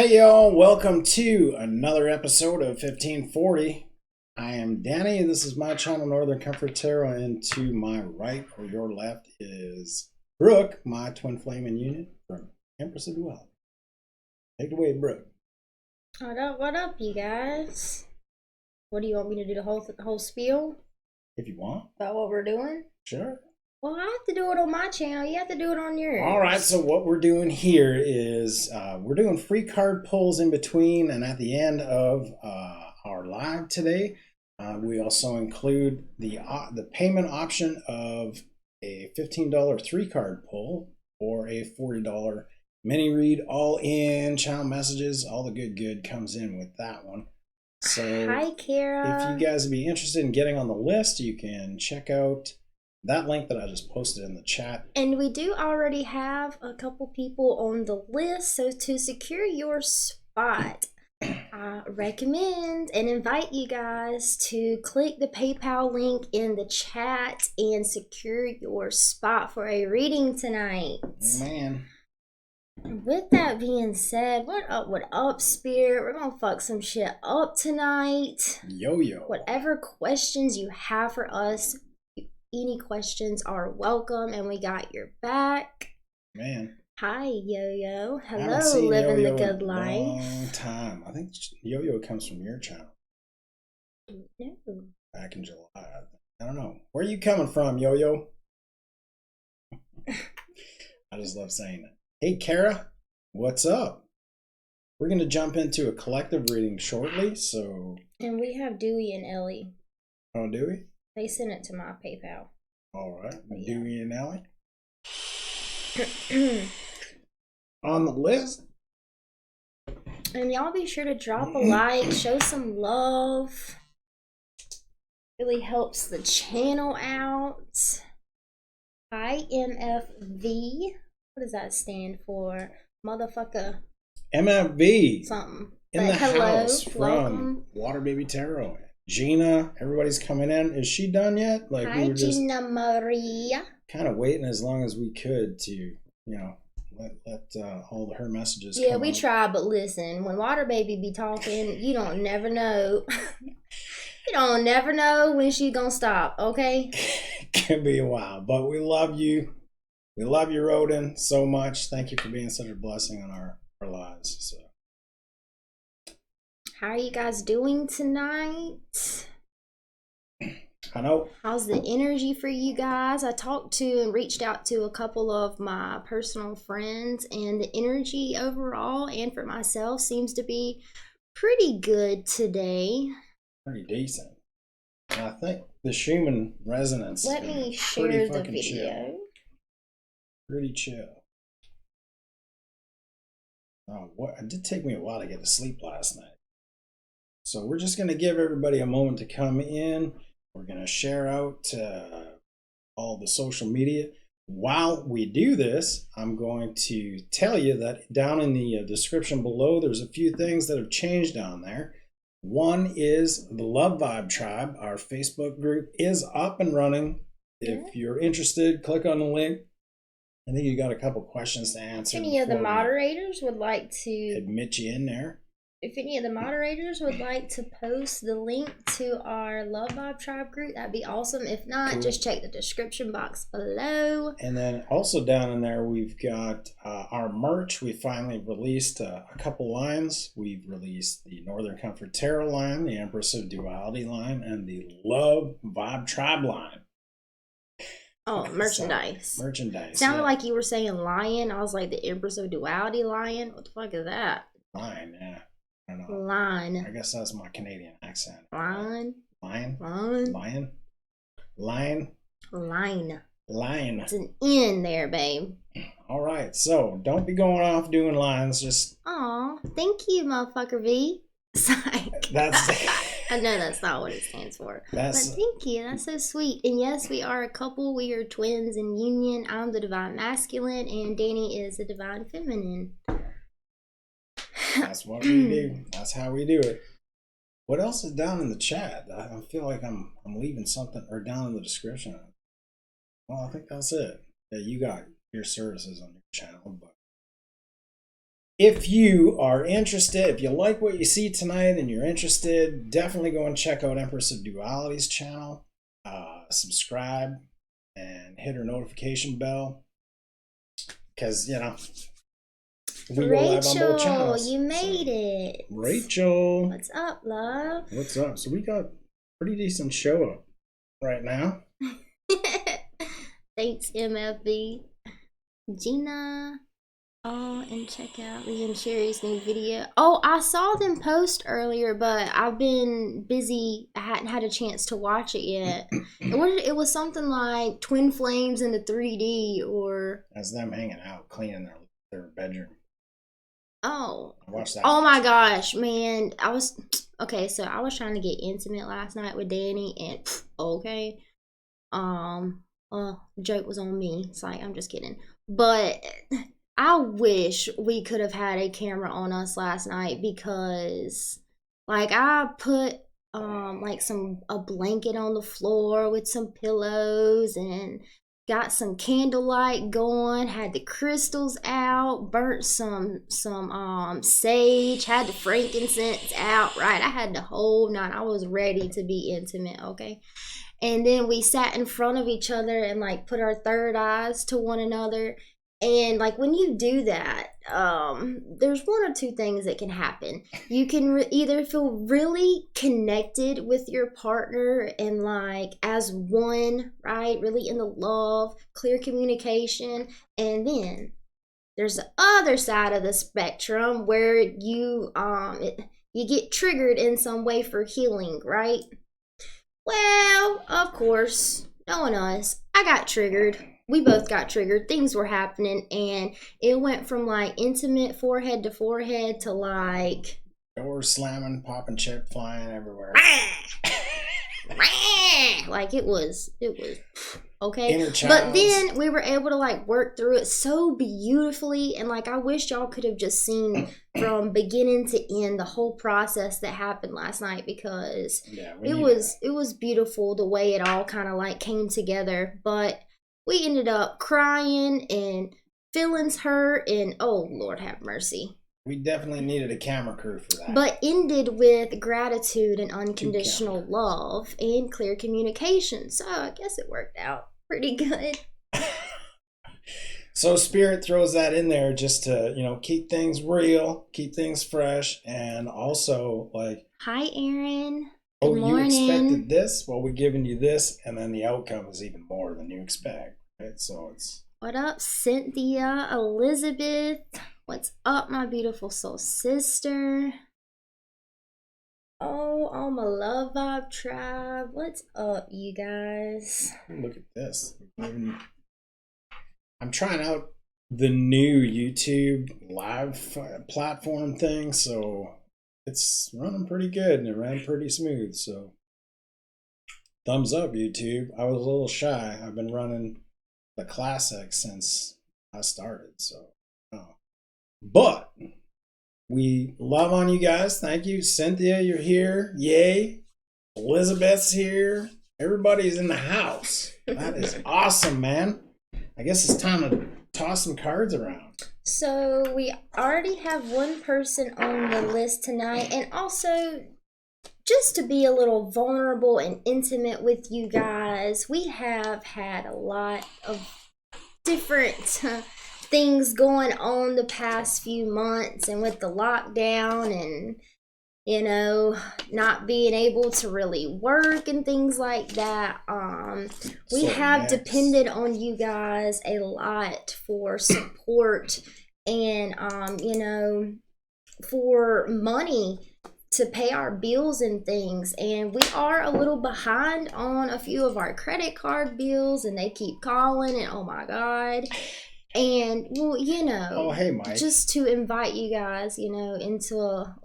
Hey y'all, welcome to another episode of 1540. I am Danny, this is my channel Northern Comfort Tarot, and to my right or your left is Brooke, my twin flame in union from Empress of Duality. Take it away, Brooke. What up, you guys? What do you want me to do, the whole spiel If you want. about what we're doing? Sure. Well, I have to do it on my channel. You have to do it on yours. Alright, so what we're doing here is we're doing free card pulls in between and at the end of our live today. We also include the payment option of a $15 three-card pull or a $40 mini read, all in channel messages. All the good comes in with that one. So hi, Kara. if you guys would be interested in getting on the list, you can check out that link that I just posted in the chat. And we do already have a couple people on the list, so to secure your spot, I recommend and invite you guys to click the PayPal link in the chat and secure your spot for a reading tonight. Man. With that being said, what up, Spirit? We're gonna fuck some shit up tonight. Yo-yo. Whatever questions you have for us, any questions are welcome, and we got your back. Man. Hi, Yo-Yo. Hello, living Yo-Yo the good in a life. long time. I think Yo-Yo comes from your channel. No. Back in July. I don't know. Where are you coming from, Yo-Yo? I just love saying it. Hey, Kara, what's up? We're going to jump into a collective reading shortly, so... And we have Dewey and Ellie. Oh, do we? They sent it to my PayPal. All right. Yeah. Dewey and Ellie. On the list. And y'all be sure to drop a like, show some love. Really helps the channel out. Hi, MFV. What does that stand for? Motherfucker. MFV. Something. In but the hello, house from welcome. Water Baby Tarot. Gina, everybody's coming in. Is she done yet? Like, Hi, we were just Gina Maria. kind of waiting as long as we could to, you know, let all her messages Yeah, come we out. try, but listen, when Water Baby be talking, you don't never know. You don't never know when she's gonna stop, okay? Can be a while, but we love you. We love you, Rodin, so much. Thank you for being such a blessing on our lives. So. How are you guys doing tonight? I know. How's the energy for you guys? I talked to and reached out to a couple of my personal friends, and the energy overall and for myself seems to be pretty good today. Pretty decent. And I think the Schumann resonance. Let me share the video. Chill. Pretty chill. Oh, what? It did take me a while to get to sleep last night. So we're just going to give everybody a moment to come in. We're going to share out all the social media. While we do this, I'm going to tell you that down in the description below, there's a few things that have changed down there. One is the Love Vibe Tribe. Our Facebook group is up and running. If you're interested, click on the link. I think you got a couple questions to answer. If any of the moderators would like to admit you in there. If any of the moderators would like to post the link to our Love Vibe Tribe group, that'd be awesome. If not, cool. Just check the description box below. And then also down in there, we've got our merch. We finally released a couple lines. We've released the Northern Comfort Tarot line, the Empress of Duality line, and the Love Vibe Tribe line. Oh, merchandise. So, merchandise. Sounded like you were saying lion. I was like, the Empress of Duality lion? What the fuck is that? Lion, yeah. I don't know. Line. I guess that's my Canadian accent. Line. Lion. Line. Lion. Line. Line. Line. It's an N there, babe. All right, so don't be going off doing lines. Just. Aw, thank you, motherfucker V. Psych. That's. I know that's not what it stands for. But thank you. That's so sweet. And yes, we are a couple. We are twins in union. I'm the divine masculine, and Danny is the divine feminine. That's what we do. That's how we do it. What else is down in the chat? I feel like I'm leaving something, or down in the description. Well, I think that's it. Yeah, you got your services on your channel, but if you are interested, if you like what you see tonight and you're interested, definitely go and check out Empress of Duality's channel. Subscribe and hit her notification bell. Because, you know, we go live on both channels. You made it. Rachel. What's up, love? What's up? So we got a pretty decent show up right now. Thanks, MFB. Gina. Oh, and check out Lee and Sherry's new video. Oh, I saw them post earlier, but I've been busy. I hadn't had a chance to watch it yet. It was something like Twin Flames in the 3D, or That's them hanging out, cleaning their bedroom. oh, I watched that. oh my gosh, man! I was trying to get intimate last night with Danny, and okay, joke was on me. It's like, I'm just kidding, but I wish we could have had a camera on us last night, because like I put like a blanket on the floor with some pillows and got some candlelight going, had the crystals out, burnt some sage, had the frankincense out, right? I had the whole nine. I was ready to be intimate, okay? And then we sat in front of each other and like put our third eyes to one another. And like when you do that, there's one or two things that can happen. You can either feel really connected with your partner and like as one, right? Really in the love, clear communication. And then there's the other side of the spectrum where you get triggered in some way for healing, right? Well, of course, knowing us, I got triggered. We both got triggered. Things were happening, and it went from like intimate forehead to forehead to like Doors slamming, popping chip flying everywhere. Like it was okay. Inner But then we were able to like work through it so beautifully, and like I wish y'all could have just seen from beginning to end the whole process that happened last night, because it was beautiful the way it all kind of like came together. But we ended up crying and feelings hurt, and oh Lord have mercy. We definitely needed a camera crew for that. But ended with gratitude and unconditional love and clear communication. So I guess it worked out pretty good. So Spirit throws that in there just to, you know, keep things real, keep things fresh, and also like, hi Aaron. Oh, Good morning. You expected this? Well, we're giving you this, and then the outcome is even more than you expect. Right? So it's... What up, Cynthia, Elizabeth? What's up, my beautiful soul sister? Oh, all my Love Vibe tribe. What's up, you guys? Look at this. I'm trying out the new YouTube live platform thing, so it's running pretty good, and it ran pretty smooth. So thumbs up, YouTube. I was a little shy. I've been running the classic since I started, so but we love on you guys. Thank you. Cynthia, you're here. Yay. Elizabeth's here. Everybody's in the house. That is awesome, man. I guess it's time to toss some cards around. So we already have one person on the list tonight, and also just to be a little vulnerable and intimate with you guys, we have had a lot of different things going on the past few months, and with the lockdown and, you know, not being able to really work and things like that, we have depended on you guys a lot for support and, you know, for money to pay our bills and things. And we are a little behind on a few of our credit card bills, and they keep calling, and oh my God. And, well, you know, oh, hey, Mike. Just to invite you guys, you know, into a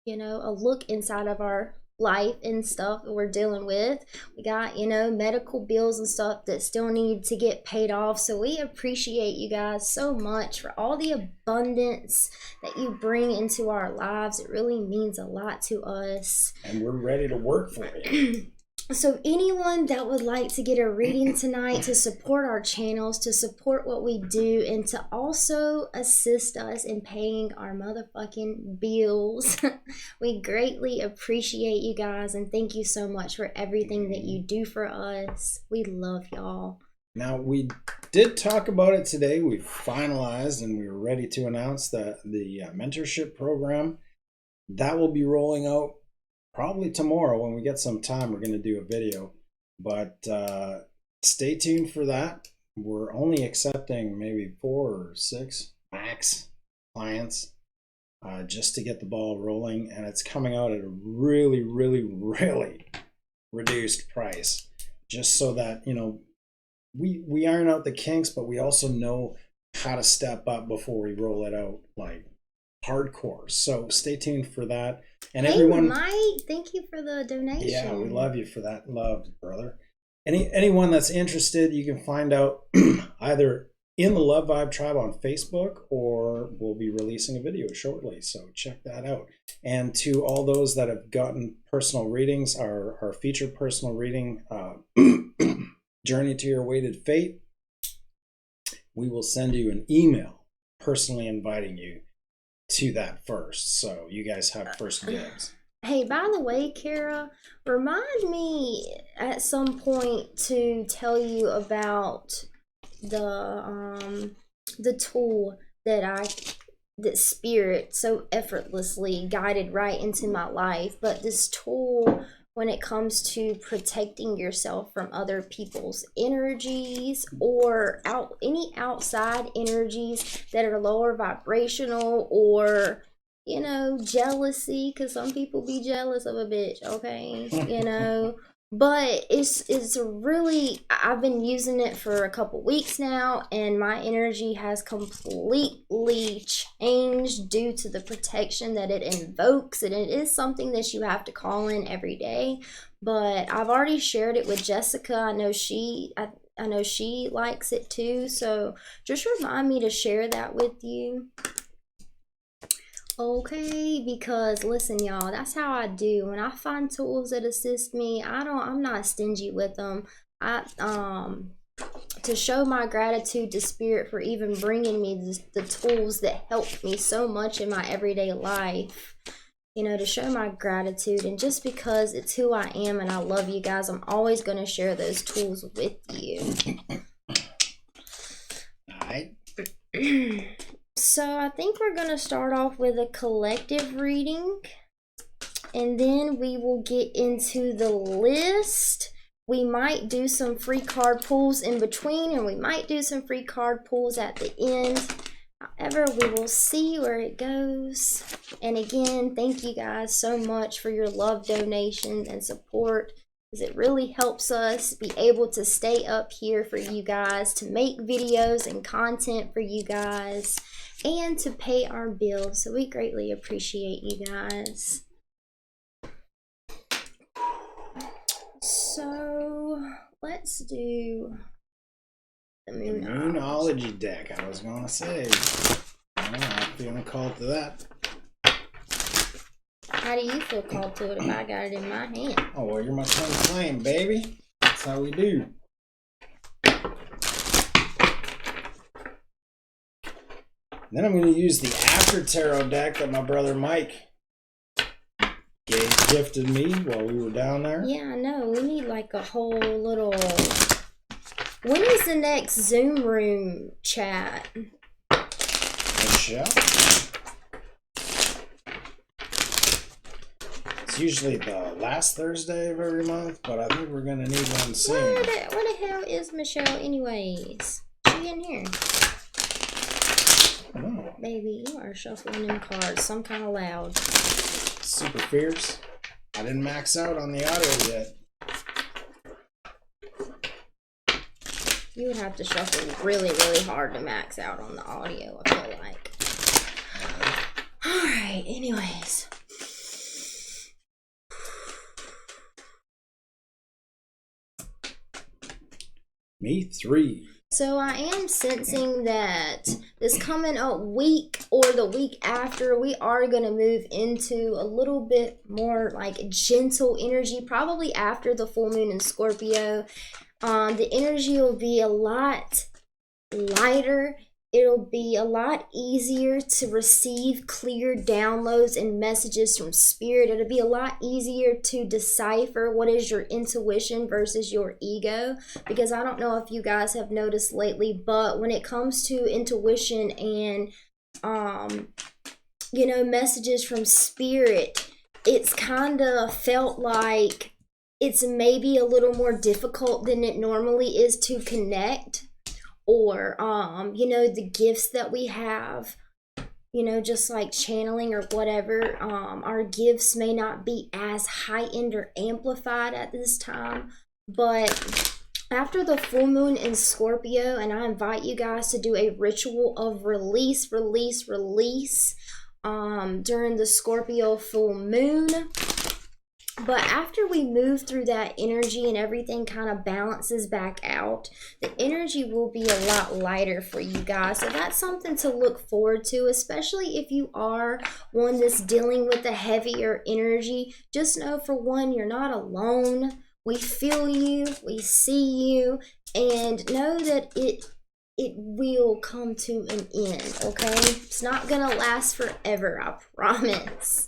look inside of our life and stuff that we're dealing with. We got, you know, medical bills and stuff that still need to get paid off. So we appreciate you guys so much for all the abundance that you bring into our lives. It really means a lot to us. And we're ready to work for you. So anyone that would like to get a reading tonight to support our channels, to support what we do, and to also assist us in paying our motherfucking bills, we greatly appreciate you guys, and thank you so much for everything that you do for us. We love y'all. Now, we did talk about it today. We finalized and we were ready to announce that the mentorship program that will be rolling out probably tomorrow. When we get some time, we're going to do a video, but stay tuned for that. We're only accepting maybe 4 or 6 max clients just to get the ball rolling, and it's coming out at a really, really, really reduced price, just so that, you know, we iron out the kinks, but we also know how to step up before we roll it out like hardcore. So stay tuned for that. And hey, everyone, Mike, thank you for the donation. yeah, we love you for that. Love, brother. Anyone that's interested, you can find out either in the Love Vibe Tribe on Facebook, or we'll be releasing a video shortly. So check that out. And to all those that have gotten personal readings, our featured personal reading, Journey to Your Weighted Fate, we will send you an email personally inviting you to that first, so you guys have first dibs. Hey, by the way, Kara, remind me at some point to tell you about the tool that Spirit so effortlessly guided right into my life. But this tool, when it comes to protecting yourself from other people's energies or any outside energies that are lower vibrational, or, you know, jealousy, because some people be jealous of a bitch, okay, you know. But it's really, I've been using it for a couple weeks now, and my energy has completely changed due to the protection that it invokes. And it is something that you have to call in every day. But I've already shared it with Jessica. I know she likes it too. So just remind me to share that with you. Okay, because listen, y'all, that's how I do. When I find tools that assist me, I'm not stingy with them. To show my gratitude to Spirit for even bringing me the tools that help me so much in my everyday life. You know, to show my gratitude, and just because it's who I am and I love you guys, I'm always going to share those tools with you. All right. So I think we're going to start off with a collective reading, and then we will get into the list. We might do some free card pulls in between, and we might do some free card pulls at the end. However, we will see where it goes. And again, thank you guys so much for your love, donations, and support, because it really helps us be able to stay up here for you guys, to make videos and content for you guys, and to pay our bills. So we greatly appreciate you guys. So let's do the Moonology deck. I was going to say, I'm feeling called to that. How do you feel called to it if I got it in my hand? Oh, well, you're my twin flame, baby. That's how we do. Then I'm going to use the After Tarot deck that my brother Mike gifted me while we were down there. Yeah, I know. We need like a whole little... When is the next Zoom room chat? Michelle? It's usually the last Thursday of every month, but I think we're going to need one soon. Where the hell is Michelle anyways? She in here? Oh. Baby, you are shuffling them cards some kind of loud. Super fierce. I didn't max out on the audio yet. You would have to shuffle really, really hard to max out on the audio, I feel like. Alright, anyways. Me 3. So I am sensing that this coming up week or the week after, we are going to move into a little bit more like gentle energy, probably after the full moon in Scorpio. The energy will be a lot lighter. It'll be a lot easier to receive clear downloads and messages from spirit. It'll be a lot easier to decipher what is your intuition versus your ego. Because I don't know if you guys have noticed lately, but when it comes to intuition and, messages from spirit, it's kind of felt like it's maybe a little more difficult than it normally is to connect, or the gifts that we have, just like channeling or whatever, our gifts may not be as heightened or amplified at this time. But after the full moon in Scorpio, and I invite you guys to do a ritual of release during the Scorpio full moon. But after we move through that energy and everything kind of balances back out, the energy will be a lot lighter for you guys. So that's something to look forward to, especially if you are one that's dealing with a heavier energy. Just know, for one, you're not alone. We feel you, we see you, and know that it will come to an end, okay? It's not gonna last forever, I promise.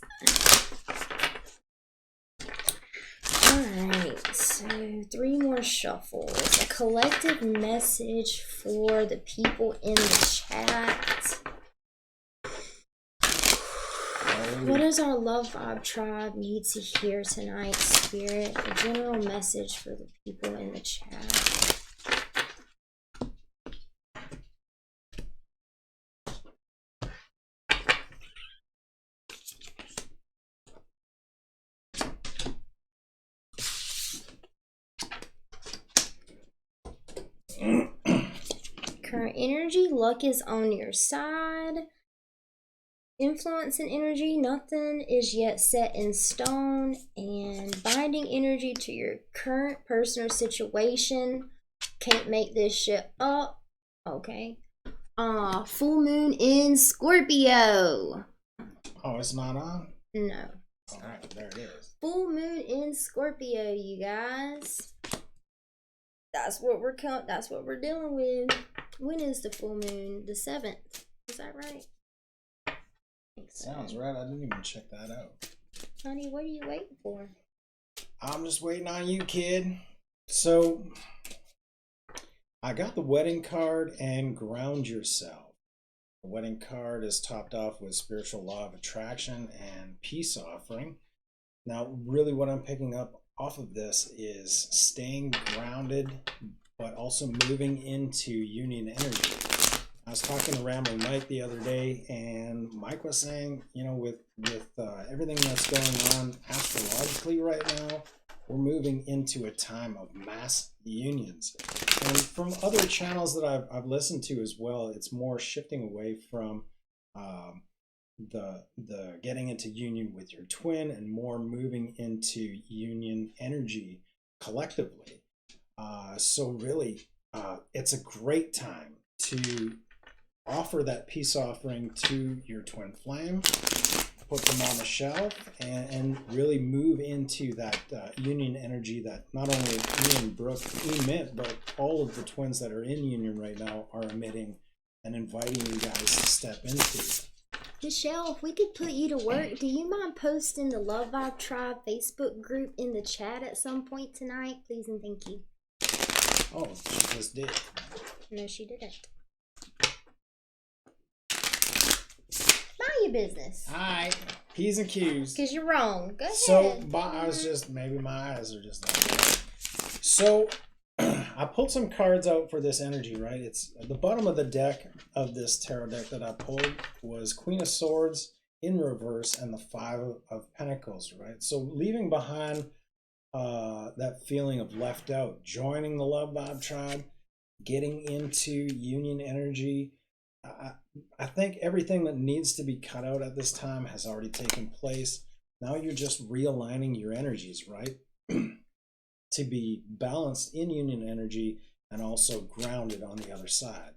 Alright, so 3 more shuffles. A collective message for the people in the chat. What does our Love Vibe tribe need to hear tonight, Spirit? A general message for the people in the chat. Current energy, luck is on your side. Influence and energy, nothing is yet set in stone. And binding energy to your current person or situation. Can't make this shit up. Okay. Full moon in Scorpio. Oh, it's not on? No. All right, there it is. Full moon in Scorpio, you guys. That's what we're dealing with. When is the full moon? The 7th. Is that right? Sounds right. I didn't even check that out. Honey, what are you waiting for? I'm just waiting on you, kid. So, I got the wedding card and ground yourself. The wedding card is topped off with spiritual law of attraction and peace offering. Now, really what I'm picking up off of this is staying grounded, but also moving into union energy. I was talking to Rambling Mike the other day, and Mike was saying, with everything that's going on astrologically right now, we're moving into a time of mass unions. And from other channels that I've listened to as well, it's more shifting away from the getting into union with your twin and more moving into union energy collectively. So really, it's a great time to offer that peace offering to your twin flame, put them on the shelf, and really move into that union energy that not only me and Brooke emit, but all of the twins that are in union right now are emitting and inviting you guys to step into. Michelle, if we could put you to work, do you mind posting the Love Vibe Tribe Facebook group in the chat at some point tonight? Please and thank you. Oh, she just did. No, she didn't. Mind your business. All right, P's and Q's. Because you're wrong. Go ahead. So, I was just, maybe my eyes are just like that. So, I pulled some cards out for this energy, right? It's at the bottom of the deck of this tarot deck that I pulled was Queen of Swords in reverse and the 5 of Pentacles, right? So leaving behind that feeling of left out, joining the Love Vibe tribe, getting into union energy. I think everything that needs to be cut out at this time has already taken place. Now you're just realigning your energies, right? To be balanced in union energy and also grounded on the other side.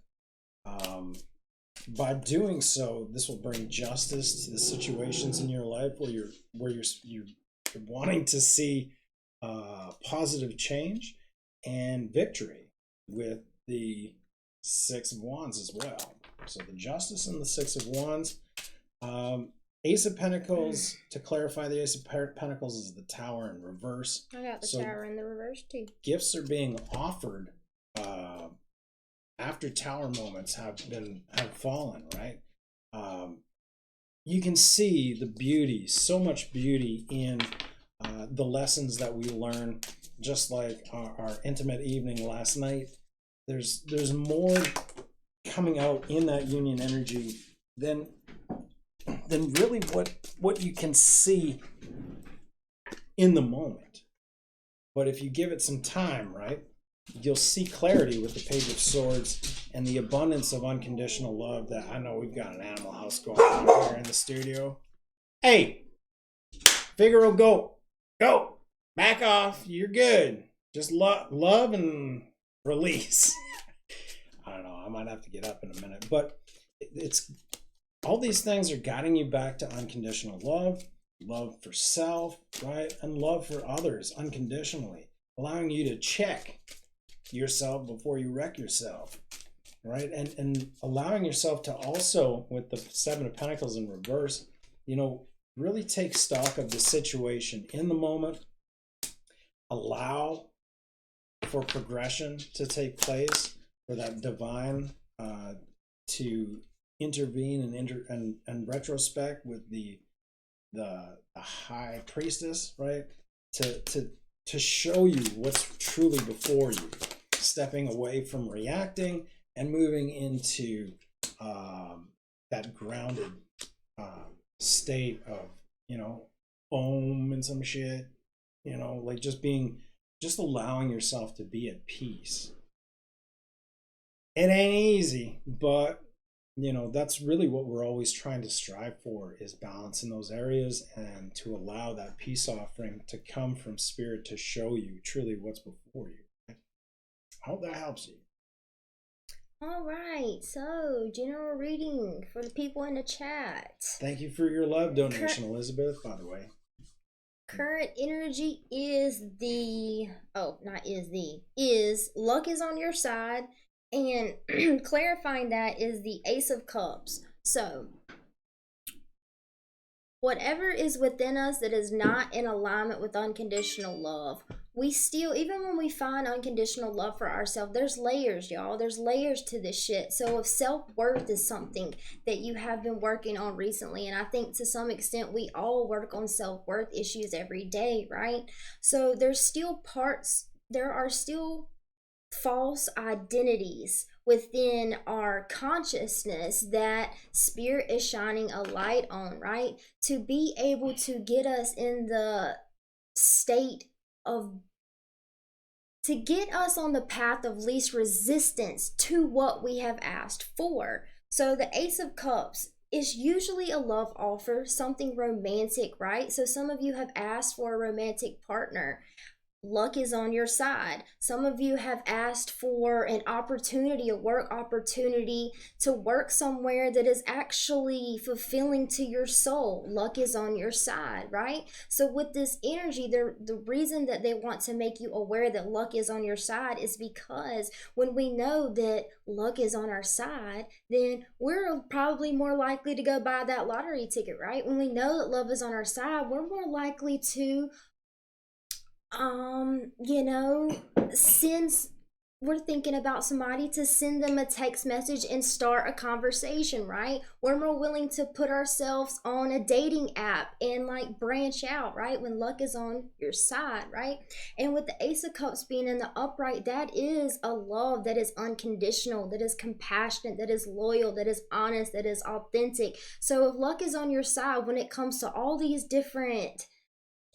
By doing so, this will bring justice to the situations in your life where you're wanting to see positive change and victory with the Six of Wands as well. So the Justice and the Six of Wands. Ace of Pentacles, to clarify, the Ace of Pentacles is the Tower in reverse. I got the Tower in the reverse too. Gifts are being offered after Tower moments have fallen, right? You can see the beauty, so much beauty in the lessons that we learn, just like our intimate evening last night. There's more coming out in that union energy than really what you can see in the moment. But if you give it some time, right, you'll see clarity with the Page of Swords and the abundance of unconditional love that I know we've got an Animal House going on here in the studio. Hey, Figaro, go, back off. You're good. Just love and release. I don't know. I might have to get up in a minute, but it's all these things are guiding you back to unconditional love for self, right? And love for others unconditionally, allowing you to check yourself before you wreck yourself, right? And allowing yourself to also, with the Seven of Pentacles in reverse, really take stock of the situation in the moment, allow for progression to take place, for that divine to intervene and retrospect with the High Priestess, right? To show you what's truly before you, stepping away from reacting and moving into that grounded state of, Om and some shit, like just allowing yourself to be at peace. It ain't easy, but that's really what we're always trying to strive for, is balance in those areas, and to allow that peace offering to come from Spirit to show you truly what's before you. I hope that helps you. All right, so general reading for the people in the chat. Thank you for your love donation, Elizabeth, by the way. Current energy is luck is on your side. And clarifying that is the Ace of Cups. So whatever is within us that is not in alignment with unconditional love, we still, even when we find unconditional love for ourselves, there's layers, y'all. There's layers to this shit. So if self-worth is something that you have been working on recently, and I think to some extent we all work on self-worth issues every day, right? So there are still false identities within our consciousness that Spirit is shining a light on, right? To be able to get us in the state of, to get us on the path of least resistance to what we have asked for. So the Ace of Cups is usually a love offer, something romantic, right? So some of you have asked for a romantic partner. Luck is on your side. Some of you have asked for an opportunity, a work opportunity to work somewhere that is actually fulfilling to your soul. Luck is on your side, right? So with this energy, the reason that they want to make you aware that luck is on your side is because when we know that luck is on our side, then we're probably more likely to go buy that lottery ticket, right? When we know that love is on our side, we're more likely to we're thinking about somebody, to send them a text message and start a conversation, right? We're more willing to put ourselves on a dating app and branch out, right? When luck is on your side, right? And with the Ace of Cups being in the upright, that is a love that is unconditional, that is compassionate, that is loyal, that is honest, that is authentic. So if luck is on your side when it comes to all these different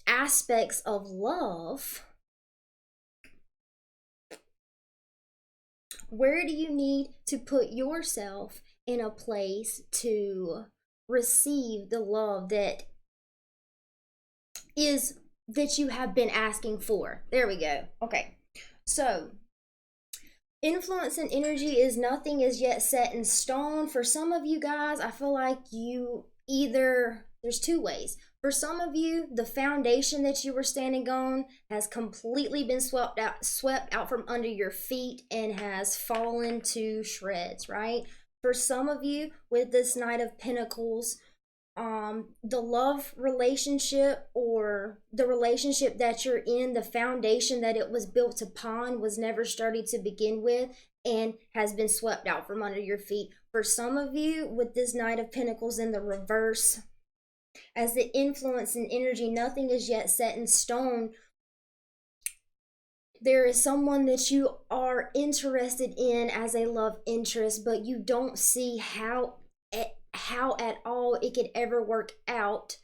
aspects of love, where do you need to put yourself in a place to receive the love that you have been asking for? There we go. Okay, so Influence and energy is nothing is yet set in stone. For some of you guys, I feel like you either, there's two ways. For some of you, the foundation that you were standing on has completely been swept out from under your feet and has fallen to shreds, right? For some of you, with this Knight of Pentacles, the love relationship or the relationship that you're in, the foundation that it was built upon was never sturdy to begin with and has been swept out from under your feet. For some of you, with this Knight of Pentacles in the reverse, as the influence and energy, nothing is yet set in stone. There is someone that you are interested in as a love interest, but you don't see how at all it could ever work out.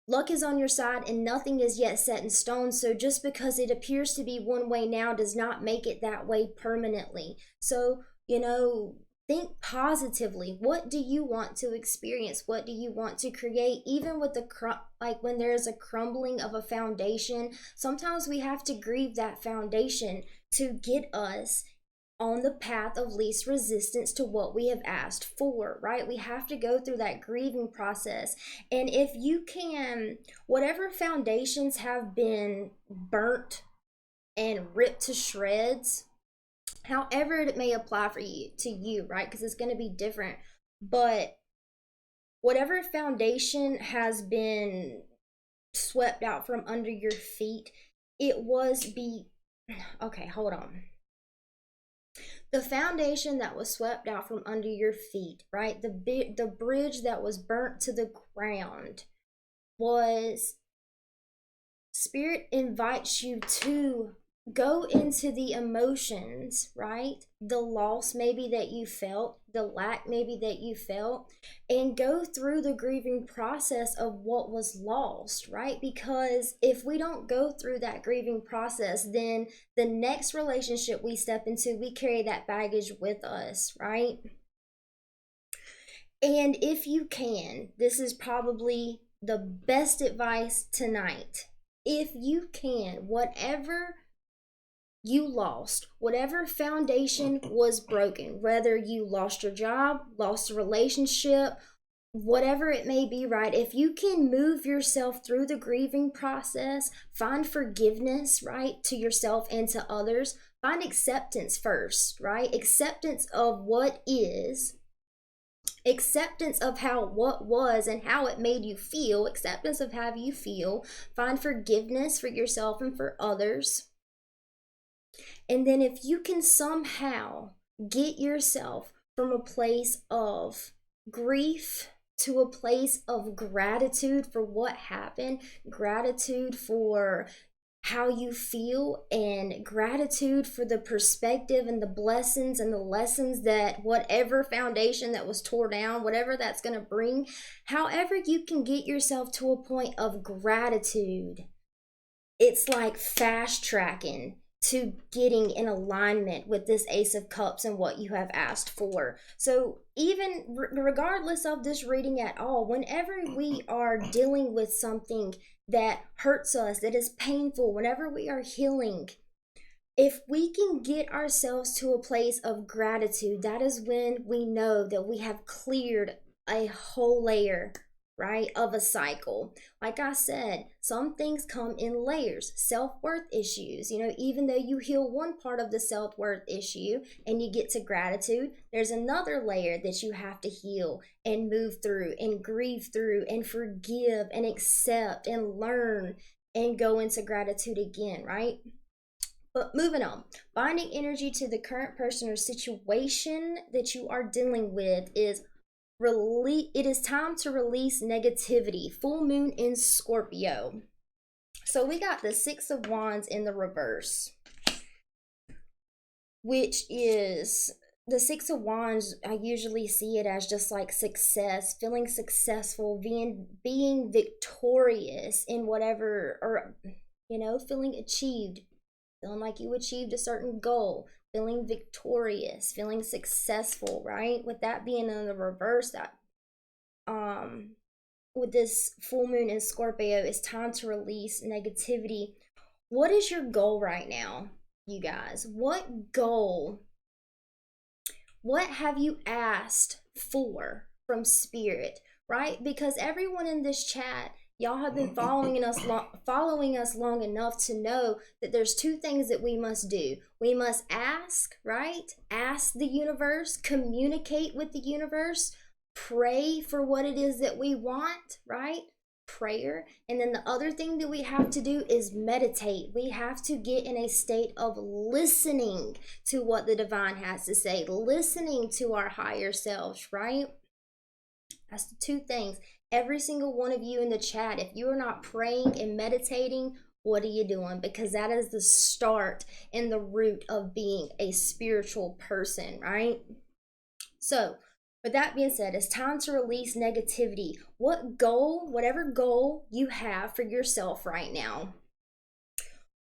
Luck is on your side and nothing is yet set in stone. So just because it appears to be one way now does not make it that way permanently. So, think positively. What do you want to experience? What do you want to create? Even with like when there's a crumbling of a foundation, sometimes we have to grieve that foundation to get us on the path of least resistance to what we have asked for, right? We have to go through that grieving process. And if you can, whatever foundations have been burnt and ripped to shreds, however it may apply for you to you, right? Because it's going to be different. But whatever foundation has been swept out from under your feet, okay, hold on. The foundation that was swept out from under your feet, right? The bridge that was burnt to the ground was, Spirit invites you to go into the emotions, right? The loss maybe that you felt, the lack maybe that you felt, and go through the grieving process of what was lost, right? Because if we don't go through that grieving process, then the next relationship we step into, we carry that baggage with us, right? And if you can, this is probably the best advice tonight. If you can, whatever you lost, whatever foundation was broken, whether you lost your job, lost a relationship, whatever it may be, right? If you can move yourself through the grieving process, find forgiveness, right, to yourself and to others, find acceptance first, right? Acceptance of what is, acceptance of what was and how it made you feel, acceptance of how you feel, find forgiveness for yourself and for others. And then if you can somehow get yourself from a place of grief to a place of gratitude for what happened, gratitude for how you feel, and gratitude for the perspective and the blessings and the lessons that whatever foundation that was tore down, whatever that's going to bring, however you can get yourself to a point of gratitude, it's like fast tracking to getting in alignment with this Ace of Cups and what you have asked for. So even regardless of this reading at all, whenever we are dealing with something that hurts us, that is painful, whenever we are healing, if we can get ourselves to a place of gratitude, that is when we know that we have cleared a whole layer, right, of a cycle. Like I said, some things come in layers. Self-worth issues, even though you heal one part of the self-worth issue and you get to gratitude, there's another layer that you have to heal and move through and grieve through and forgive and accept and learn and go into gratitude again, right? But moving on, binding energy to the current person or situation that you are dealing with is it is time to release negativity. Full moon in Scorpio. So we got the Six of Wands in the reverse, which is the Six of Wands. I usually see it as just like success, feeling successful, being victorious in whatever, or feeling achieved, feeling like you achieved a certain goal, feeling victorious, feeling successful, right? With that being in the reverse, that with this full moon in Scorpio, it's time to release negativity. What is your goal right now, you guys? What goal What have you asked for from Spirit, right? Because everyone in this chat, y'all have been following us long enough to know that there's two things that we must do. We must ask, right? Ask the universe, communicate with the universe, pray for what it is that we want, right? Prayer. And then the other thing that we have to do is meditate. We have to get in a state of listening to what the divine has to say, listening to our higher selves, right? That's the two things. Every single one of you in the chat, if you are not praying and meditating, what are you doing? Because that is the start and the root of being a spiritual person, right? So, with that being said, it's time to release negativity. What goal, whatever goal you have for yourself right now,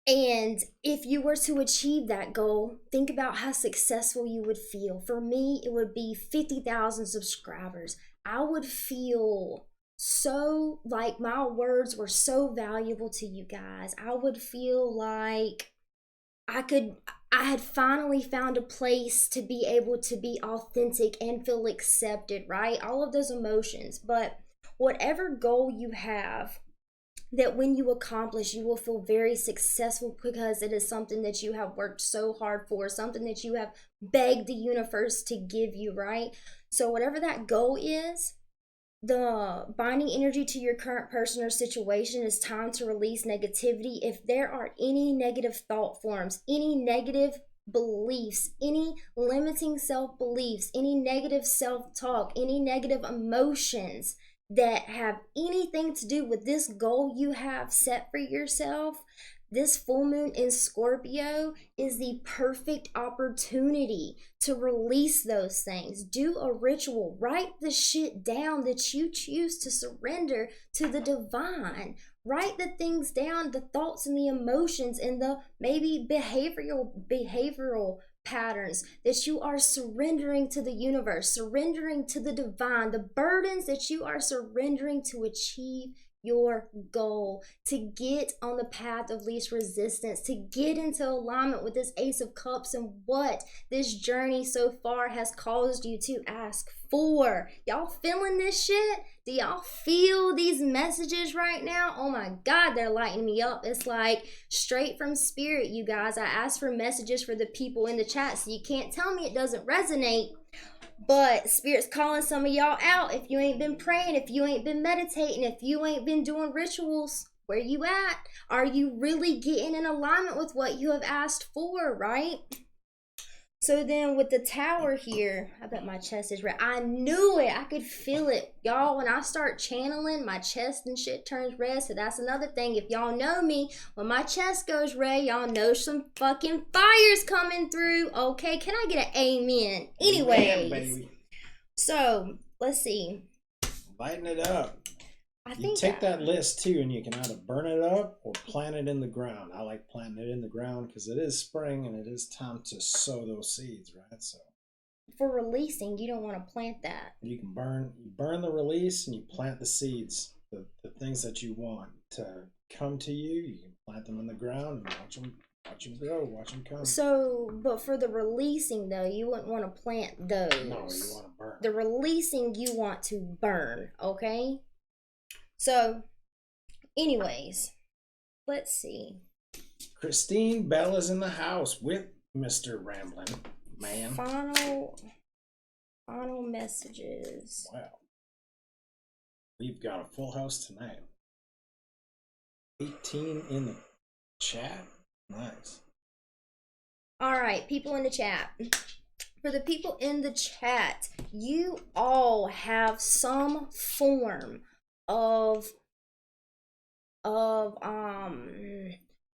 and if you were to achieve that goal, think about how successful you would feel. For me, it would be 50,000 subscribers. I would feel so like my words were so valuable to you guys. I would feel like I had finally found a place to be able to be authentic and feel accepted, right? All of those emotions. But whatever goal you have, that when you accomplish, you will feel very successful because it is something that you have worked so hard for, something that you have begged the universe to give you, right? So whatever that goal is, the binding energy to your current person or situation, is time to release negativity. If there are any negative thought forms, any negative beliefs, any limiting self-beliefs, any negative self-talk, any negative emotions that have anything to do with this goal you have set for yourself, this full moon in Scorpio is the perfect opportunity to release those things. Do a ritual. Write the shit down that you choose to surrender to the divine. Write the things down, the thoughts and the emotions and the maybe behavioral patterns that you are surrendering to the universe, surrendering to the divine, the burdens that you are surrendering to achieve your goal, to get on the path of least resistance, to get into alignment with this Ace of Cups and what this journey so far has caused you to ask for. Y'all feeling this shit? Do y'all feel these messages right now? Oh my God, they're lighting me up. It's like straight from Spirit, you guys. I asked for messages for the people in the chat, so you can't tell me it doesn't resonate. But Spirit's calling some of y'all out. If you ain't been praying, if you ain't been meditating, if you ain't been doing rituals, where you at? Are you really getting in alignment with what you have asked for, right? So then with the Tower here, I bet my chest is red. I knew it. I could feel it. Y'all, when I start channeling, my chest and shit turns red. So that's another thing. If y'all know me, when my chest goes red, y'all know some fucking fire's coming through. Okay, can I get an amen? Anyways, baby. So let's see. Lighten it up. You take that list too, and you can either burn it up or plant it in the ground. I like planting it in the ground because it is spring and it is time to sow those seeds, right? So for releasing, you don't want to plant that. You can burn the release and you plant the seeds, the things that you want to come to you. You can plant them in the ground and watch them grow, watch them come. So, but for the releasing though, you wouldn't want to plant those. No, you want to burn. The releasing you want to burn, okay? So, anyways, let's see. Christine Bell is in the house with Mr. Ramblin' Man. Final messages. Wow. We've got a full house tonight. 18 in the chat. Nice. All right, people in the chat. For the people in the chat, you all have some form of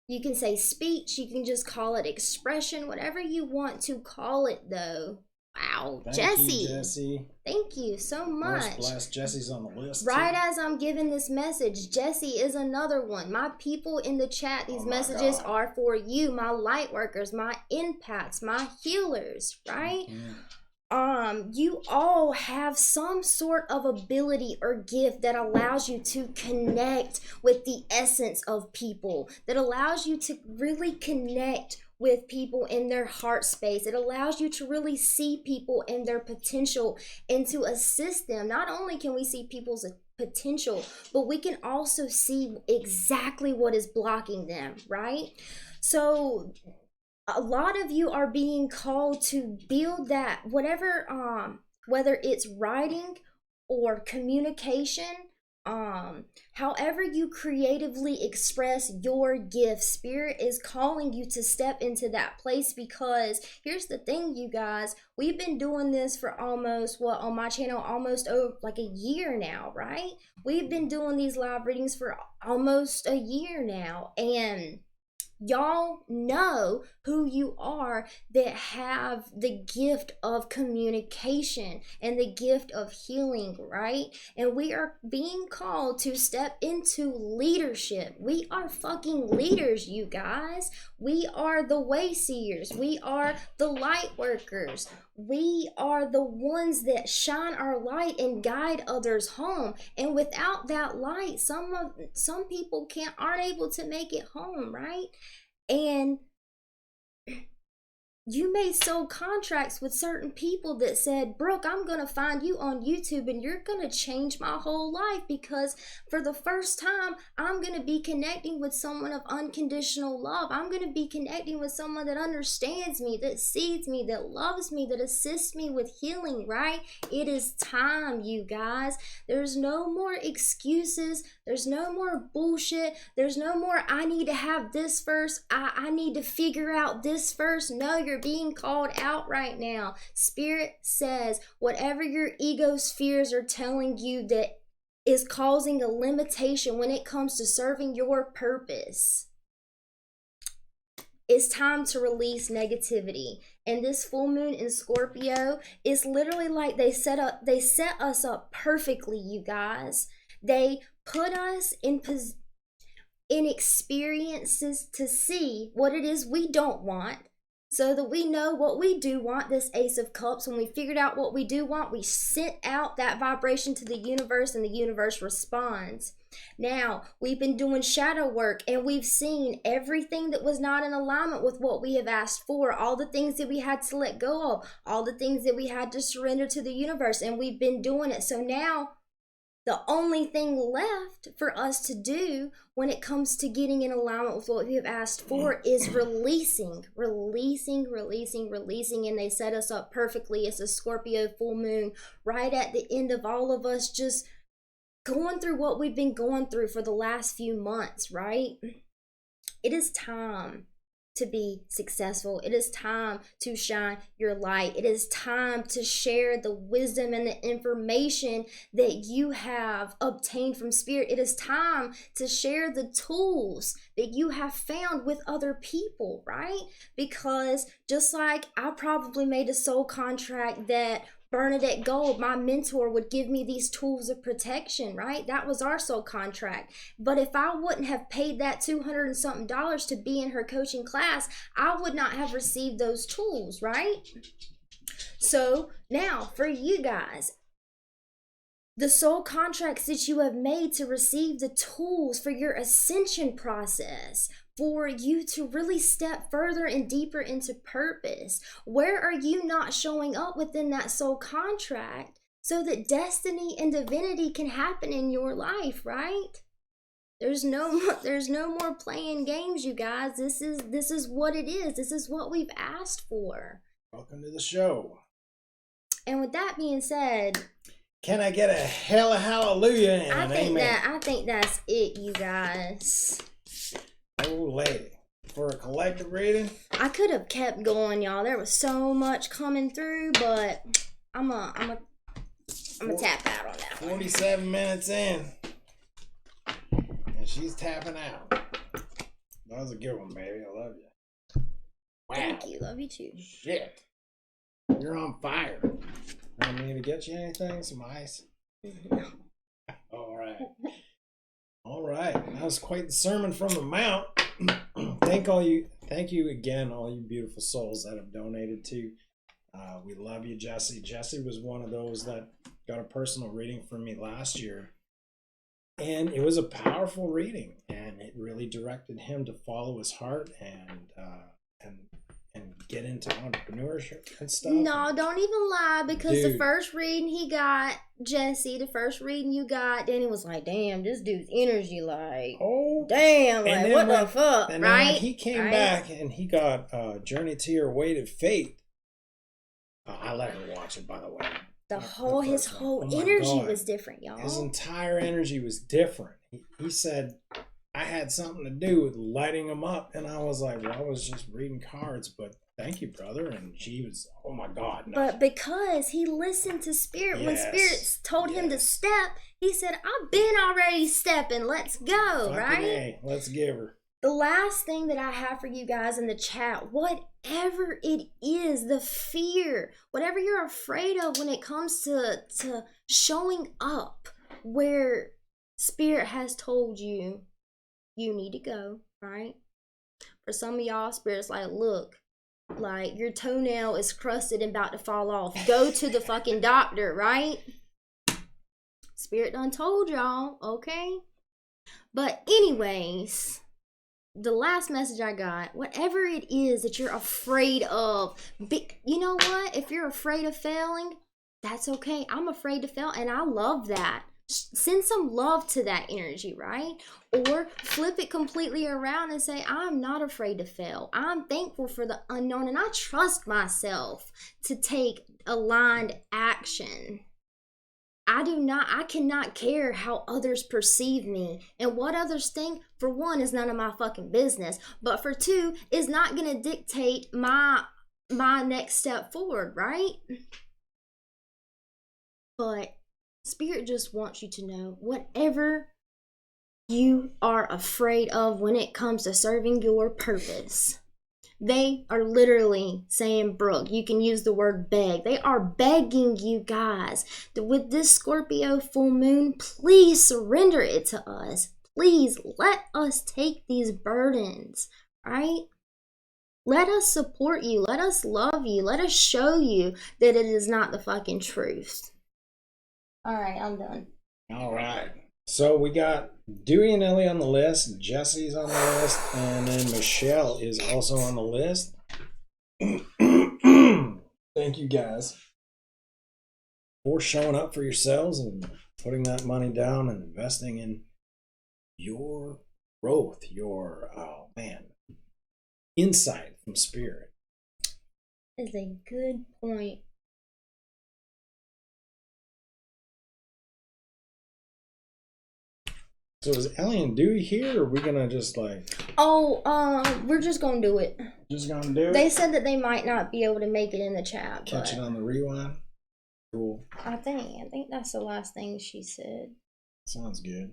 you can say speech, you can just call it expression, whatever you want to call it though. Wow, Thank you, Jesse. Thank you so much. Most blessed. Jesse's on the list. Right too. As I'm giving this message, Jesse is another one. My people in the chat, these messages are for you, my light workers, my empaths, my healers, right? Mm-hmm. You all have some sort of ability or gift that allows you to connect with the essence of people, that allows you to really connect with people in their heart space. It allows you to really see people in their potential and to assist them. Not only can we see people's potential, but we can also see exactly what is blocking them, right? So a lot of you are being called to build that, whatever, whether it's writing or communication, however you creatively express your gift, Spirit is calling you to step into that place. Because here's the thing, you guys, we've been doing this for almost, on my channel, almost over like a year now, right? We've been doing these live readings for almost a year now, and y'all know who you are that have the gift of communication and the gift of healing, right? And we are being called to step into leadership. We are fucking leaders, you guys. We are the way seers. We are the light workers. We are the ones that shine our light and guide others home. And without that light, some people aren't able to make it home, right? And you may sold contracts with certain people that said, Brooke, I'm going to find you on YouTube and you're going to change my whole life, because for the first time, I'm going to be connecting with someone of unconditional love. I'm going to be connecting with someone that understands me, that sees me, that loves me, that assists me with healing, right? It is time, you guys. There's no more excuses. There's no more bullshit. There's no more, I need to have this first. I need to figure out this first. No, you're being called out right now. Spirit says whatever your ego's fears are telling you that is causing a limitation when it comes to serving your purpose, it's time to release negativity. And this full moon in Scorpio is literally like they set us up perfectly, you guys. They put us in experiences to see what it is we don't want, so that we know what we do want. This Ace of Cups, when we figured out what we do want, we sent out that vibration to the universe, and the universe responds. Now, we've been doing shadow work, and we've seen everything that was not in alignment with what we have asked for, all the things that we had to let go of, all the things that we had to surrender to the universe, and we've been doing it. So now, the only thing left for us to do when it comes to getting in alignment with what we have asked for is releasing. And they set us up perfectly. It's a Scorpio full moon right at the end of all of us just going through what we've been going through for the last few months, right? It is time to be successful. It is time to shine your light. It is time to share the wisdom and the information that you have obtained from Spirit. It is time to share the tools that you have found with other people, right? Because just like I probably made a soul contract that Bernadette Gold, my mentor, would give me these tools of protection, right? That was our soul contract. But if I wouldn't have paid that $200 and something to be in her coaching class, I would not have received those tools, right? So now for you guys, the soul contracts that you have made to receive the tools for your ascension process, for you to really step further and deeper into purpose. Where are you not showing up within that soul contract so that destiny and divinity can happen in your life, right? There's no more playing games, you guys. This is what it is. This is what we've asked for. Welcome to the show. And with that being said, can I get a hallelujah and amen? I think that's it, you guys. Olay. For a collective reading? I could have kept going, y'all. There was so much coming through, but I'm a tap out on that 47 minutes in. And she's tapping out. That was a good one, baby. I love you. Wow. Thank you. Love you too. Shit. You're on fire. Want me to get you anything? Some ice? No. All right. All right. That was quite the sermon from the Mount. Thank you again, all you beautiful souls that have donated to. We love you, Jesse. Jesse was one of those that got a personal reading from me last year. And it was a powerful reading, and it really directed him to follow his heart and get into entrepreneurship and stuff? No, don't even lie, because the Dude. first reading he got, Jesse, the first reading you got, then it was like, damn, this dude's energy, like, Oh, damn, and like, then what when- the fuck, and then when right? he came Right? back and he got Journey to Your Weighted Fate. I let her watch it, by the way. His first one. whole Oh my energy God. was different, y'all. His entire energy was different. He said, I had something to do with lighting him up. And I was like, well, I was just reading cards, but thank you, brother. And she was, oh my God. No. But because he listened to Spirit, when Yes. Spirit told him to Yes. step, he said, I've been already stepping. Let's go, Fucking right? A, let's give her. The last thing that I have for you guys in the chat, whatever it is, the fear, whatever you're afraid of when it comes to showing up where Spirit has told you you need to go, right? For some of y'all, Spirit's like, look, like your toenail is crusted and about to fall off. Go to the fucking doctor, right? Spirit done told y'all, okay? But anyways, the last message I got, whatever it is that you're afraid of, you know what? If you're afraid of failing, that's okay. I'm afraid to fail, and I love that. Send some love to that energy, right? Or flip it completely around and say, I'm not afraid to fail. I'm thankful for the unknown, and I trust myself to take aligned action. I cannot care how others perceive me. And what others think, for one, is none of my fucking business. But for two, is not gonna dictate my next step forward, right? But Spirit just wants you to know, whatever you are afraid of when it comes to serving your purpose, they are literally saying, Brooke, you can use the word beg. They are begging you guys that with this Scorpio full moon, please surrender it to us. Please let us take these burdens, right? Let us support you. Let us love you. Let us show you that it is not the fucking truth. All right, I'm done. All right. So we got Dewey and Ellie on the list, Jesse's on the list, and then Michelle is also on the list. Thank you guys for showing up for yourselves and putting that money down and investing in your growth, your, insight from Spirit. Is a good point. So is Ellie and Dewey here, or are we gonna just like? We're just gonna do it. Just gonna do it? They said that they might not be able to make it in the chat. Catch it on the rewind. Cool. I think that's the last thing she said. Sounds good.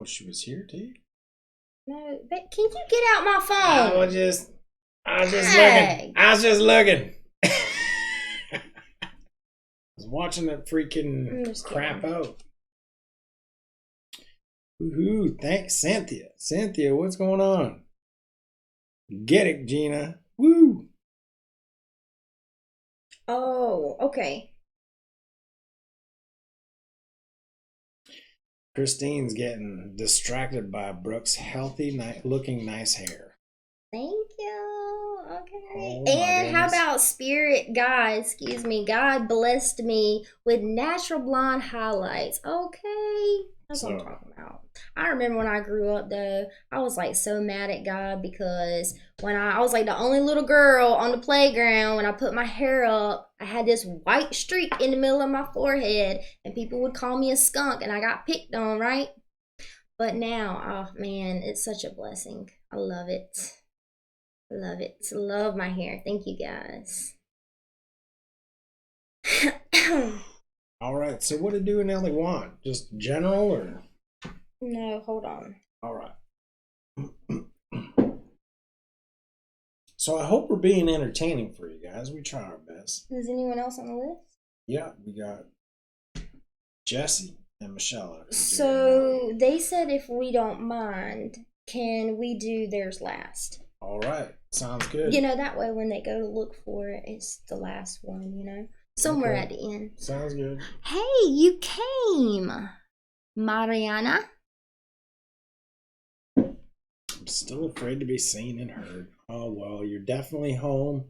Oh, she was here too? No, but can you get out my phone? I was just Dang. looking. I was just looking. I was watching that freaking crap out. Woohoo! Thanks, Cynthia. Cynthia, what's going on? Get it, Gina. Woo! Oh, okay. Christine's getting distracted by Brooke's healthy, looking nice hair. Thank you. Okay. Oh, my And how goodness. about Spirit God? Excuse me. God blessed me with natural blonde highlights. Okay. That's what I'm So- talking about. I remember when I grew up though, I was like so mad at God because when I was like the only little girl on the playground, when I put my hair up, I had this white streak in the middle of my forehead and people would call me a skunk and I got picked on, right? But now, oh man, it's such a blessing. I love it. I love it. Love my hair. Thank you guys. All right. So what did Dewey and Ellie want? Just general or? No, hold on. All right. So I hope we're being entertaining for you guys. We try our best. Is anyone else on the list? Yeah, we got Jesse and Michelle. So they said if we don't mind, can we do theirs last? All right. Sounds good. You know, that way when they go to look for it, it's the last one, you know? Somewhere Okay. at the end. Sounds good. Hey, you came, Mariana. I'm Still afraid to be seen and heard. Oh, well, you're definitely home,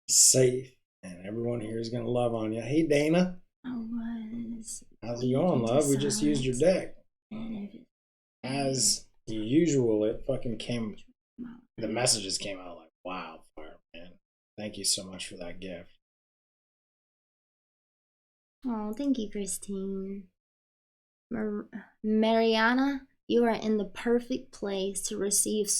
safe, and everyone here is going to love on you. Hey, Dana. I was. How's it going, love? We just used your deck. As usual, it fucking came, the messages came out like wildfire, man. Thank you so much for that gift. Oh, thank you, Christine. Mariana, you are in the perfect place to receive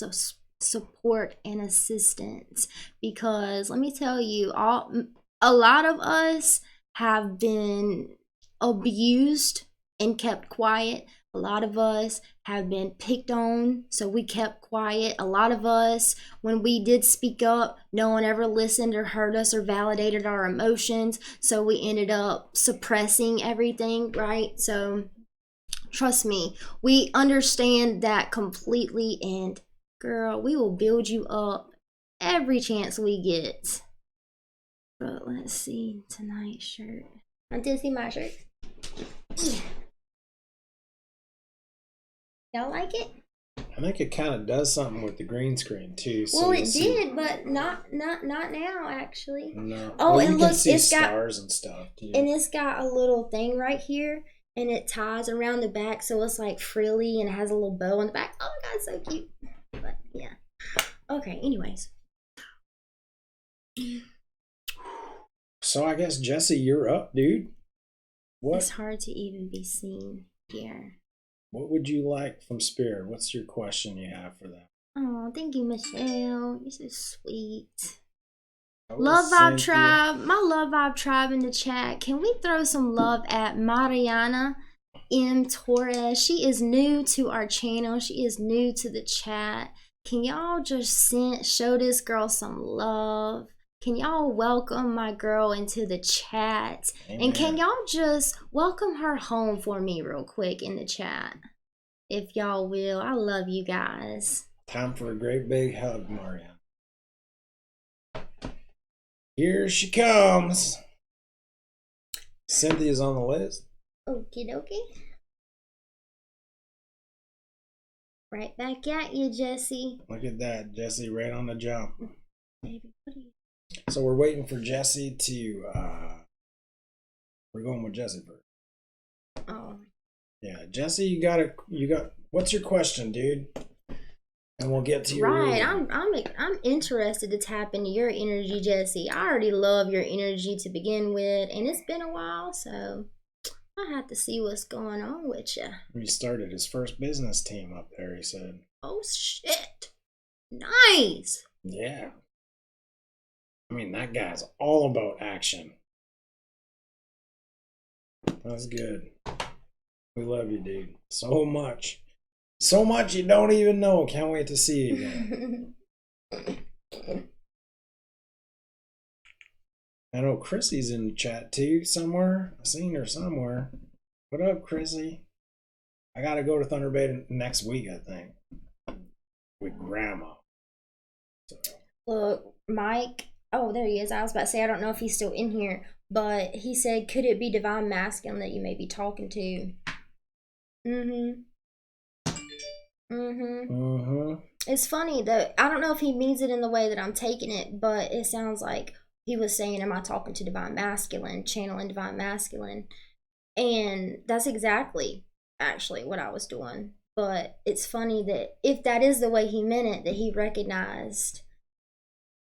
support and assistance, because let me tell you, a lot of us have been abused and kept quiet. A lot of us have been picked on, so we kept quiet. A lot of us, when we did speak up, no one ever listened or heard us or validated our emotions, so we ended up suppressing everything, right? So trust me, we understand that completely, and girl, we will build you up every chance we get. But let's see, tonight's shirt. I did see my shirt. Y'all like it? I think it kind of does something with the green screen too. So well, it did, but not now actually. No. Oh, well, and look, it's got stars and stuff. Too. And it's got a little thing right here, and it ties around the back, so it's like frilly and it has a little bow on the back. Oh my god, so cute. But yeah. Okay. Anyways. So I guess Jesse, you're up, dude. What? It's hard to even be seen here. What would you like from Spirit? What's your question you have for them? Oh, thank you, Michelle. You're so sweet. Love Vibe Tribe. My Love Vibe Tribe in the chat. Can we throw some love at Mariana M. Torres? She is new to our channel. She is new to the chat. Can y'all just show this girl some love? Can y'all welcome my girl into the chat? Amen. And can y'all just welcome her home for me real quick in the chat? If y'all will. I love you guys. Time for a great big hug, Mariana. Here she comes. Cynthia's on the list. Okie dokie. Right back at you, Jesse. Look at that, Jesse, right on the jump. Baby, what are you? So we're waiting for Jesse to, we're going with Jesse first. Oh. Yeah, Jesse, you got, what's your question, dude? And we'll get to your right. I'm interested to tap into your energy, Jesse. I already love your energy to begin with, and it's been a while, so I have to see what's going on with you. He started his first business team up there, he said. Oh shit! Nice. Yeah. I mean, that guy's all about action. That's good. We love you, dude. So much. So much you don't even know. Can't wait to see you again. I know Chrissy's in the chat too somewhere. I've seen her somewhere. What up, Chrissy? I gotta go to Thunder Bay next week, I think. With Grandma. So. Look, Mike. Oh, there he is. I was about to say, I don't know if he's still in here, but he said, could it be Divine Masculine that you may be talking to? It's funny that I don't know if he means it in the way that I'm taking it, but it sounds like he was saying, am I talking to Divine Masculine, channeling Divine Masculine? And that's exactly actually what I was doing. But it's funny that if that is the way he meant it, that he recognized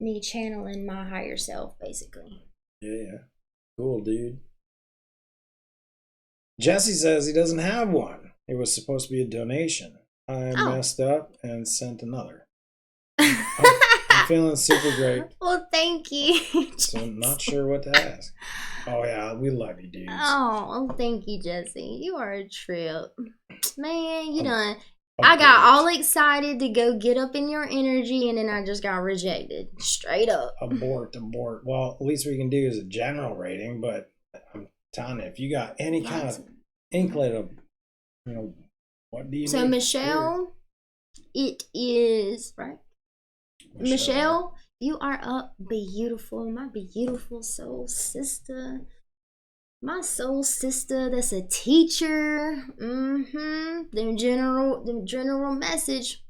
me channeling my higher self, basically. Yeah. Cool, dude. Jesse says he doesn't have one. It was supposed to be a donation. I messed up and sent another. I'm feeling super great. Well, thank you. So I'm not sure what to ask. Oh, yeah, we love you, dudes. Oh, thank you, Jesse. You are a trip. Man, you done. I got all excited to go get up in your energy, and then I just got rejected. Straight up. Abort. Well, at least we can do is a general rating, but I'm telling you, if you got any kind of inkling of, what do you So, Michelle, it is, right? Michelle, you are up beautiful. My beautiful soul sister. My soul sister that's a teacher. The general message.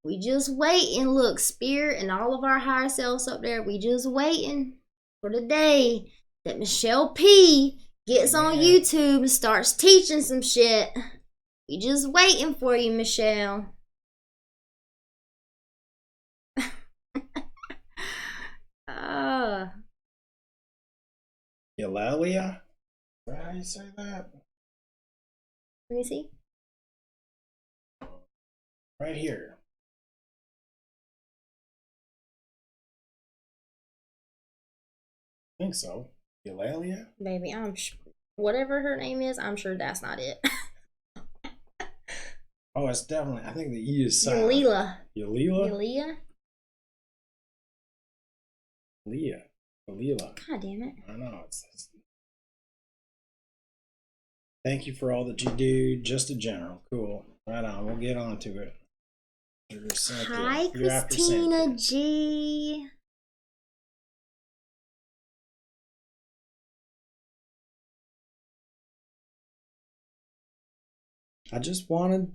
We just waiting. Look, Spirit and all of our higher selves up there, we just waiting for the day that Michelle P gets on YouTube and starts teaching some shit. We just waiting for you, Michelle. Eulalia? How do you say that? Let me see. Right here. I think so. Eulalia? Baby, whatever her name is, I'm sure that's not it. Oh, it's definitely, I think the E is silent. Yulila. Yulila? Leah. Yulila. God damn it. I know. It's... Thank you for all that you do. Just a general. Cool. Right on. We'll get on to it. Hi, Christina G. I just wanted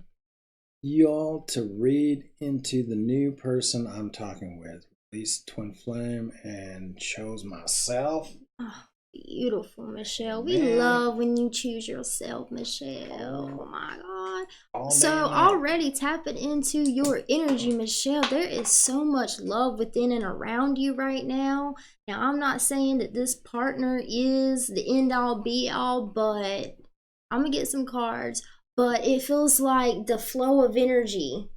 y'all to read into the new person I'm talking with. Released Twin Flame and chose myself. Oh, beautiful, Michelle. We love when you choose yourself, Michelle. Oh my God. So already tapping into your energy, Michelle. There is so much love within and around you right now. Now, I'm not saying that this partner is the end all be all, but I'm going to get some cards. But it feels like the flow of energy,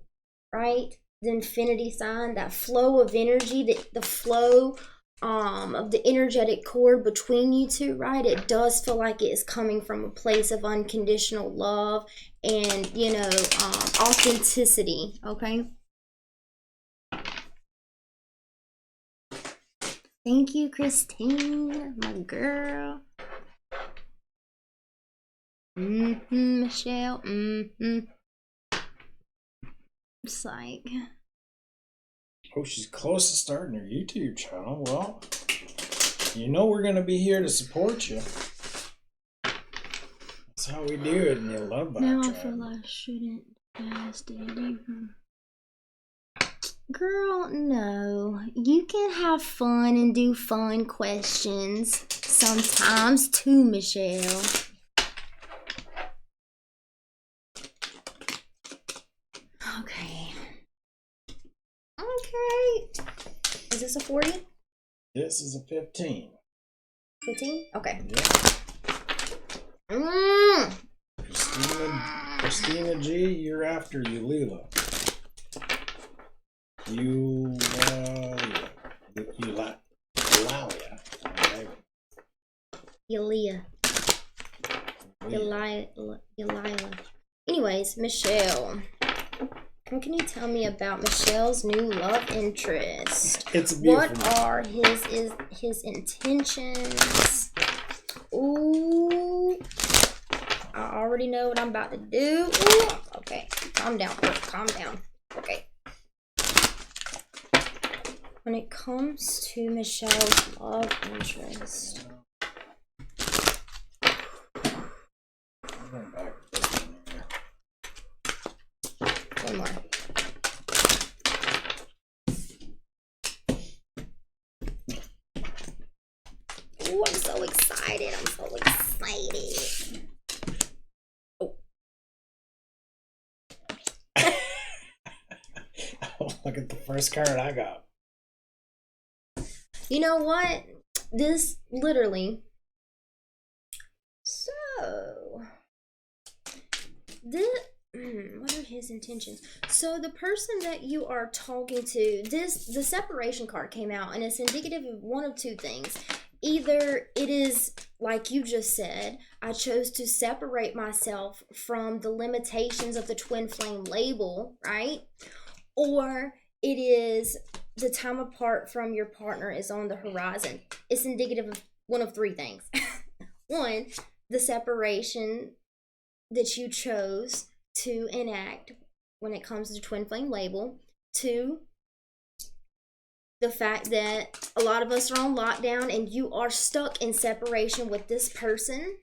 right? The infinity sign, that flow of energy, the flow of the energetic cord between you two, right? It does feel like it is coming from a place of unconditional love and, you know, authenticity, okay? Thank you, Christine, my girl. Michelle. It's like, oh, she's close to starting her YouTube channel. Well, you know we're gonna be here to support you. That's how we do it in the Love Vibe now tribe. I feel I shouldn't ask you. Girl, no. You can have fun and do fun questions sometimes too, Michelle. Okay. Is this a 40? This is a 15. 15? Okay. Yeah. Christina G, you're after Yulila. Eulalia. Eulalia. Anyways, Michelle. What can you tell me about Michelle's new love interest? It's beautiful. What are his intentions? Ooh, I already know what I'm about to do. Ooh, okay, calm down, calm down. Okay. When it comes to Michelle's love interest. One more. Oh, I'm so excited. I'm so excited. Oh. Look at the first card I got. You know what? This literally. So, what are his intentions? So the person that you are talking to, the separation card came out, and it's indicative of one of two things. Either it is, like you just said, I chose to separate myself from the limitations of the twin flame label, right? Or it is the time apart from your partner is on the horizon. It's indicative of one of three things. One, the separation that you chose to enact when it comes to twin flame label. Two, the fact that a lot of us are on lockdown and you are stuck in separation with this person,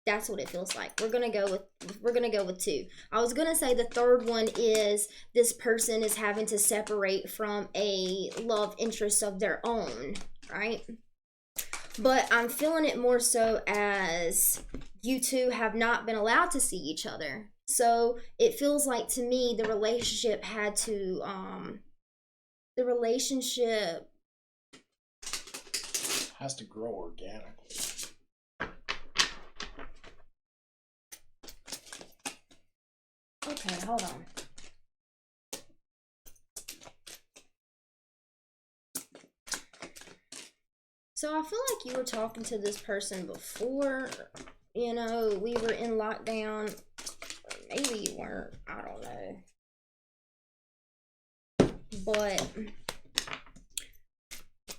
That's what it feels like. We're gonna go with two. I was gonna say the third one is this person is having to separate from a love interest of their own, right? But I'm feeling it more so as you two have not been allowed to see each other. So it feels like to me the relationship had to the relationship has to grow organically. Okay, hold on. So I feel like you were talking to this person before, you know, we were in lockdown. Or maybe you weren't. I don't know. But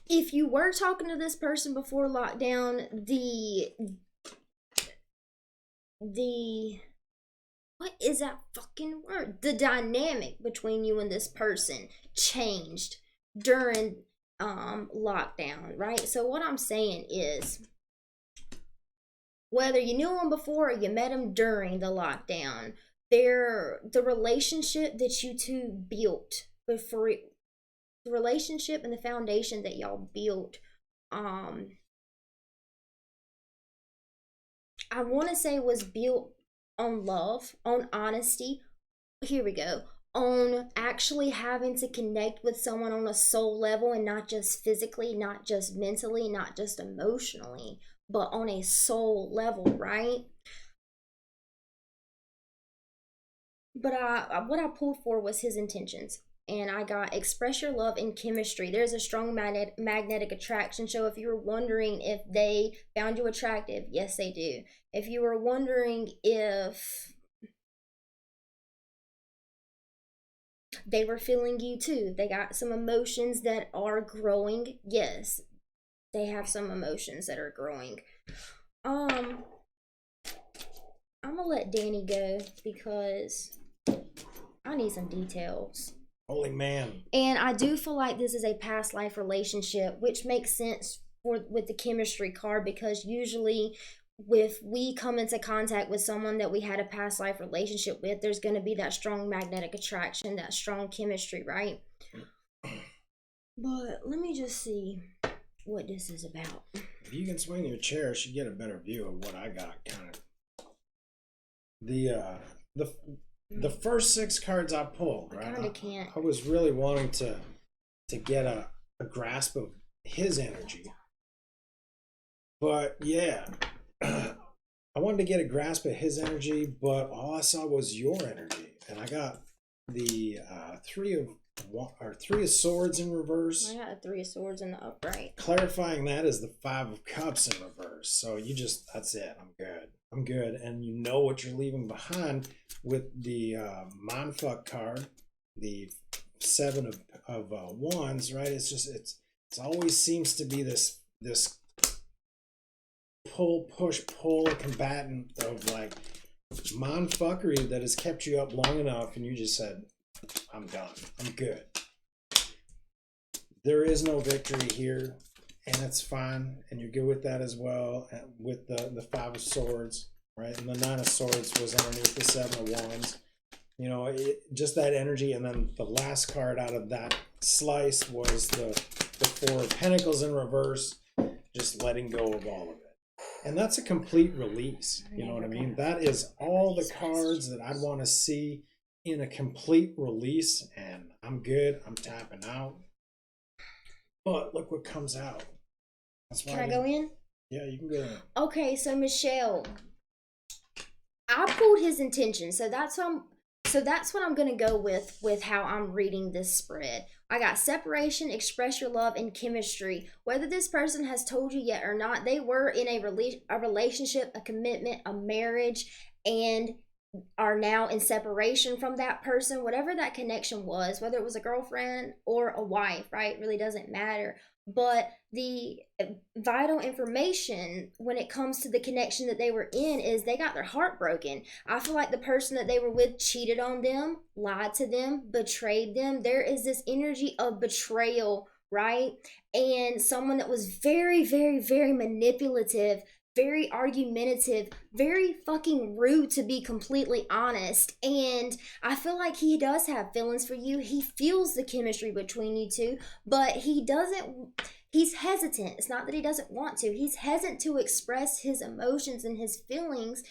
if you were talking to this person before lockdown, what is that fucking word? The dynamic between you and this person changed during lockdown, right? So what I'm saying is, whether you knew him before or you met him during the lockdown, the relationship that you two built before, the relationship and the foundation that y'all built, I want to say was built on love, on honesty. Here we go. On actually having to connect with someone on a soul level, and not just physically, not just mentally, not just emotionally, but on a soul level, right? But what I pulled for was his intentions. And I got express your love and chemistry. There's a strong magnetic attraction. So if you were wondering if they found you attractive, yes, they do. If you were wondering if they were feeling you too, they got some emotions that are growing, yes, they have some emotions that are growing. I'm gonna let Danny go because I need some details. Holy man. And I do feel like this is a past life relationship, which makes sense with the chemistry card, because usually if we come into contact with someone that we had a past life relationship with, there's going to be that strong magnetic attraction, that strong chemistry, right? But let me just see what this is about. If you can swing your cherish, you get a better view of what I got. Kind of the first 6 cards I pulled, right? I kind of can't. I was really wanting to get a grasp of his energy, but yeah, I wanted to get a grasp of his energy, but all I saw was your energy, and I got the three of swords in reverse. I got a 3 of swords in the upright. Clarifying that is the 5 of cups in reverse. So that's it. I'm good. And you know what you're leaving behind with the mindfuck card, the 7 of wands, right? It's always seems to be this pull combatant of like mindfuckery that has kept you up long enough, and you just said, I'm done. I'm good. There is no victory here, and it's fine, and you're good with that as well. With the 5 of swords, right, and the 9 of swords was underneath the 7 of wands. You know, just that energy, and then the last card out of that slice was the 4 of pentacles in reverse, just letting go of all of it. And that's a complete release. You know what I mean? That is all the cards that I'd want to see in a complete release, and I'm good. I'm tapping out. But look what comes out. That's why Can I go in? Yeah, you can go in. Okay, so Michelle, I pulled his intention, so that's what I'm gonna go with how I'm reading this spread. I got separation, express your love, and chemistry. Whether this person has told you yet or not, they were in a relationship, a commitment, a marriage, and are now in separation from that person. Whatever that connection was, whether it was a girlfriend or a wife, right, really doesn't matter. But the vital information when it comes to the connection that they were in is they got their heart broken. I feel like the person that they were with cheated on them, lied to them, betrayed them. There is this energy of betrayal, right? And someone that was very, very, very manipulative very argumentative, very fucking rude, to be completely honest. And I feel like he does have feelings for you. He feels the chemistry between you two, but he's hesitant. It's not that he doesn't want to. He's hesitant to express his emotions and his feelings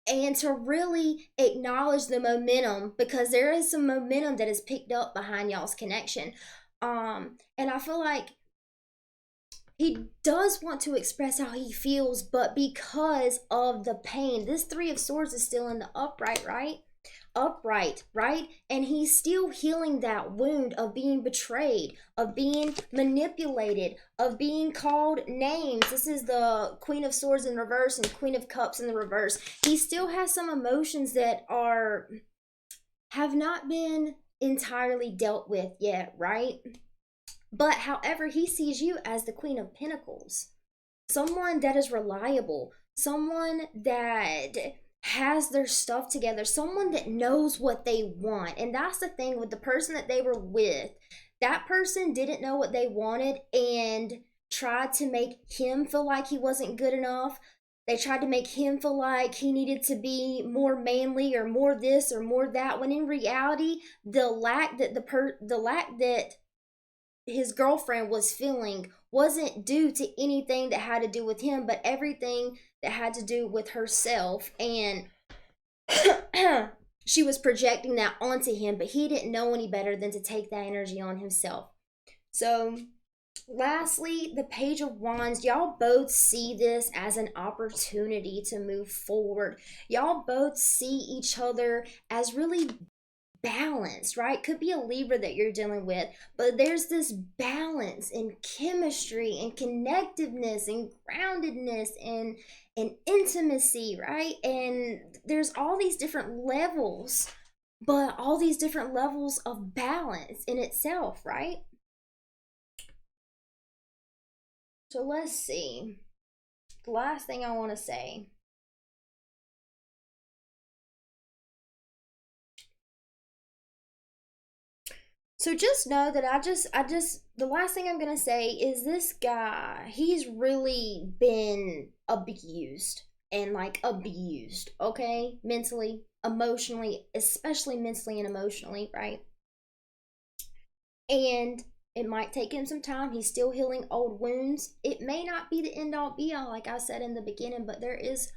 and to really acknowledge the momentum, because there is some momentum that is picked up behind y'all's connection. And I feel like he does want to express how he feels, but because of the pain, this Three of Swords is still in the upright, right? Upright, right? And he's still healing that wound of being betrayed, of being manipulated, of being called names. This is the Queen of Swords in reverse and Queen of Cups in the reverse. He still has some emotions that have not been entirely dealt with yet, right? But however, he sees you as the Queen of Pentacles, someone that is reliable, someone that has their stuff together, someone that knows what they want. And that's the thing with the person that they were with. That person didn't know what they wanted and tried to make him feel like he wasn't good enough. They tried to make him feel like he needed to be more manly or more this or more that, when in reality, the lack that his girlfriend was feeling wasn't due to anything that had to do with him, but everything that had to do with herself. And she was projecting that onto him, but he didn't know any better than to take that energy on himself. So lastly, the Page of Wands. Y'all both see this as an opportunity to move forward. Y'all both see each other as really balanced, right? Could be a Libra that you're dealing with, but there's this balance and chemistry and connectiveness and groundedness and intimacy, right? And there's all these different levels, but all these different levels of balance in itself, right? So let's see. The last thing I want to say. So just know that the last thing I'm going to say is this guy, he's really been abused and like abused, okay? Mentally, emotionally, especially mentally and emotionally, right? And it might take him some time. He's still healing old wounds. It may not be the end all be all, like I said in the beginning, but there is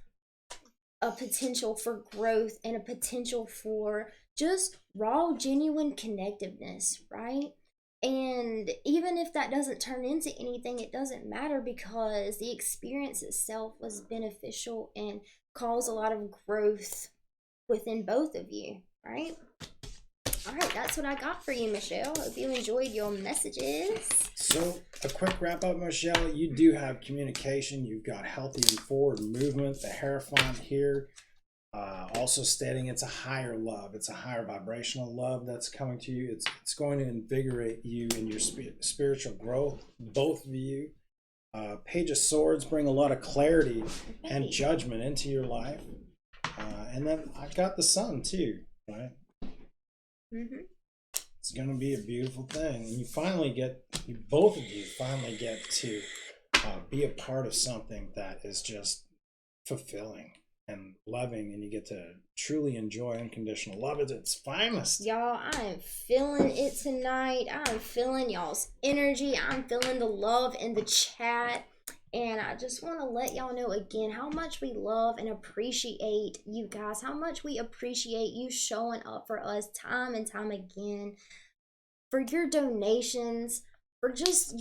a potential for growth and a potential for just raw, genuine connectiveness, right? And even if that doesn't turn into anything, it doesn't matter, because the experience itself was beneficial and caused a lot of growth within both of you, right? All right, that's what I got for you, Michelle. Hope you enjoyed your messages. So, a quick wrap up, Michelle. You do have communication. You've got healthy and forward movement. The Hierophant here, also stating it's a higher love. It's a higher vibrational love that's coming to you. It's going to invigorate you in your spiritual growth, both of you. Page of Swords bring a lot of clarity and judgment into your life. And then I've got the Sun too, right? Mm-hmm. It's going to be a beautiful thing. And both of you finally get to be a part of something that is just fulfilling and loving, and you get to truly enjoy unconditional love at its finest. Y'all, I am feeling it tonight. I'm feeling y'all's energy. I'm feeling the love in the chat. And I just want to let y'all know again how much we love and appreciate you guys, how much we appreciate you showing up for us time and time again, for your donations, for just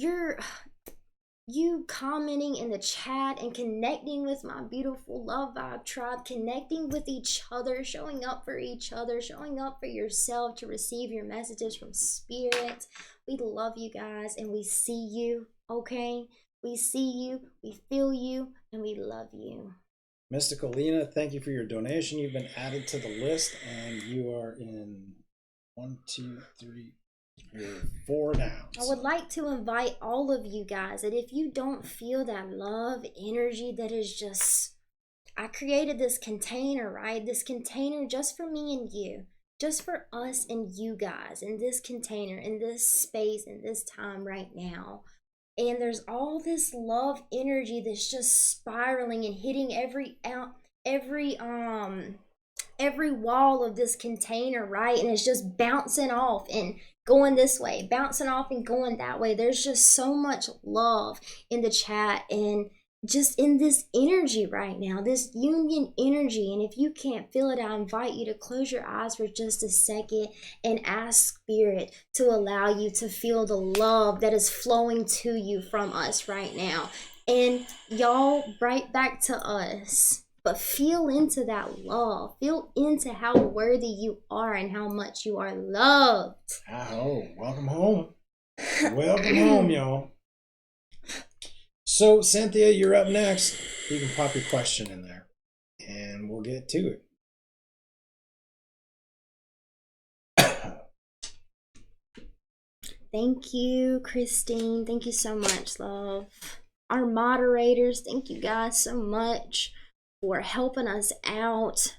you commenting in the chat and connecting with my beautiful Love Vibe tribe, connecting with each other, showing up for each other, showing up for yourself to receive your messages from Spirit. We love you guys and we see you, okay? We see you, we feel you, and we love you. Mystical Lena, thank you for your donation. You've been added to the list, and you are in 1, 2, 3, you're 4 now. I would like to invite all of you guys that if you don't feel that love energy that is just, I created this container, right? This container just for me and you, just for us and you guys in this container, in this space, in this time right now. and there's all this love energy that's just spiraling and hitting every every wall of this container, right? And it's just bouncing off and going this way, bouncing off and going that way. There's just so much love in the chat and just in this energy right now, this union energy. And if you can't feel it, I invite you to close your eyes for just a second and ask Spirit to allow you to feel the love that is flowing to you from us right now. And y'all, right back to us. But feel into that love. Feel into how worthy you are and how much you are loved. Oh, welcome home. Welcome home, y'all. So, Cynthia, you're up next. You can pop your question in there, and we'll get to it. Thank you, Christine. Thank you so much, love. Our moderators, thank you guys so much for helping us out,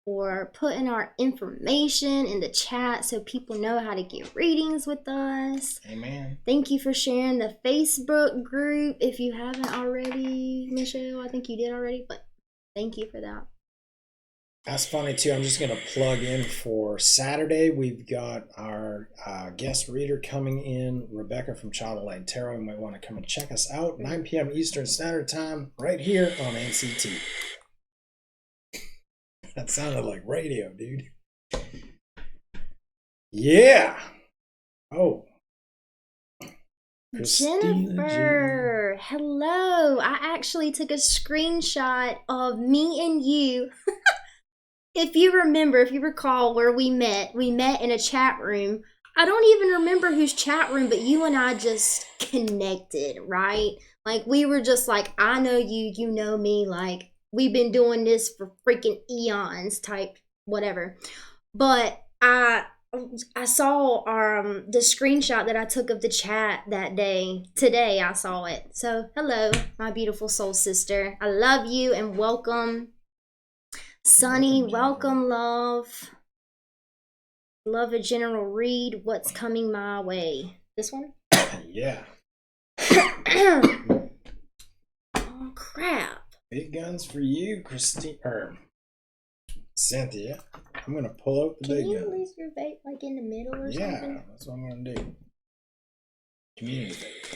for putting our information in the chat so people know how to get readings with us. Amen. Thank you for sharing the Facebook group. If you haven't already, Michelle, I think you did already, but thank you for that. That's funny too. I'm just going to plug in for Saturday. We've got our guest reader coming in, Rebecca from Childlight Tarot. You might want to come and check us out. 9 p.m. Eastern Standard Time, right here on NCT. That sounded like radio, dude. Yeah. Oh. Jennifer, hello. I actually took a screenshot of me and you. If you recall where we met in a chat room. I don't even remember whose chat room, but you and I just connected, right? Like we were just like, I know you, you know me, like we've been doing this for freaking eons type whatever. But I saw the screenshot that I took of the chat that day. Today I saw it. So hello, my beautiful soul sister. I love you and welcome. Sunny, welcome, love. Love a general read. What's coming my way? This one? Yeah. Oh crap. Big guns for you, Christine. Cynthia. I'm going to pull out the big guns. Can you leave your vape like in the middle or something? Yeah, that's what I'm going to do. Community vape.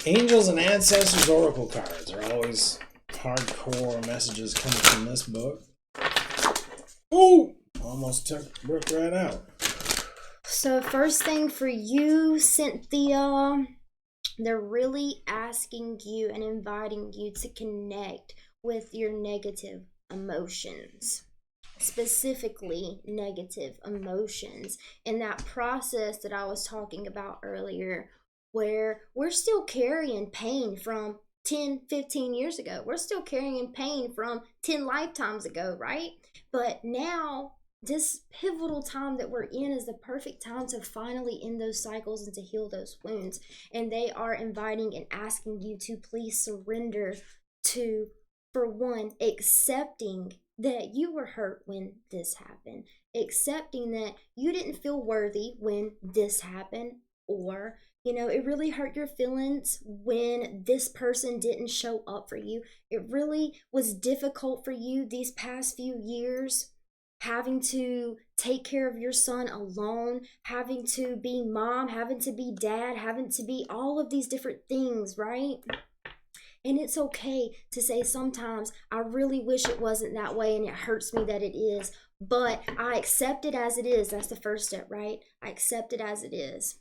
Angels and Ancestors Oracle cards are always hardcore messages coming from this book. Ooh! Almost took Brooke right out. So first thing for you, Cynthia, they're really asking you and inviting you to connect with your negative emotions. Specifically negative emotions. In that process that I was talking about earlier, where we're still carrying pain from 10, 15 years ago. We're still carrying pain from 10 lifetimes ago, right? But now, this pivotal time that we're in is the perfect time to finally end those cycles and to heal those wounds. And they are inviting and asking you to please surrender to, for one, accepting that you were hurt when this happened, accepting that you didn't feel worthy when this happened, or it really hurt your feelings when this person didn't show up for you. It really was difficult for you these past few years, having to take care of your son alone, having to be mom, having to be dad, having to be all of these different things, right? And it's okay to say sometimes, I really wish it wasn't that way and it hurts me that it is, but I accept it as it is. That's the first step, right? I accept it as it is.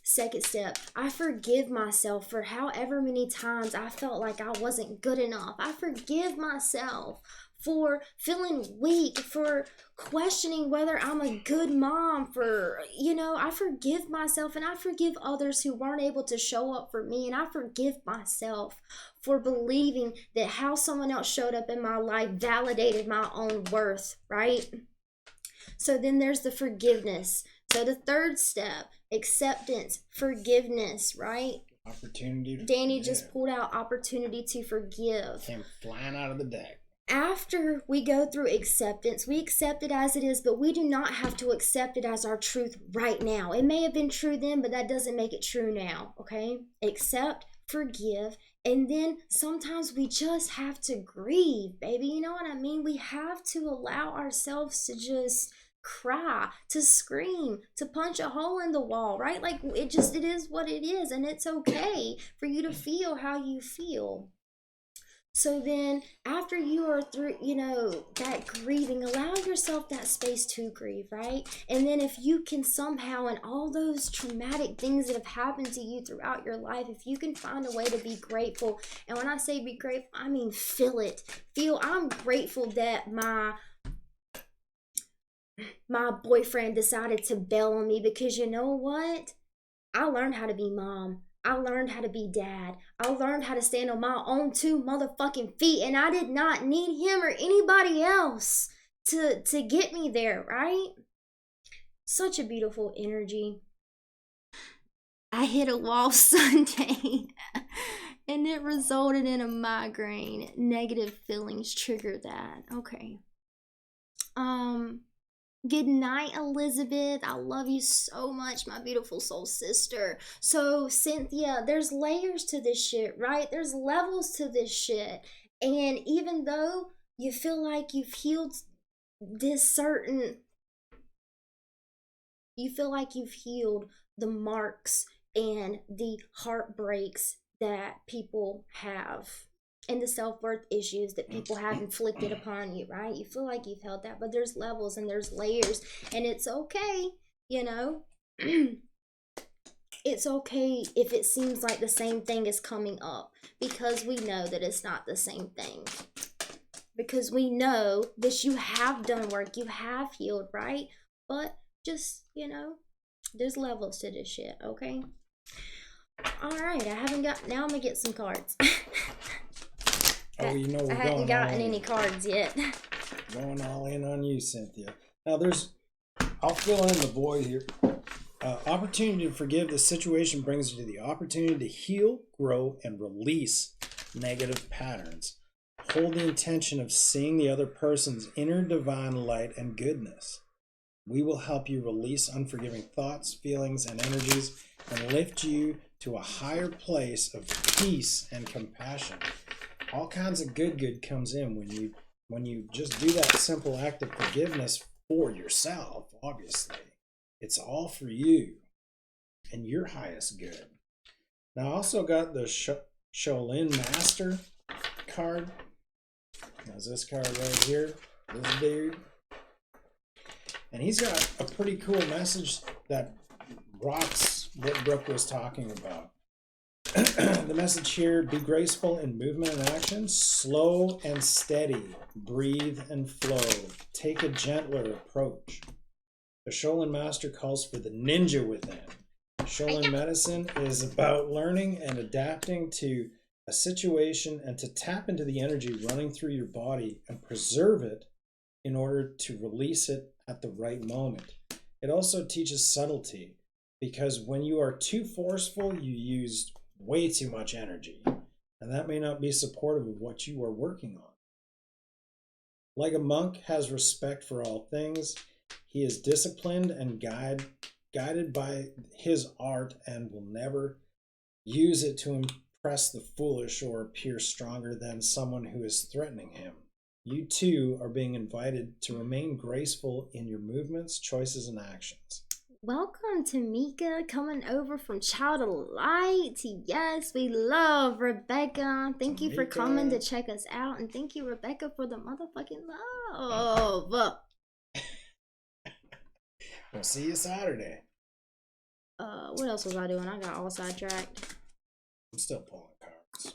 Second step, I forgive myself for however many times I felt like I wasn't good enough. I forgive myself for feeling weak, for questioning whether I'm a good mom, I forgive myself and I forgive others who weren't able to show up for me. And I forgive myself for believing that how someone else showed up in my life validated my own worth, right? So then there's the forgiveness. So the third step, acceptance, forgiveness, right? Opportunity. Danny just pulled out opportunity to forgive. Came flying out of the deck. after we go through acceptance, we accept it as it is, but we do not have to accept it as our truth right now. It may have been true then, but that doesn't make it true now, okay? Accept, forgive, and then sometimes we just have to grieve, baby. You know what I mean? We have to allow ourselves to just cry, to scream, to punch a hole in the wall, right? Like it is what it is, and it's okay for you to feel how you feel. So then, after you are through, that grieving, allow yourself that space to grieve, right? And then, if you can somehow, and all those traumatic things that have happened to you throughout your life, if you can find a way to be grateful, and when I say be grateful, I mean feel it. I'm grateful that my boyfriend decided to bail on me, because you know what? I learned how to be mom. I learned how to be dad. I learned how to stand on my own two motherfucking feet, and I did not need him or anybody else to get me there, right? Such a beautiful energy. I hit a wall Sunday and it resulted in a migraine. Negative feelings triggered that. Okay. Good night, Elizabeth. I love you so much, my beautiful soul sister. So, Cynthia, there's layers to this shit, right? There's levels to this shit. And even though you feel like you've healed the marks and the heartbreaks that people have, and the self-worth issues that people have inflicted upon you, right? You feel like you've held that, but there's levels and there's layers, and it's okay, it's okay if it seems like the same thing is coming up, because we know that it's not the same thing, because we know that you have done work, you have healed, right? But just, there's levels to this shit, okay? All right, now I'm gonna get some cards. Oh, I haven't gotten any cards yet. Going all in on you, Cynthia. Now I'll fill in the void here. Opportunity to forgive. The situation brings you to the opportunity to heal, grow, and release negative patterns. Hold the intention of seeing the other person's inner divine light and goodness. We will help you release unforgiving thoughts, feelings, and energies, and lift you to a higher place of peace and compassion. All kinds of good comes in when you just do that simple act of forgiveness for yourself. Obviously, it's all for you and your highest good. Now, I also got the Shaolin Master card. There's this card right here, this dude, and he's got a pretty cool message that rocks what Brooke was talking about. The message here: be graceful in movement and action, slow and steady, breathe and flow, take a gentler approach. The Shaolin Master calls for the ninja within. Shaolin medicine is about learning and adapting to a situation and to tap into the energy running through your body and preserve it in order to release it at the right moment. It also teaches subtlety, because when you are too forceful, you use way too much energy, and that may not be supportive of what you are working on. Like a monk has respect for all things, he is disciplined and guided by his art, and will never use it to impress the foolish or appear stronger than someone who is threatening him. You too are being invited to remain graceful in your movements, choices, and actions. Welcome to Mika, coming over from Child of Light. Yes, we love Rebecca. Thank you for coming to check us out. And thank you, Rebecca, for the motherfucking love. We'll see you Saturday. What else was I doing? I got all sidetracked. I'm still pulling cards.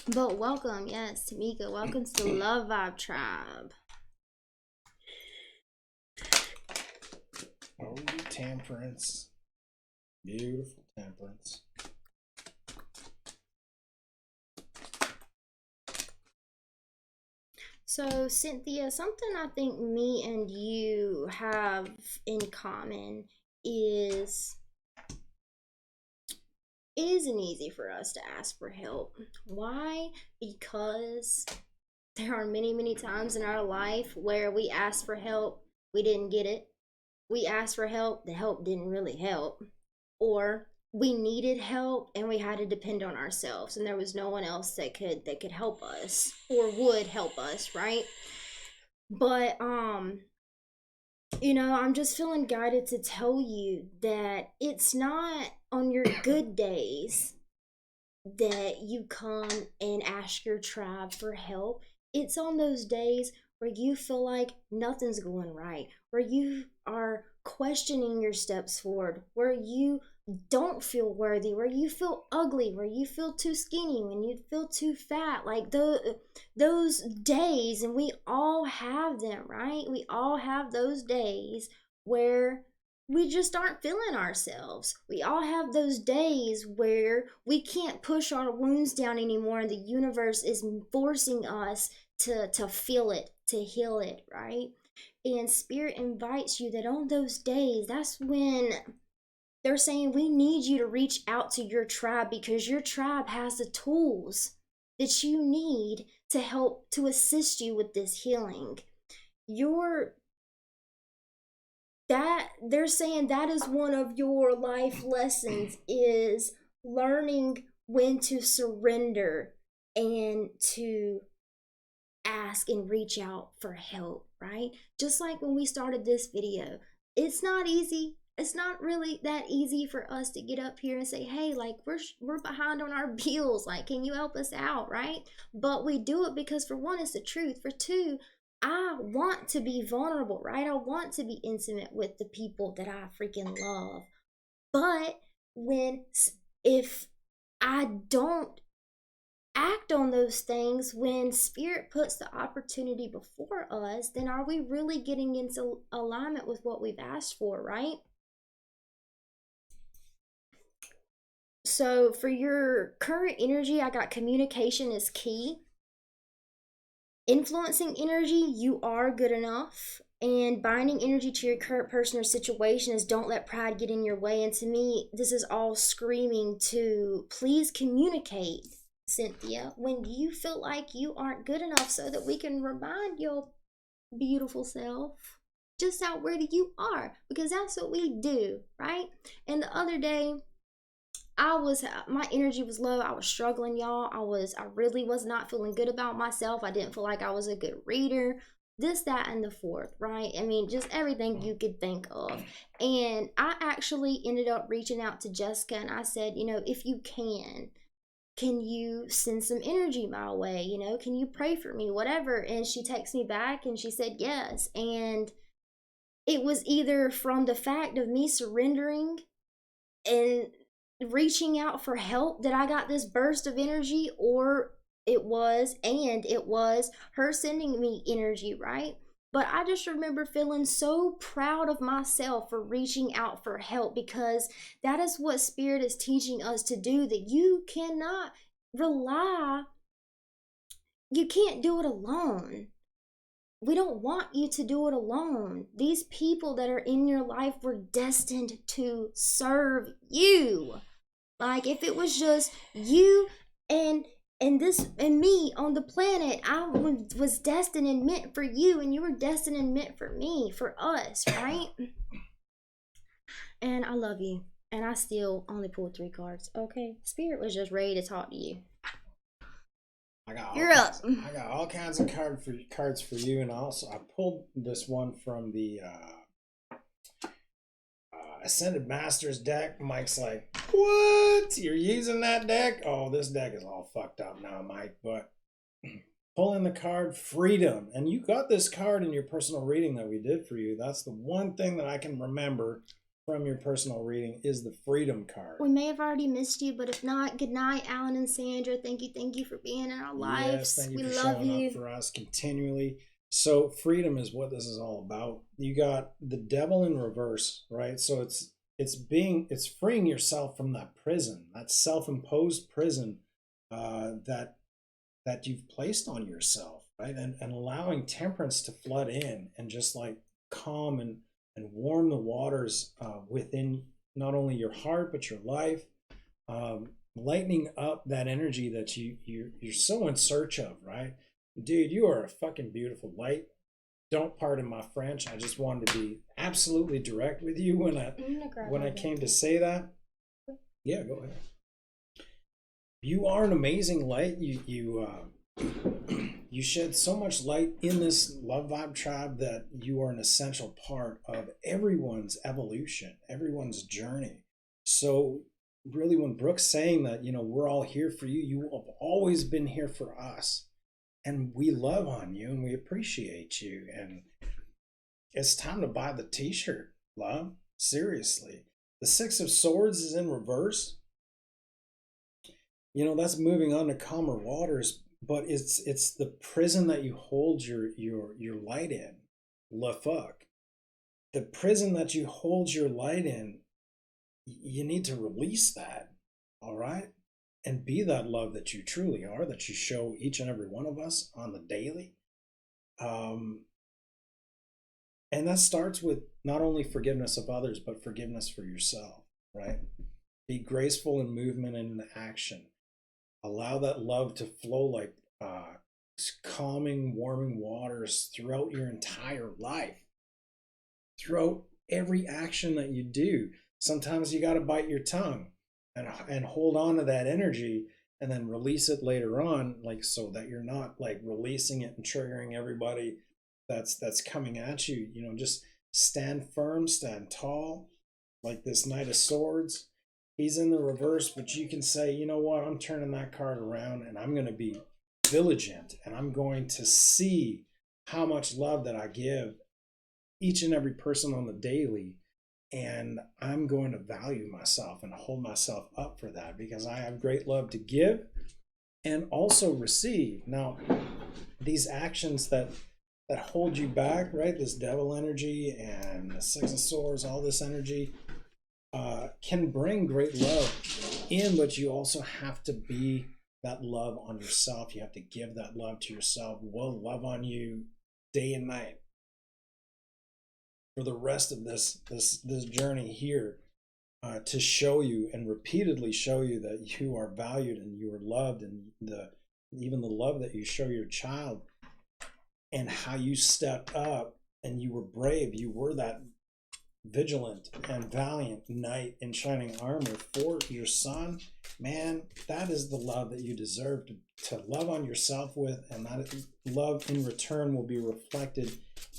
But welcome, yes, Tamika. Welcome to the Love Vibe Tribe. Oh, temperance. Beautiful temperance. So, Cynthia, something I think me and you have in common is it isn't easy for us to ask for help. Why? Because there are many, many times in our life where we asked for help, we didn't get it. We asked for help, the help didn't really help. Or we needed help and we had to depend on ourselves and there was no one else that could help us or would help us, right? But I'm just feeling guided to tell you that it's not on your good days that you come and ask your tribe for help. It's on those days where you feel like nothing's going right, where you are questioning your steps forward, where you don't feel worthy, where you feel ugly, where you feel too skinny, when you feel too fat, like those days. And we all have them, right? We all have those days where we just aren't feeling ourselves. We all have those days where we can't push our wounds down anymore and the universe is forcing us to feel it, to heal it, right? And spirit invites you that on those days, that's when they're saying we need you to reach out to your tribe because your tribe has the tools that you need to help to assist you with this healing. They're saying that is one of your life lessons, is learning when to surrender and to ask and reach out for help, right? Just like when we started this video, it's not easy. It's not really that easy for us to get up here and say, hey, like we're behind on our bills, like can you help us out, right? But we do it because for one, it's the truth. For two, I want to be vulnerable, right? I want to be intimate with the people that I freaking love. But if I don't act on those things, when spirit puts the opportunity before us, then are we really getting into alignment with what we've asked for, right? So for your current energy, I got communication is key. Influencing energy, you are good enough. And binding energy to your current person or situation is don't let pride get in your way. And to me, this is all screaming to please communicate, Cynthia, when you feel like you aren't good enough, so that we can remind your beautiful self just how worthy you are, because that's what we do, right? And the other day, my energy was low. I was struggling, y'all. I really was not feeling good about myself. I didn't feel like I was a good reader. This, that, and the fourth, right? I mean, just everything you could think of. And I actually ended up reaching out to Jessica and I said, if you can you send some energy my way? Can you pray for me? Whatever. And she texted me back and she said yes. And it was either from the fact of me surrendering and reaching out for help that I got this burst of energy, or it was her sending me energy, right? But I just remember feeling so proud of myself for reaching out for help, because that is what spirit is teaching us to do, that you can't do it alone. We don't want you to do it alone. These people that are in your life were destined to serve you. Like if it was just you and me on the planet, I was destined and meant for you, and you were destined and meant for me, for us, right? And I love you. And I still only pulled 3 cards. Okay, Spirit was just ready to talk to you. You're up. I got all kinds of cards for you, and also I pulled this one from the Ascended Masters deck. Mike's like, what? You're using that deck? Oh, this deck is all fucked up now, Mike. But pulling the card Freedom. And you got this card in your personal reading that we did for you. That's the one thing that I can remember from your personal reading is the Freedom card. We may have already missed you, but if not, good night, Alan and Sandra. Thank you for being in our lives. Yes, thank you for showing up for us continually. So freedom is what this is all about. You got the devil in reverse, right? So it's freeing yourself from that prison, that self-imposed prison that you've placed on yourself, right? And allowing temperance to flood in and just like calm and warm the waters within not only your heart but your life, lightening up that energy that you're so in search of, right? Dude, you are a fucking beautiful light. Don't pardon my French. I just wanted to be absolutely direct with you when I came to say that. Yeah, go ahead. You are an amazing light. You shed so much light in this Love Vibe tribe that you are an essential part of everyone's evolution, everyone's journey. So really, when Brooke's saying that, we're all here for you, you have always been here for us. And we love on you and we appreciate you. And it's time to buy the t-shirt, love. Seriously. The Six of Swords is in reverse. That's moving on to calmer waters, but it's the prison that you hold your light in. La fuck. The prison that you hold your light in, you need to release that. All right? And be that love that you truly are, that you show each and every one of us on the daily. And that starts with not only forgiveness of others, but forgiveness for yourself, right? Be graceful in movement and in action. Allow that love to flow like calming, warming waters throughout your entire life, throughout every action that you do. Sometimes you got to bite your tongue and hold on to that energy and then release it later on, like so that you're not like releasing it and triggering everybody that's coming at you. Just stand firm, stand tall, like this Knight of Swords. He's in the reverse, but you can say, you know what, I'm turning that card around and I'm going to be vigilant and I'm going to see how much love that I give each and every person on the daily. And I'm going to value myself and hold myself up for that because I have great love to give and also receive. Now, these actions that hold you back, right? This devil energy and the Six of Swords, all this energy can bring great love in, but you also have to be that love on yourself. You have to give that love to yourself. We'll love on you day and night for the rest of this journey here, to show you and repeatedly show you that you are valued and you are loved, and even the love that you show your child, and how you stepped up and you were brave. You were that vigilant and valiant knight in shining armor for your son. Man, that is the love that you deserve to love on yourself with, and that love in return will be reflected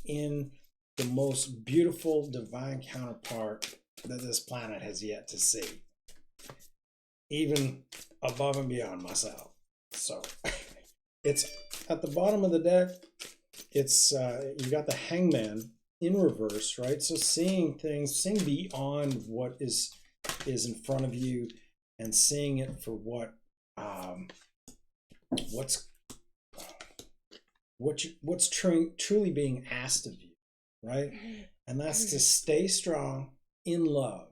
in the most beautiful divine counterpart that this planet has yet to see, even above and beyond myself. So it's at the bottom of the deck. It's you got the Hangman in reverse, right? So seeing beyond what is in front of you and seeing it for what's truly being asked of you, right? And that's to stay strong in love,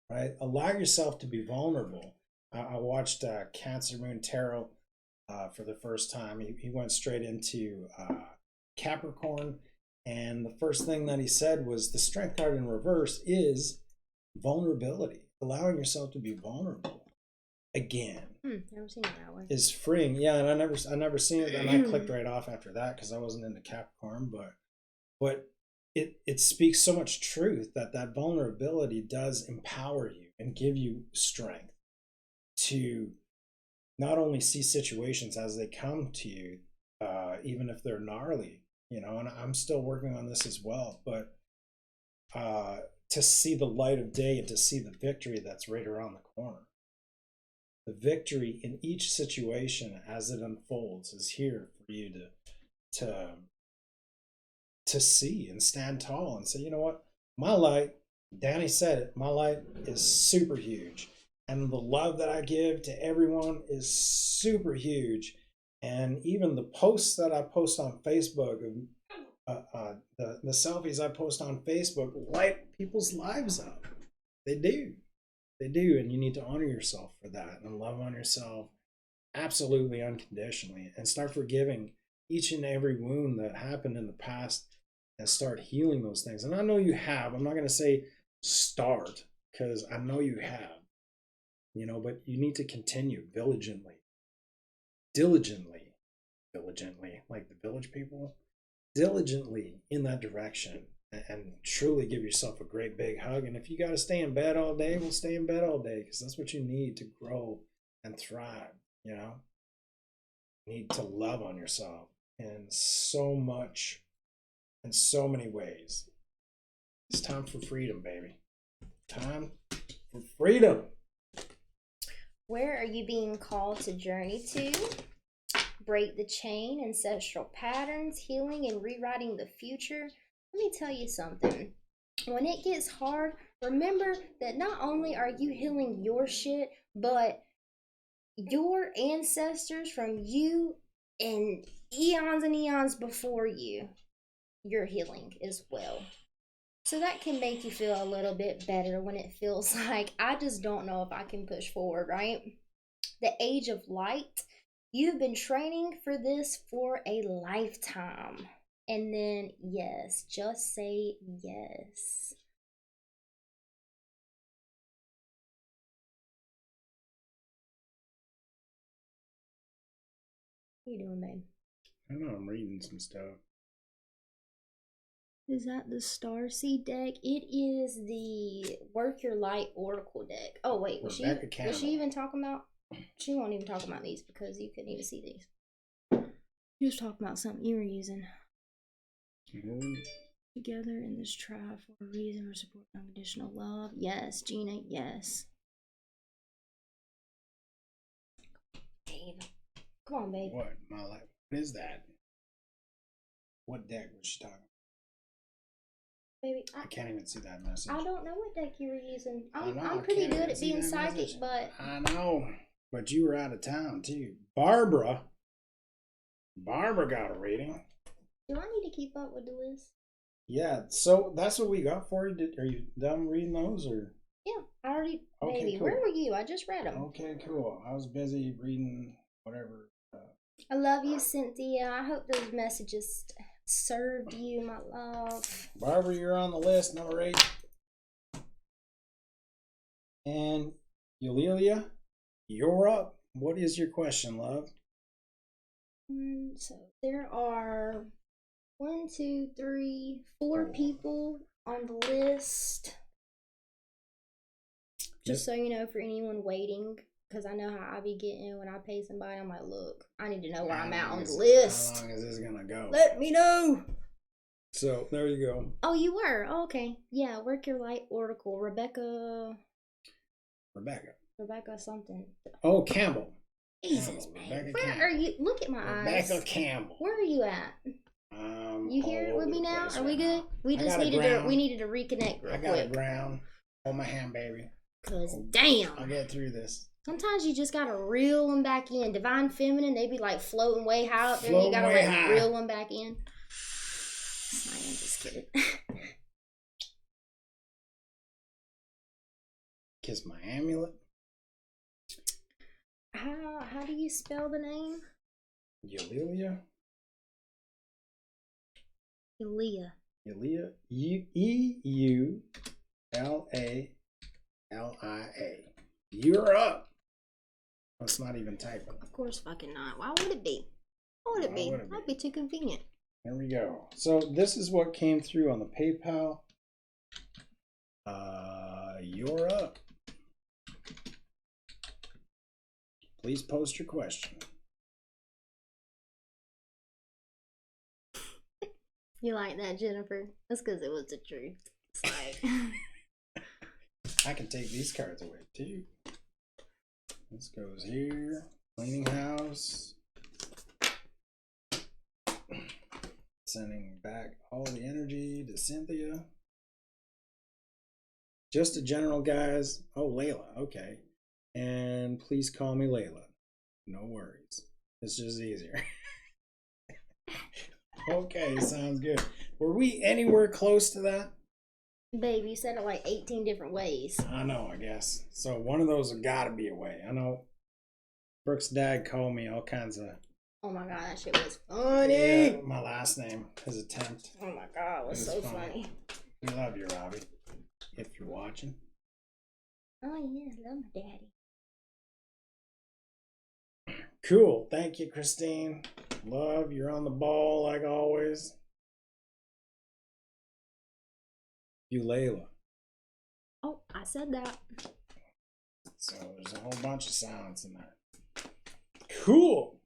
right? Allow yourself to be vulnerable. I watched Cancer Moon Tarot for the first time. He went straight into Capricorn, and the first thing that he said was the Strength card in reverse is vulnerability. Allowing yourself to be vulnerable again never seen it that way. is freeing. Yeah, and I never seen it, and I clicked right off after that because I wasn't into Capricorn, but it speaks so much truth that vulnerability does empower you and give you strength to not only see situations as they come to you, even if they're gnarly, and I'm still working on this as well, but to see the light of day and to see the victory that's right around the corner. The victory in each situation as it unfolds is here for you to see and stand tall and say, you know what, my light, Danny said it, my light is super huge. And the love that I give to everyone is super huge. And even the posts that I post on Facebook, the selfies I post on Facebook light people's lives up. They do. And you need to honor yourself for that and love on yourself absolutely unconditionally and start forgiving each and every wound that happened in the past and start healing those things. And I know you have. I'm not going to say start because I know you have, but you need to continue diligently diligently, like the village people, diligently in that direction, and truly give yourself a great big hug. And if you got to stay in bed all day, we'll stay in bed all day, because that's what you need to grow and thrive. You know, you need to love on yourself in so much, in so many ways. It's time for freedom, baby. Time for freedom. Where are you being called to journey to? Break the chain, ancestral patterns, healing and rewriting the future. Let me tell you something. When it gets hard, remember that not only are you healing your shit, but your ancestors from you and eons before you, you're healing as well. So that can make you feel a little bit better when it feels like I just don't know if I can push forward, right? The age of light. You've been training for this for a lifetime. And then, yes, just say yes. What are you doing, babe? I don't know, I'm reading some stuff. Is that the Starseed deck? It is the Work Your Light Oracle deck. Oh, wait, was she even talking about? She won't even talk about these because you couldn't even see these. She was talking about something you were using. Together in this tribe for a reason, for support unconditional love. Yes, Gina, yes. Babe. Come on, babe. What? My life. What is that? What deck was she talking about? Baby, I can't even see that message. I don't know what deck you were using. I'm pretty good at being psychic, but I know. But you were out of town too. Barbara got a reading. Do I need to keep up with the list? Yeah, so that's what we got for you. Are you done reading those, or? Yeah, I already. Okay, baby, cool. Where were you? I just read them. Okay, cool. I was busy reading whatever. I love you, Cynthia. I hope those messages served you, my love. Barbara, you're on the list, number 8. And Eulilia, you're up. What is your question, love? So there are 1, 2, 3, 4 people on the list. Just so you know, for anyone waiting, because I know how I be getting when I pay somebody. I'm like, look, I need to know where I'm at on the list. How long is this gonna go? Let me know. So there you go. Oh, you were? Oh, okay. Yeah, Work Your Light Oracle. Rebecca something. Oh, Campbell. Jesus, man. Where are you? Look at my eyes. Rebecca Campbell. Where are you at? You here with me now? Are we good? We just needed to reconnect real quick. I got a ground. Hold my hand, baby. Cause damn. I'll get through this. Sometimes you just gotta reel them back in. Divine Feminine, they be like floating way high up there. You gotta like reel them back in. I am just kidding. Kiss my amulet. How do you spell the name? Eulilia. Eulia. EULALIA. You're up. That's not even typing. Of course fucking not. Why would it be? Why would it be? That'd be too convenient. There we go. So this is what came through on the PayPal. You're up. Please post your question. You like that, Jennifer? That's because it was the truth. It's like I can take these cards away too. This goes here. Cleaning house. Sending back all the energy to Cynthia. Just a general, guys. Oh, Layla. Okay. And please call me Layla. No worries. It's just easier. Okay, sounds good. Were we anywhere close to that? Babe, you said it like 18 different ways. I know, I guess. So one of those have got to be a way. I know Brooke's dad called me all kinds of... Oh my god, that shit was funny. Yeah, my last name, his attempt. Oh my god, it was so funny. We love you, Robbie. If you're watching. Oh yeah, I love my daddy. Cool. Thank you, Christine. Love, you're on the ball like always. You, Layla. Oh, I said that. So there's a whole bunch of silence in there. Cool.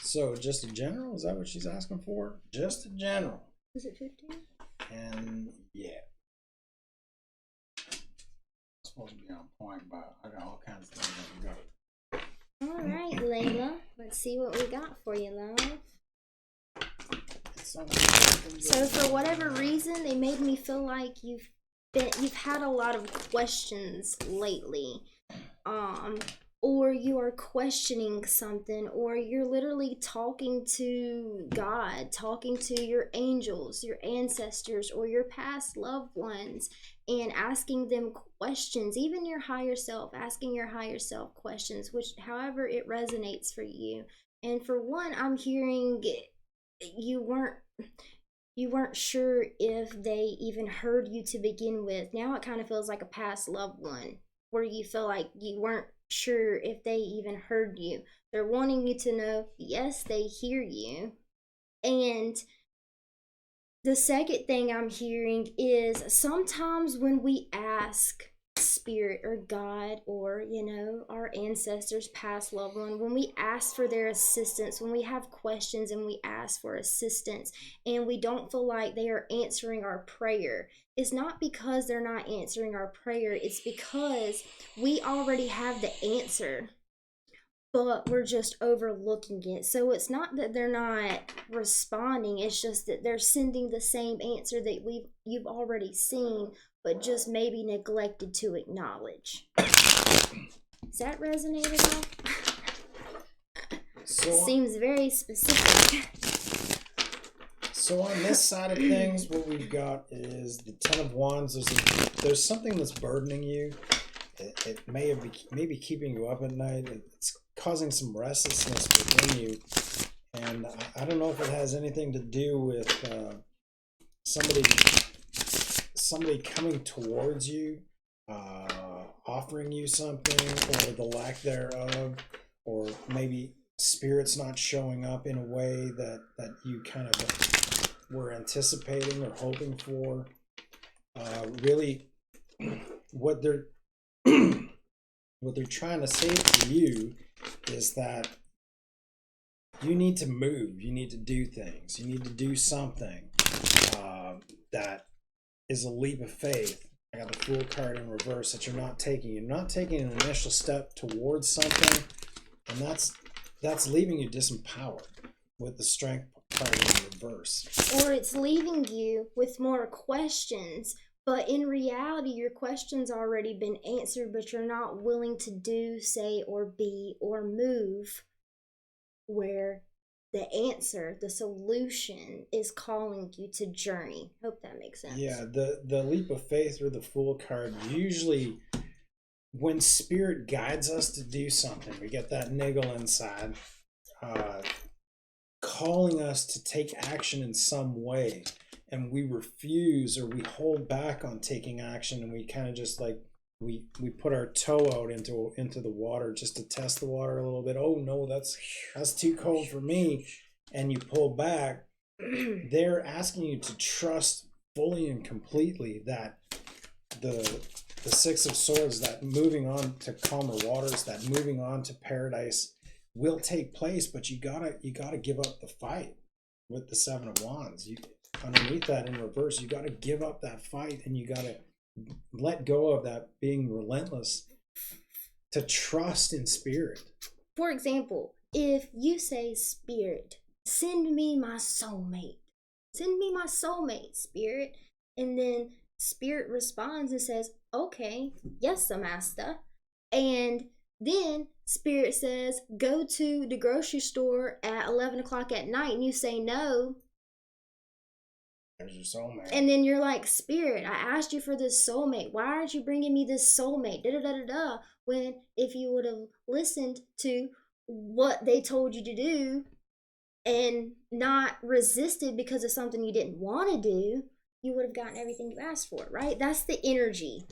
So just a general? Is that what she's asking for? Just a general. Is it 15? And yeah. It's supposed to be on point, but I got all kinds of things I can go. All right, Layla. Let's see what we got for you, love. So for whatever reason, they made me feel like you've had a lot of questions lately. Or you are questioning something, or you're literally talking to God, talking to your angels, your ancestors, or your past loved ones, and asking them questions, even your higher self, asking your higher self questions, which however it resonates for you. And for one, I'm hearing you weren't sure if they even heard you to begin with. Now it kind of feels like a past loved one, where you feel like you weren't sure if they even heard you. They're wanting you to know, yes, they hear you. And the second thing I'm hearing is sometimes when we ask spirit or God or, our ancestors, past loved one, when we ask for their assistance, when we have questions and we ask for assistance and we don't feel like they are answering our prayer, it's not because they're not answering our prayer, it's because we already have the answer, but we're just overlooking it. So it's not that they're not responding, it's just that they're sending the same answer that you've already seen, but just maybe neglected to acknowledge. Does that resonate at all? Seems very specific. So on this side of things, what we've got is the Ten of Wands. There's something that's burdening you. It may be keeping you up at night. It's causing some restlessness within you, and I don't know if it has anything to do with somebody coming towards you, offering you something, or the lack thereof, or maybe spirit's not showing up in a way that you kind of were anticipating or hoping for. Really, what they're trying to say to you is that you need to move, you need to do things, you need to do something that is a leap of faith. I got the Fool card in reverse that you're not taking. You're not taking an initial step towards something, and that's leaving you disempowered with the Strength card in reverse. Or it's leaving you with more questions, but in reality, your questions already been answered, but you're not willing to do, say, or be, or move where the answer, the solution is calling you to journey. Hope that makes sense. Yeah, the leap of faith or the Fool card, usually when spirit guides us to do something, we get that niggle inside, calling us to take action in some way, and we refuse or we hold back on taking action, and we kind of just like we put our toe out into the water just to test the water a little bit. Oh no, that's too cold for me, and you pull back. They're asking you to trust fully and completely that the Six of Swords, that moving on to calmer waters, that moving on to paradise will take place, but you gotta give up the fight with the Seven of Wands. Underneath that in reverse, you gotta give up that fight, and you gotta let go of that being relentless to trust in spirit. For example, if you say, Spirit, send me my soulmate. Send me my soulmate, Spirit. And then Spirit responds and says, okay, yes, master. And then Spirit says, go to the grocery store at 11 o'clock at night, and you say no. There's your soulmate. And then you're like, Spirit, I asked you for this soulmate. Why aren't you bringing me this soulmate? Da da da da da. When if you would have listened to what they told you to do and not resisted because of something you didn't want to do, you would have gotten everything you asked for, right? That's the energy.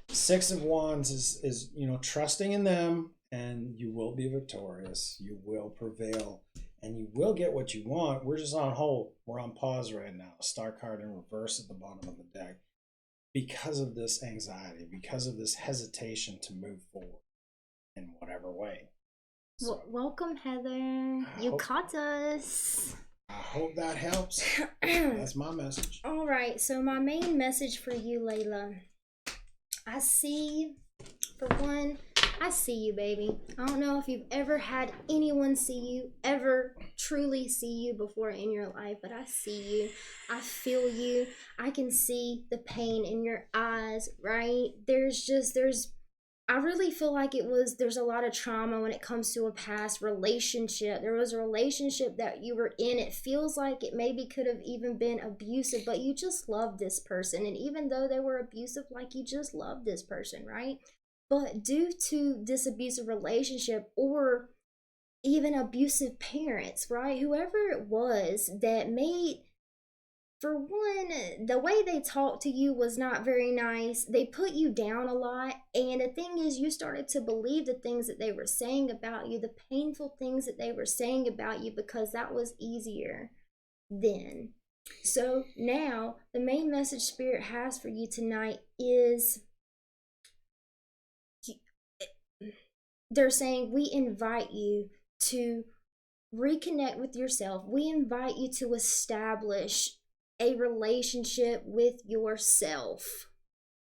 Six of Wands is trusting in them and you will be victorious. You will prevail, and you will get what you want. We're just on hold. We're on pause right now. Star card in reverse at the bottom of the deck because of this anxiety, because of this hesitation to move forward in whatever way. So, Welcome, Heather. You caught us. I hope that helps. That's my message. All right, so my main message for you, Layla. I see, for one, I see you, baby. I don't know if you've ever had anyone see you, ever truly see you before in your life, but I see you. I feel you. I can see the pain in your eyes, right? I really feel like there's a lot of trauma when it comes to a past relationship. There was a relationship that you were in. It feels like it maybe could have even been abusive, but you just love this person. And even though they were abusive, like you just love this person, right? But due to this abusive relationship or even abusive parents, right? Whoever it was that made, for one, the way they talked to you was not very nice. They put you down a lot. And the thing is, you started to believe the things that they were saying about you, the painful things that they were saying about you, because that was easier then. So now, the main message Spirit has for you tonight is, they're saying, we invite you to reconnect with yourself. We invite you to establish a relationship with yourself,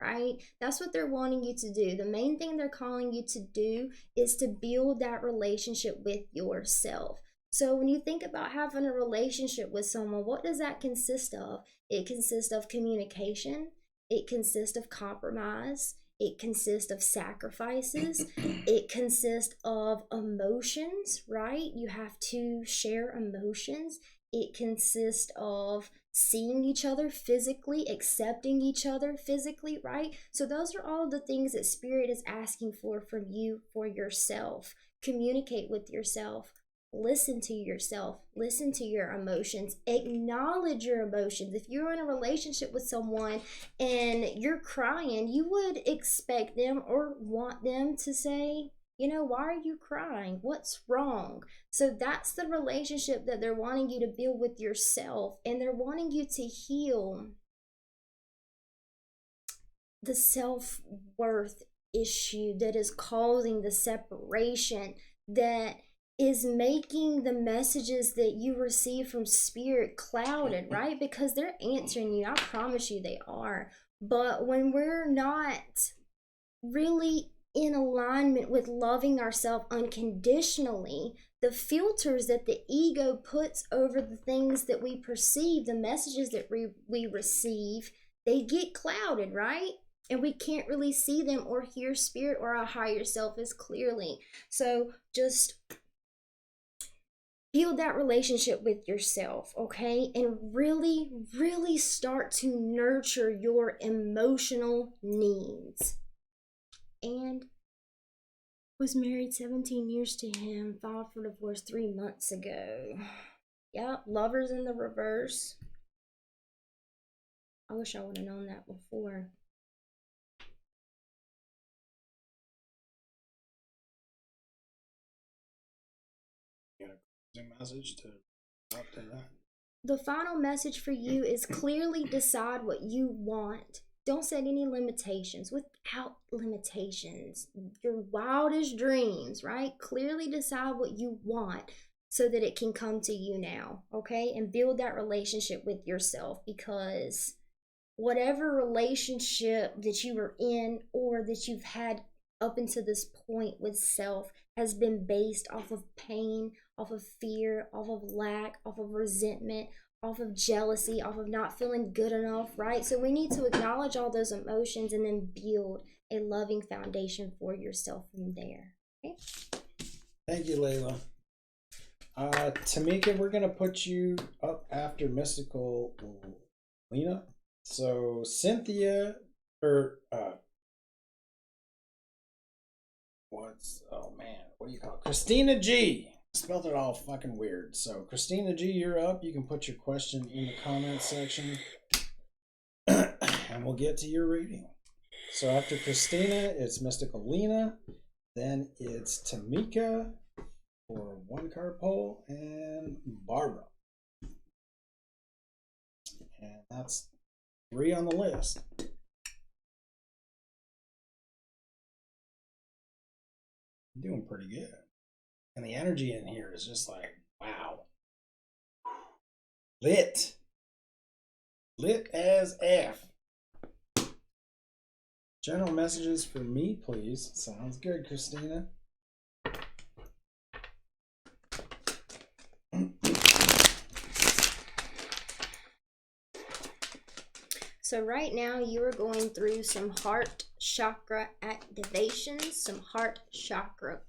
right? That's what they're wanting you to do. The main thing they're calling you to do is to build that relationship with yourself. So when you think about having a relationship with someone, what does that consist of? It consists of communication. It consists of compromise. It consists of sacrifices. It consists of emotions, right? You have to share emotions. It consists of seeing each other physically, accepting each other physically, right? So those are all the things that Spirit is asking for from you, for yourself. Communicate with yourself. Listen to yourself. Listen to your emotions. Acknowledge your emotions. If you're in a relationship with someone and you're crying, you would expect them or want them to say, why are you crying? What's wrong? So that's the relationship that they're wanting you to build with yourself. And they're wanting you to heal the self-worth issue that is causing the separation, that is making the messages that you receive from Spirit clouded, right? Because they're answering you. I promise you they are. But when we're not really in alignment with loving ourselves unconditionally, the filters that the ego puts over the things that we perceive, the messages that we receive, they get clouded, right? And we can't really see them or hear Spirit or our higher self as clearly. So just build that relationship with yourself, okay? And really, really start to nurture your emotional needs. And was married 17 years to him, filed for divorce 3 months ago. Yep, lovers in the reverse. I wish I would have known that before. Message to after that. The final message for you is clearly decide what you want. Don't set any limitations. Without limitations, your wildest dreams, right? Clearly decide what you want so that it can come to you now, okay? And build that relationship with yourself, because whatever relationship that you were in or that you've had up until this point with self has been based off of pain, off of fear, off of lack, off of resentment, off of jealousy, off of not feeling good enough, right? So we need to acknowledge all those emotions and then build a loving foundation for yourself from there. Okay? Thank you, Layla. Tamika, we're going to put you up after Mystical Lena. So Cynthia, what do you call it? Christina G. Spelled it all fucking weird. So Christina G, you're up. You can put your question in the comment section and we'll get to your reading. So after Christina, it's Mystical Lena, Then it's Tamika for 1 card pull and Barbara. And that's 3 on the list. Doing pretty good. And the energy in here is just like, wow. Lit. Lit as F. General messages for me, please. Sounds good, Christina. So right now you are going through some heart chakra activation, some heart chakra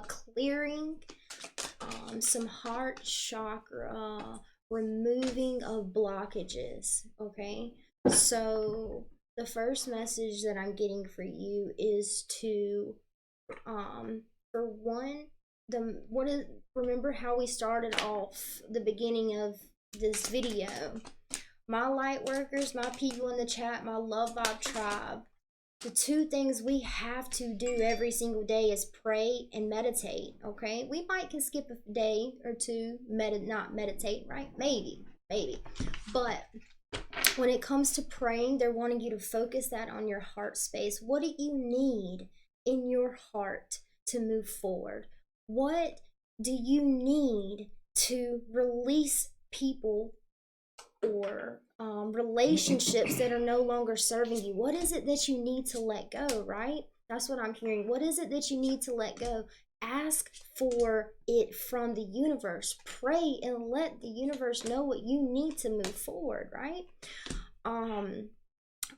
clearing, some heart chakra removing of blockages. Okay, so the first message that I'm getting for you is to, for one, remember how we started off the beginning of this video. My light workers, my people in the chat, my love vibe tribe, the 2 things we have to do every single day is pray and meditate. Okay, we might can skip a day or 2, not meditate, right? Maybe, but when it comes to praying, they're wanting you to focus that on your heart space. What do you need in your heart to move forward? What do you need to release people or relationships that are no longer serving you? What is it that you need to let go, right? That's what I'm hearing. What is it that you need to let go? Ask for it from the universe. Pray and let the universe know what you need to move forward, right?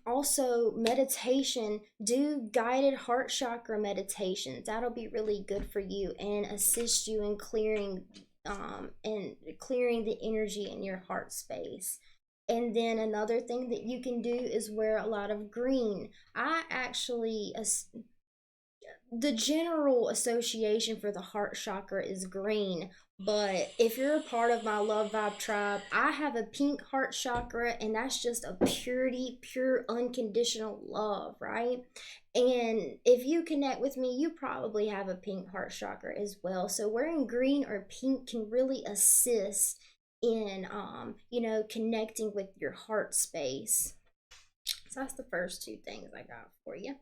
Also, meditation. Do guided heart chakra meditations. That'll be really good for you and assist you in clearing the energy in your heart space. And then another thing that you can do is wear a lot of green. The general association for the heart chakra is green, but if you're a part of my love vibe tribe, I have a pink heart chakra, and that's just a pure unconditional love, right? And if you connect with me, you probably have a pink heart chakra as well. So wearing green or pink can really assist in connecting with your heart space. So that's the first 2 things I got for you.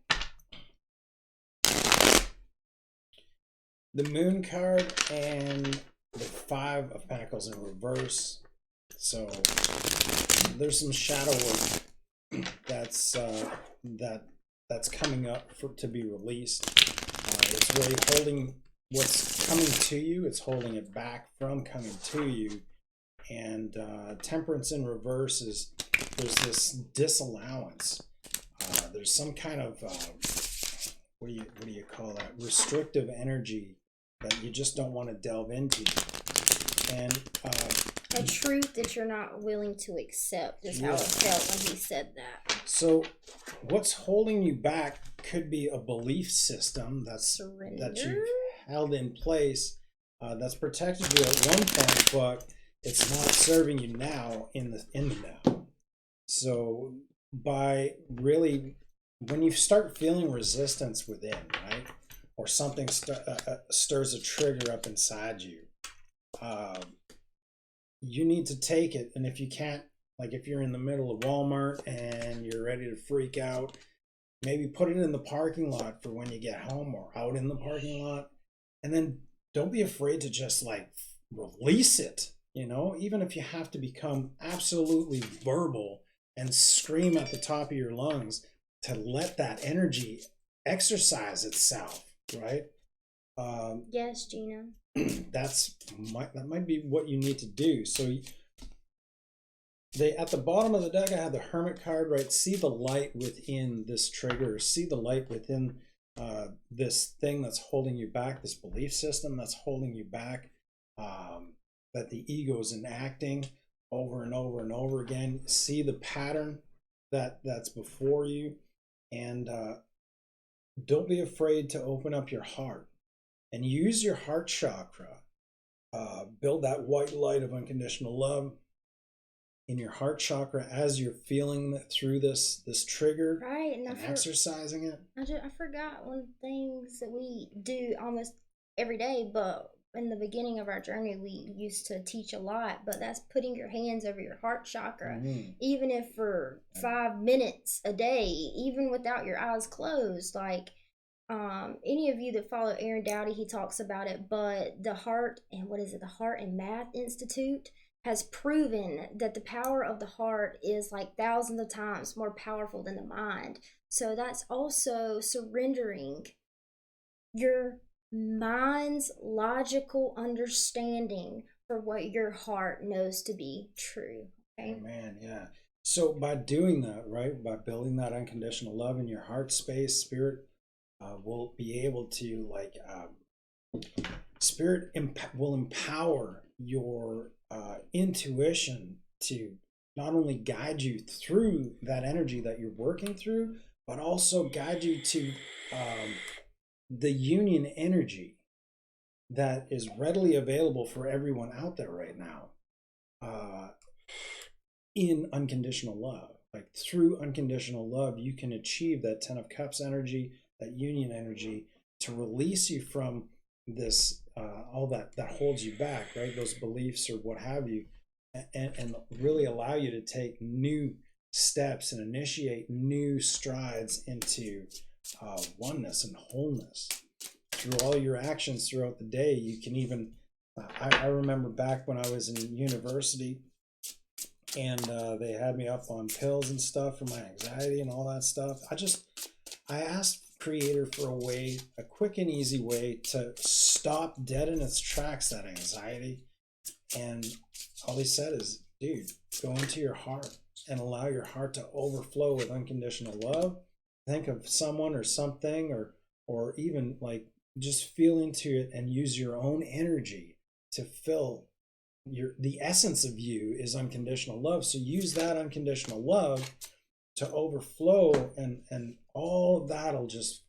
The Moon card and the 5 of Pentacles in reverse. So there's some shadow work that's coming up to be released. It's really holding what's coming to you. It's holding it back from coming to you. And Temperance in reverse is there's this disallowance. There's some kind of what do you call that? Restrictive energy that you just don't want to delve into. And a truth that you're not willing to accept is how it felt when he said that. So what's holding you back could be a belief system that you've held in place that's protected you at one point, but it's not serving you now in the now. So by really, when you start feeling resistance within, right, or something stirs a trigger up inside you, you need to take it. And if you can't, like if you're in the middle of Walmart and you're ready to freak out, maybe put it in the parking lot for when you get home or out in the parking lot. And then don't be afraid to just like release it, even if you have to become absolutely verbal and scream at the top of your lungs to let that energy exercise itself, right? Yes, Gina. That might be what you need to do. So at the bottom of the deck, I have the Hermit card, right? See the light within this trigger. See the light within this thing that's holding you back, this belief system that's holding you back, that the ego is enacting over and over and over again. See the pattern that's before you, and don't be afraid to open up your heart and use your heart chakra. Build that white light of unconditional love in your heart chakra as you're feeling that through this trigger Right, and exercising it. I forgot one of the things that we do almost every day, but in the beginning of our journey, we used to teach a lot, but that's putting your hands over your heart chakra, even if for 5 minutes a day, even without your eyes closed. Like, any of you that follow Aaron Dowdy, he talks about it, but the Heart and the Heart and Math Institute has proven that the power of the heart is like thousands of times more powerful than the mind. So that's also surrendering your mind's logical understanding for what your heart knows to be true. Okay. Oh, man, yeah. So by doing that, right, by building that unconditional love in your heart space, spirit will be able to will empower your intuition to not only guide you through that energy that you're working through, but also guide you to the union energy that is readily available for everyone out there right now in unconditional love. Like through unconditional love, you can achieve that 10 of Cups energy, that union energy, to release you from this all that holds you back, right? Those beliefs or what have you, and really allow you to take new steps and initiate new strides into oneness and wholeness through all your actions throughout the day. You can even I remember back when I was in university, and they had me up on pills and stuff for my anxiety and all that stuff. I asked Creator for a quick and easy way to stop dead in its tracks that anxiety. And all he said is, dude, go into your heart and allow your heart to overflow with unconditional love. Think of someone or something, or even like just feel into it and use your own energy to fill the essence of you is unconditional love. So use that unconditional love to overflow, and all of that'll just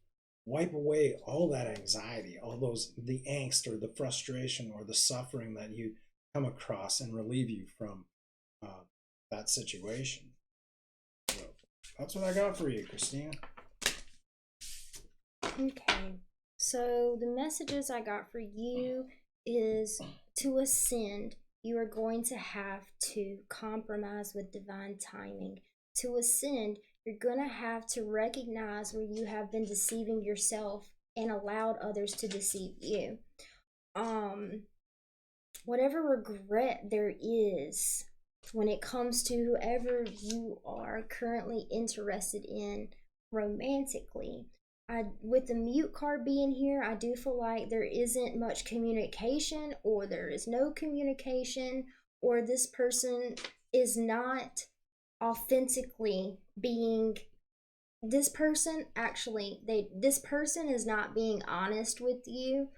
wipe away all that anxiety, the angst or the frustration or the suffering that you come across, and relieve you from that situation. So that's what I got for you, Christina. Okay, so the messages I got for you is to ascend, you are going to have to compromise with divine timing. To ascend, you're going to have to recognize where you have been deceiving yourself and allowed others to deceive you. Whatever regret there is when it comes to whoever you are currently interested in romantically, with the mute card being here, I do feel like there isn't much communication, or there is no communication, or this person is not authentically being this person is not being honest with you.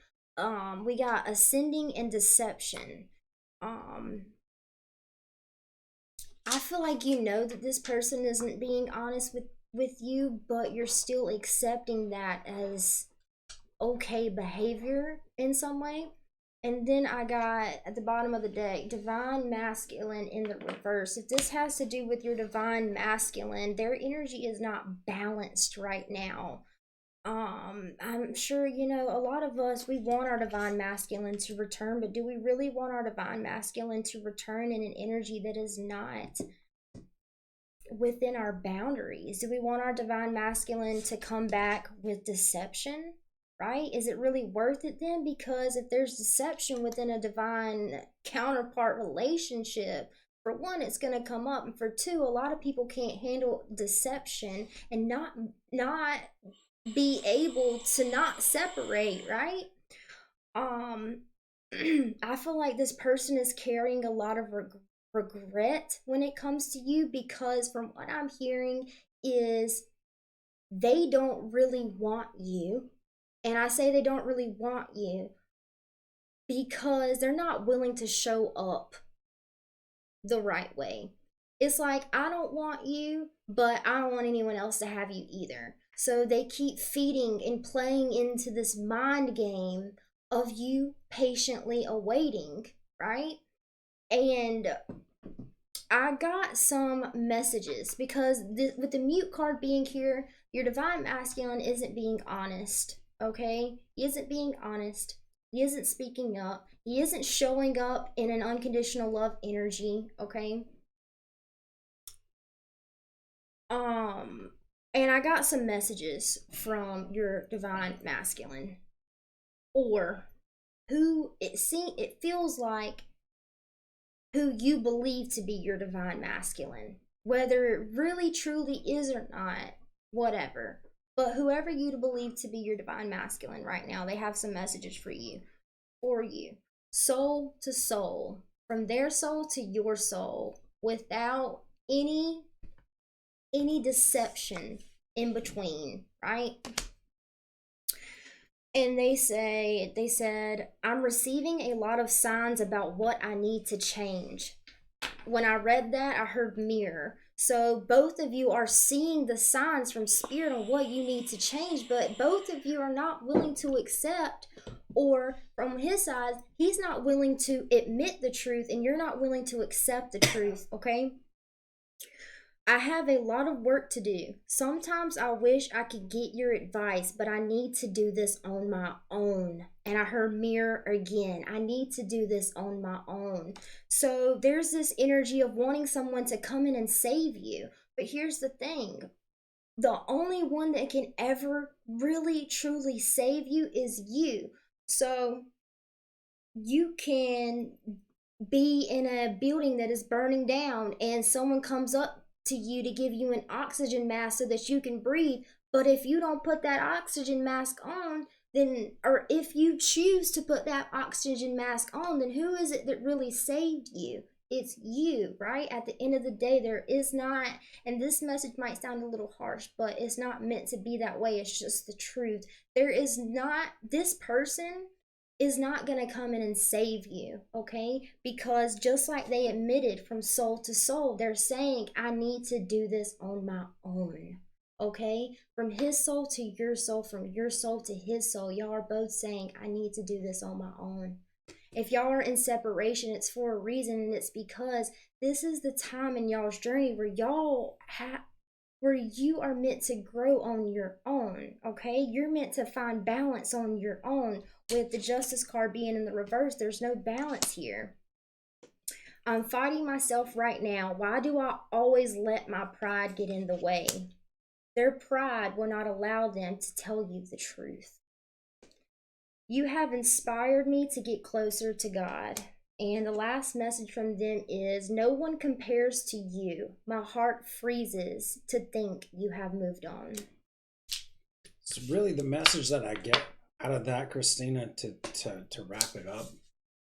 We got ascending and deception. I feel like you know that this person isn't being honest with you, but you're still accepting that as okay behavior in some way. And then I got at the bottom of the deck, divine masculine in the reverse. If this has to do with your divine masculine, their energy is not balanced right now. I'm sure, a lot of us, we want our divine masculine to return, but do we really want our divine masculine to return in an energy that is not within our boundaries? Do we want our divine masculine to come back with deception? Right? Is it really worth it then? Because if there's deception within a divine counterpart relationship, for one, it's going to come up, and for two, a lot of people can't handle deception and not be able to not separate, right? I feel like this person is carrying a lot of regret when it comes to you, because from what I'm hearing is they don't really want you. And I say they don't really want you because they're not willing to show up the right way. It's like, I don't want you, but I don't want anyone else to have you either. So they keep feeding and playing into this mind game of you patiently awaiting, right? And I got some messages because with the mute card being here, your divine masculine isn't being honest, okay? He isn't being honest. He isn't speaking up. He isn't showing up in an unconditional love energy, okay? And I got some messages from your divine masculine, or who it feels like who you believe to be your divine masculine, whether it really truly is or not, whatever. But whoever you believe to be your divine masculine right now, they have some messages for you, soul to soul, from their soul to your soul, without any deception in between, right? And they said, I'm receiving a lot of signs about what I need to change. When I read that, I heard mirror. So both of you are seeing the signs from spirit on what you need to change, but both of you are not willing to accept, or from his side, he's not willing to admit the truth and you're not willing to accept the truth, okay? I have a lot of work to do. Sometimes I wish I could get your advice, but I need to do this on my own. And I heard mirror again. I need to do this on my own. So there's this energy of wanting someone to come in and save you. But here's the thing. The only one that can ever really truly save you is you. So you can be in a building that is burning down and someone comes up to you to give you an oxygen mask so that you can breathe. But if you don't put that oxygen mask on, then, or if you choose to put that oxygen mask on, then who is it that really saved you? It's you, right? At the end of the day, there is not, and this message might sound a little harsh, but it's not meant to be that way. It's just the truth. There is not, this person is not going to come in and save you, okay? Because just like they admitted from soul to soul, they're saying, I need to do this on my own, okay? From his soul to your soul, from your soul to his soul, y'all are both saying, I need to do this on my own. If y'all are in separation, it's for a reason, and it's because this is the time in y'all's journey where where you are meant to grow on your own, okay? You're meant to find balance on your own. With the Justice card being in the reverse, there's no balance here. I'm fighting myself right now. Why do I always let my pride get in the way? Their pride will not allow them to tell you the truth. You have inspired me to get closer to God. And the last message from them is, no one compares to you. My heart freezes to think you have moved on. It's really the message that I get out of that, Christina, to wrap it up,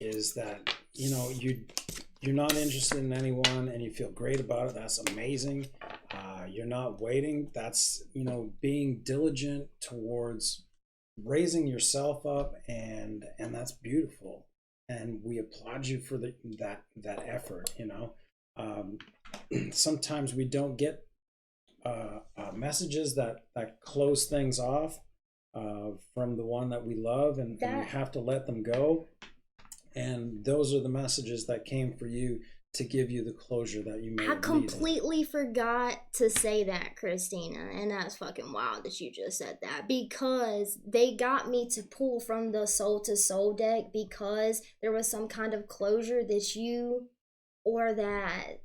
is that, you know, you're not interested in anyone and you feel great about it. That's amazing. You're not waiting. That's, you know, being diligent towards raising yourself up, and that's beautiful. And we applaud you for that effort. You know, sometimes we don't get messages that close things off from the one that we love, and we have to let them go. And those are the messages that came for you to give you the closure that you may have I completely forgot to say that, Christina, and that's fucking wild that you just said that, because they got me to pull from the soul to soul deck because there was some kind of closure that you, or that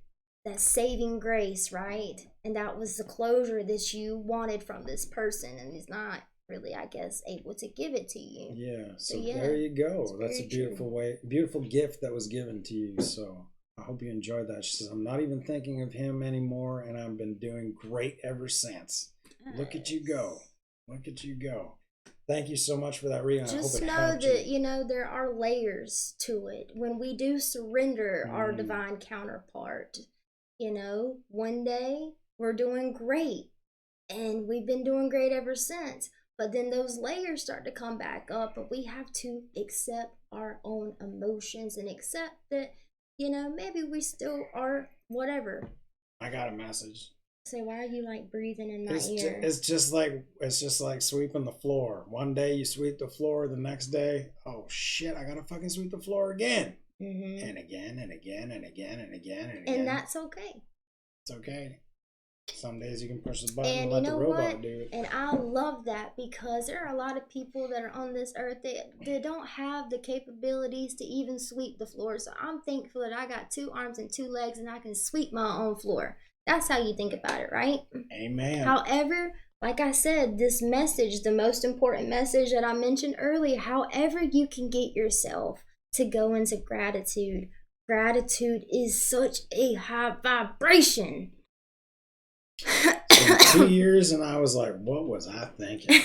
saving grace, right? And that was the closure that you wanted from this person, and he's not really, I guess, able to give it to you. Yeah, so yeah, there you go. That's a beautiful gift that was given to you. So I hope you enjoyed that. She says, I'm not even thinking of him anymore, and I've been doing great ever since. Nice. Look at you go. Look at you go. Thank you so much for that reading. Just know that, you know, there are layers to it. When we do surrender our divine counterpart, you know, one day we're doing great, and we've been doing great ever since. But then those layers start to come back up, and we have to accept our own emotions and accept that, you know, maybe we still are whatever. I got a message. Say, why are you like breathing in my ear? It's just like sweeping the floor. One day you sweep the floor, the next day, oh shit, I gotta fucking sweep the floor again. and again and again and again and again and again. And that's okay. It's okay. Some days you can push the button And and let you know the robot what? do it. And I love that because there are a lot of people that are on this earth that don't have the capabilities to even sweep the floor. So I'm thankful that I got 2 arms and 2 legs and I can sweep my own floor. That's how you think about it, right? Amen. However, like I said, this message, the most important message that I mentioned earlier, however you can get yourself to go into gratitude. Gratitude is such a high vibration. It's been 2 years and I was like, what was I thinking?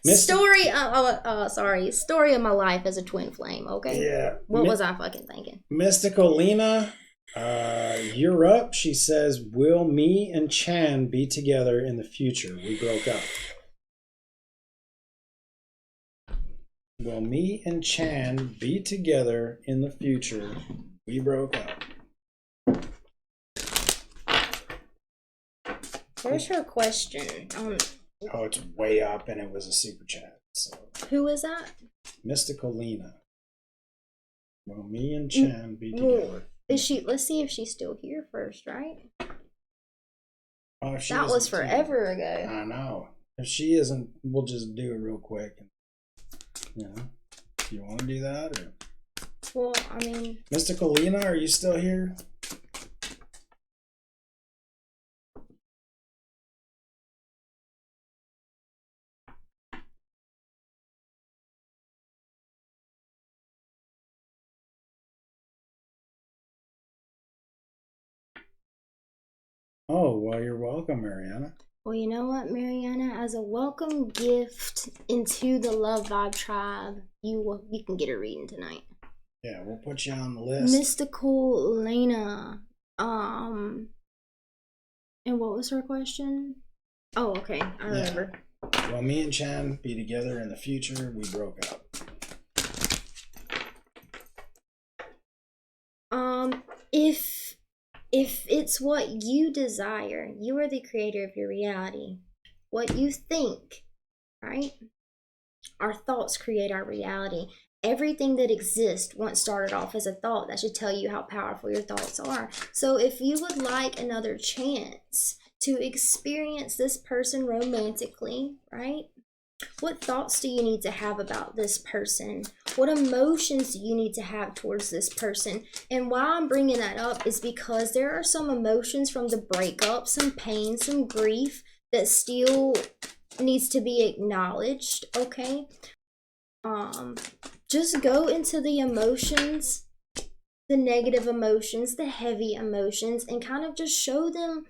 Story of my life as a twin flame, okay? Yeah. What was I fucking thinking? Mystical Lena, you're up. She says, will me and Chan be together in the future? We broke up. Will me and Chan be together in the future? We broke up. Where's her question? Oh, it's way up and it was a super chat. So Who is that? Mystical Lena. Will me and Chan be together? Is she? Let's see if she's still here first, right? Oh, if she That isn't was forever ago. I know. If she isn't, we'll just do it real quick. You know, you want to do that? Or? Well, I mean, Mystical Lena, are you still here? Oh, well, you're welcome, Mariana. well, you know what, Mariana? As a welcome gift into the Love Vibe Tribe, you can get a reading tonight. Yeah, we'll put you on the list. Mystical Lena. And what was her question? Oh, okay, I remember. Yeah. Will me and Chan be together in the future? We broke up. If it's what you desire, you are the creator of your reality. What you think, right? Our thoughts create our reality. Everything that exists once started off as a thought. That should tell you how powerful your thoughts are. So if you would like another chance to experience this person romantically, right? What thoughts do you need to have about this person? What emotions do you need to have towards this person? And why I'm bringing that up is because there are some emotions from the breakup, some pain, some grief that still needs to be acknowledged, okay? Just go into the emotions, the negative emotions, the heavy emotions, and kind of just show them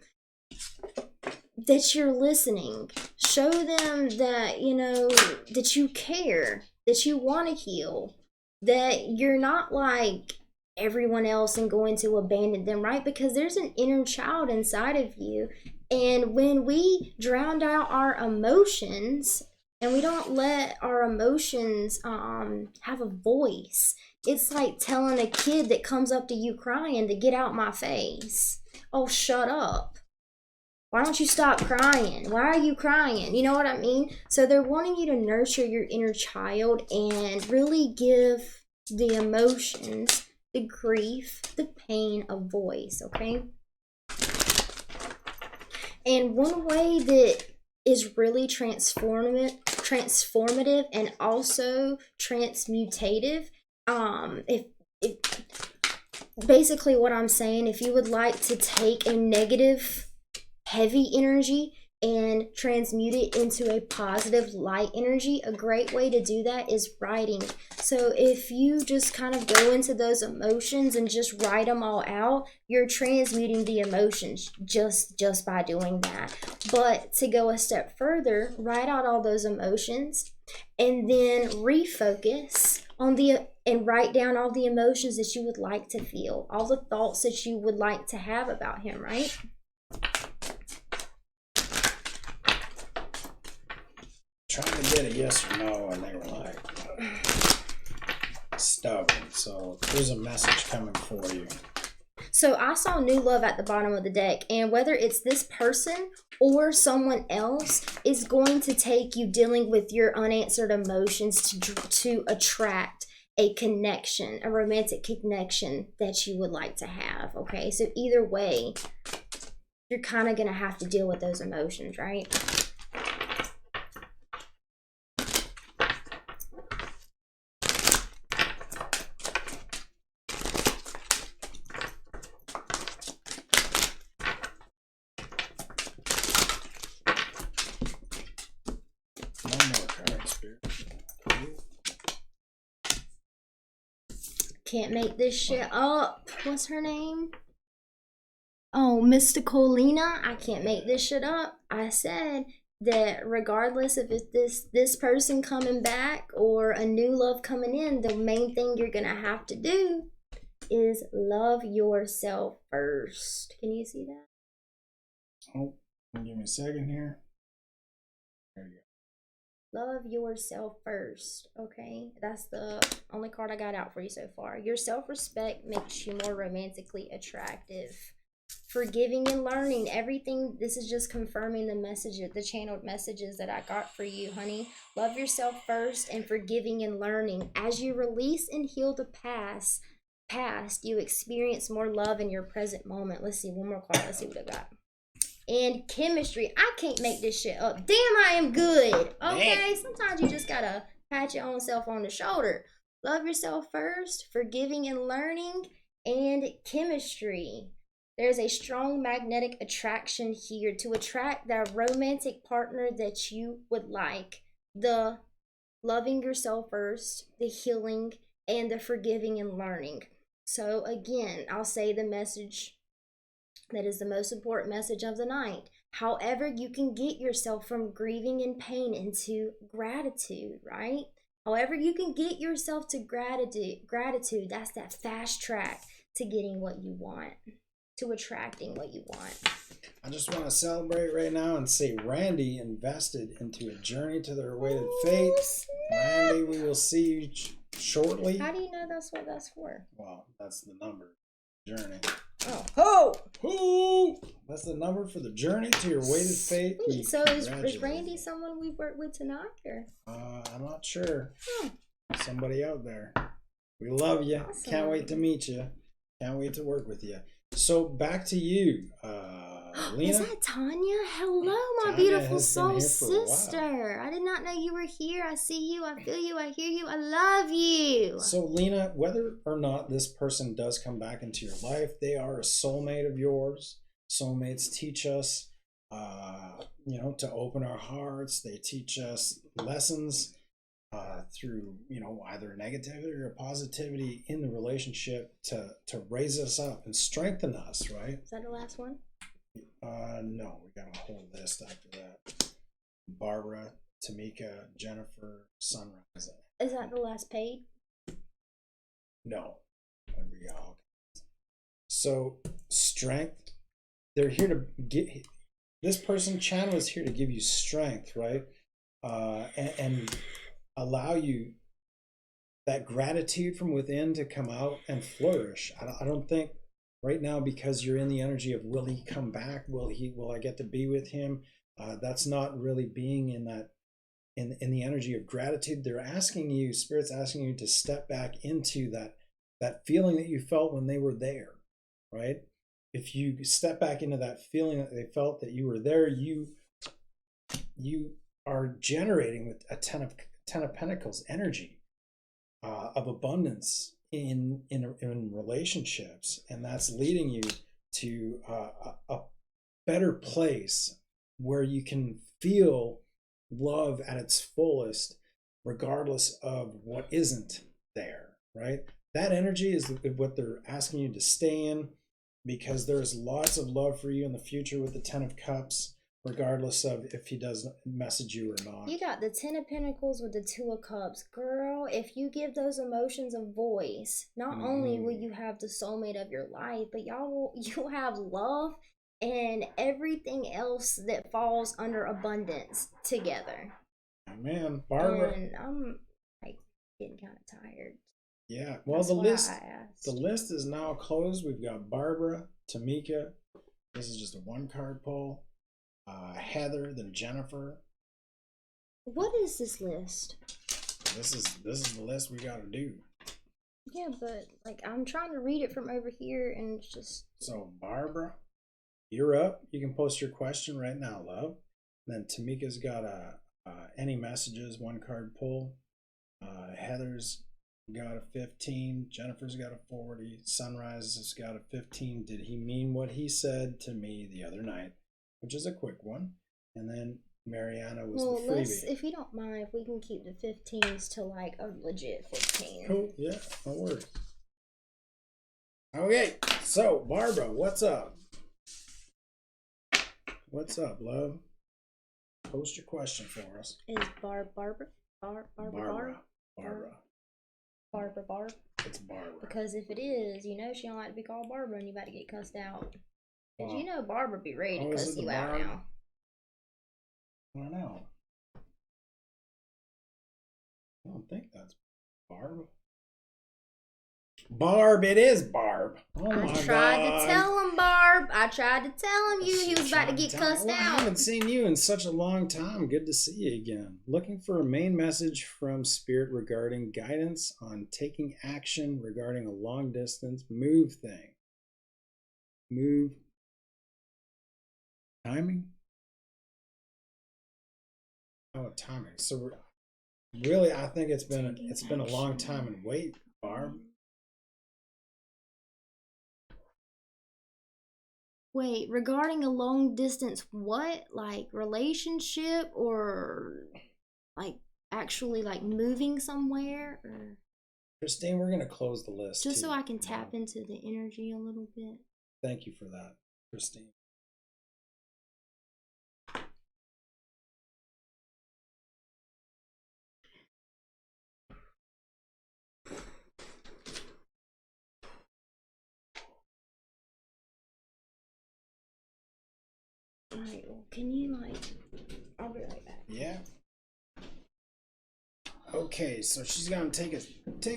that you're listening. Show them that, you know, that you care, that you want to heal, that you're not like everyone else and going to abandon them, right? Because there's an inner child inside of you. And when we drown out our emotions and we don't let our emotions have a voice, it's like telling a kid that comes up to you crying to get out my face. Oh, shut up. Why don't you stop crying? Why are you crying? You know what I mean? So they're wanting you to nurture your inner child and really give the emotions, the grief, the pain a voice, okay? And one way that is really transformative and also transmutative, if basically what I'm saying, if you would like to take a negative heavy energy and transmute it into a positive light energy, a great way to do that is writing. So if you just kind of go into those emotions and just write them all out, you're transmuting the emotions just by doing that. But to go a step further, write out all those emotions and then refocus on and write down all the emotions that you would like to feel, all the thoughts that you would like to have about him, right? Trying to get a yes or no, and they were like stubborn. So there's a message coming for you. So I saw new love at the bottom of the deck, and whether it's this person or someone else is going to take you dealing with your unanswered emotions to attract a connection, a romantic connection that you would like to have. Okay, so either way, you're kind of going to have to deal with those emotions, right? Can't make this shit up. What's her name? Oh, Mystical Lena. I can't make this shit up. I said that regardless if it's this person coming back or a new love coming in, the main thing you're gonna have to do is love yourself first. Can you see that? Oh, give me a second here. There you go. Love yourself first, okay? That's the only card I got out for you so far. Your self-respect makes you more romantically attractive. Forgiving and learning, everything. This is just confirming the messages, the channeled messages that I got for you, honey. Love yourself first and forgiving and learning. As you release and heal the past, you experience more love in your present moment. Let's see, one more card. Let's see what I got. And chemistry. I can't make this shit up. Damn, I am good. Okay, sometimes you just gotta pat your own self on the shoulder. Love yourself first, forgiving and learning, and chemistry. There's a strong magnetic attraction here to attract that romantic partner that you would like. The loving yourself first, the healing, and the forgiving and learning. So again, I'll say the message that is the most important message of the night. However, you can get yourself from grieving and pain into gratitude, right? However, you can get yourself to gratitude, that's that fast track to getting what you want, to attracting what you want. I just want to celebrate right now and say Randy invested into a journey to their awaited fate. Randy, we will see you shortly. How do you know that's what that's for? Well, that's the number. Journey. Oh, that's the number for the journey to your weighted fate. So is Randy someone we've worked with tonight, or? I'm not sure. Somebody out there. We love you. Awesome. Can't wait to meet you. Can't wait to work with you. So back to you, Lena. Is that Tanya? Hello, my beautiful soul sister. I did not know you were here. I see you. I feel you. I hear you. I love you. So, Lena, whether or not this person does come back into your life, they are a soulmate of yours. Soulmates teach us, to open our hearts. They teach us lessons through, either negativity or positivity in the relationship to raise us up and strengthen us, right? Is that the last one? No, we got a whole list after that. Barbara, Tamika, Jennifer, Sunrise. Is that the last page? No. So, strength. They're here to get. This person, channel, is here to give you strength, right? And allow you that gratitude from within to come out and flourish. I don't think right now, because you're in the energy of will he come back? Will I get to be with him? That's not really being in that in the energy of gratitude. They're asking you, Spirit's asking you to step back into that feeling that you felt when they were there, right? If you step back into that feeling that they felt that you were there, you are generating with a ten of Pentacles energy of abundance in relationships, and that's leading you to a better place where you can feel love at its fullest, regardless of what isn't there, right? That energy is what they're asking you to stay in, because there's lots of love for you in the future with the Ten of Cups, regardless of if he does message you or not. You got the Ten of Pentacles with the Two of Cups. Girl, if you give those emotions a voice, not only will you have the soulmate of your life, but you'll have love and everything else that falls under abundance together. Man, Barbara. And I'm getting kind of tired. Yeah, well, the list is now closed. We've got Barbara, Tamika. This is just a one card pull. Heather, then Jennifer. What is this list? This is the list we got to do. Yeah, but like I'm trying to read it from over here, and it's just So Barbara, you're up. You can post your question right now, love. Then Tamika's got a any messages, one card pull. Heather's got a 15. Jennifer's got a 40. Sunrise has got a 15. Did he mean what he said to me the other night? Which is a quick one. And then Mariana was well. the freebie. Let's, if you don't mind, if we can keep the 15s to like a legit 15. Cool. Yeah, no worries. Okay, so Barbara, what's up? What's up, love? Post your question for us. Is Barbara? Barbara. Barbara. It's Barbara. Because if it is, you know she don't like to be called Barbara, and you about to get cussed out. Cause Wow. you know Barbara be ready to Oh, cuss you out now. I don't know. I don't think that's Barb. Barb, it is Barb. Oh my God. I tried to tell him, Barb. I tried to tell him he was about to get cussed out. I out. haven't seen you in such a long time. Good to see you again. Looking for a main message from Spirit regarding guidance on taking action regarding a long distance move thing. Move. Timing? Oh, timing. So really, I think it's been a long time and wait, Barb. Wait, regarding a long distance what? Like relationship or like actually like moving somewhere or Christine, we're gonna close the list. just so I can tap into the energy a little bit. Thank you for that, Christine. Alright, well, can you like I'll be right back. Yeah. Okay, so she's gonna take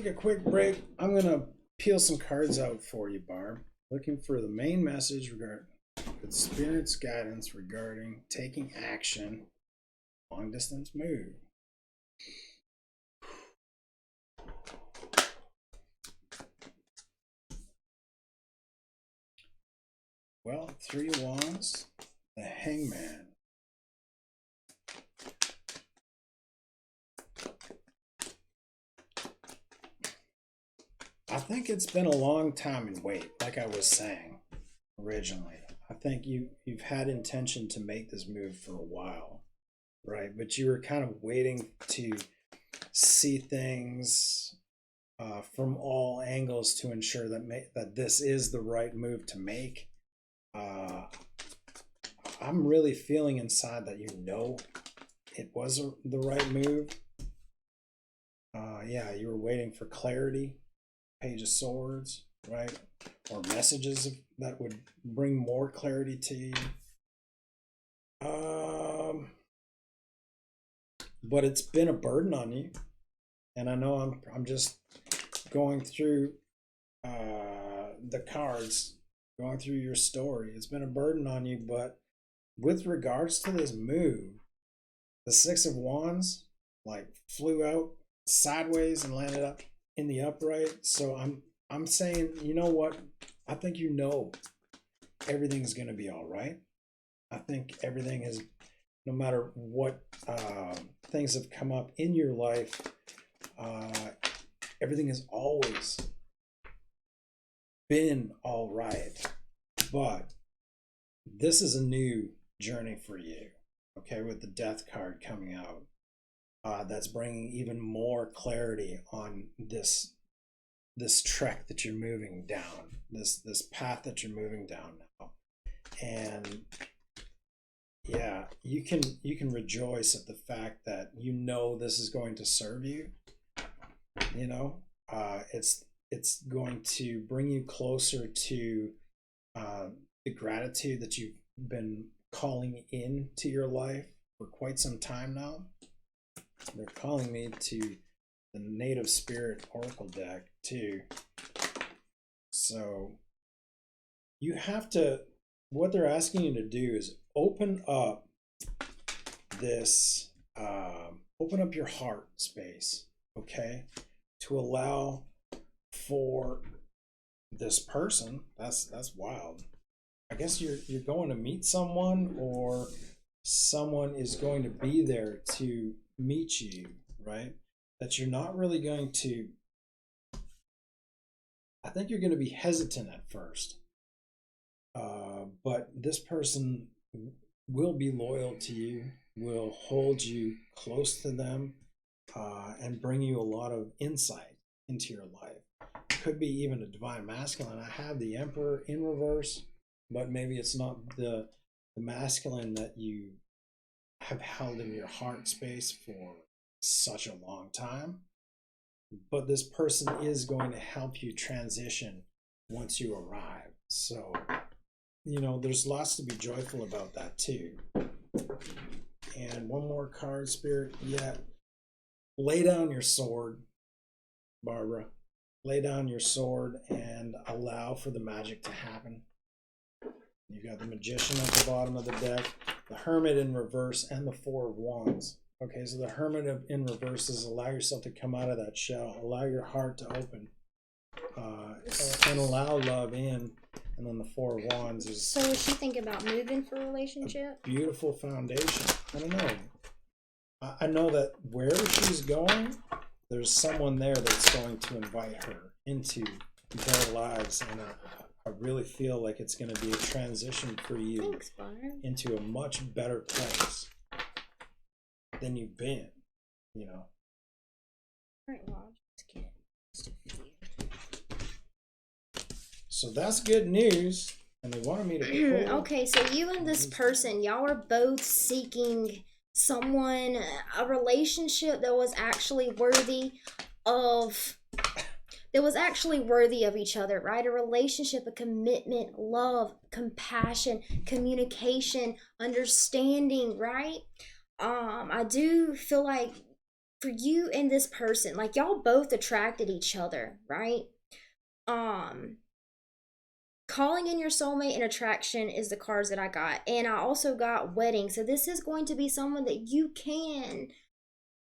a quick break. I'm gonna peel some cards out for you, Barb. Looking for the main message regarding the Spirit's guidance regarding taking action, long distance move. Well, 3 of Wands, the Hangman. I think it's been a long time in wait, like I was saying originally. I think you've had intention to make this move for a while, right? But you were kind of waiting to see things from all angles to ensure that this is the right move to make. I'm really feeling inside that you know it was the right move. Yeah, you were waiting for clarity. Page of Swords, right? Or messages that would bring more clarity to you. But it's been a burden on you, and I know I'm just going through the cards, going through your story. It's been a burden on you, but with regards to this move, the 6 of Wands like flew out sideways and landed up in the upright. So I'm saying, you know what? I think you know everything's going to be all right. I think everything is, no matter what things have come up in your life, everything has always been all right. But this is a new journey for you, okay, with the Death card coming out. That's bringing even more clarity on this trek that you're moving down, this path that you're moving down now. And yeah, you can rejoice at the fact that you know this is going to serve you. You know, it's going to bring you closer to the gratitude that you've been calling into your life for quite some time now. They're calling me to the Native Spirit Oracle deck too. So you have to, what they're asking you to do is open up this, open up your heart space, okay? To allow for this person, that's wild. I guess you're going to meet someone, or someone is going to be there to meet you, right? That you're not really going to, I think you're going to be hesitant at first. But this person will be loyal to you, will hold you close to them, and bring you a lot of insight into your life. Could be even a divine masculine. I have the Emperor in reverse, but maybe it's not the masculine that you have held in your heart space for such a long time. But this person is going to help you transition once you arrive. So, there's lots to be joyful about that too. And one more card, Spirit. Yeah. Lay down your sword, Barbara. Lay down your sword and allow for the magic to happen. You've got the Magician at the bottom of the deck, the Hermit in reverse, and the Four of Wands. Okay, so the Hermit in reverse is allow yourself to come out of that shell. Allow your heart to open. And allow love in. And then the Four of Wands is... So is she thinking about moving for a relationship? A beautiful foundation. I don't know. I know that wherever she's going, there's someone there that's going to invite her into their lives. And I really feel like it's going to be a transition for you. Thanks, Byron. Into a much better place than you've been, All right, well, just get it. So that's good news. And they wanted me to pull. Okay, so you and this person, y'all are both seeking someone, a relationship that was actually worthy of each other, right? A relationship, a commitment, love, compassion, communication, understanding, right? I do feel like for you and this person, like y'all both attracted each other, right? Calling in your soulmate and attraction is the cards that I got. And I also got wedding. So this is going to be someone that you can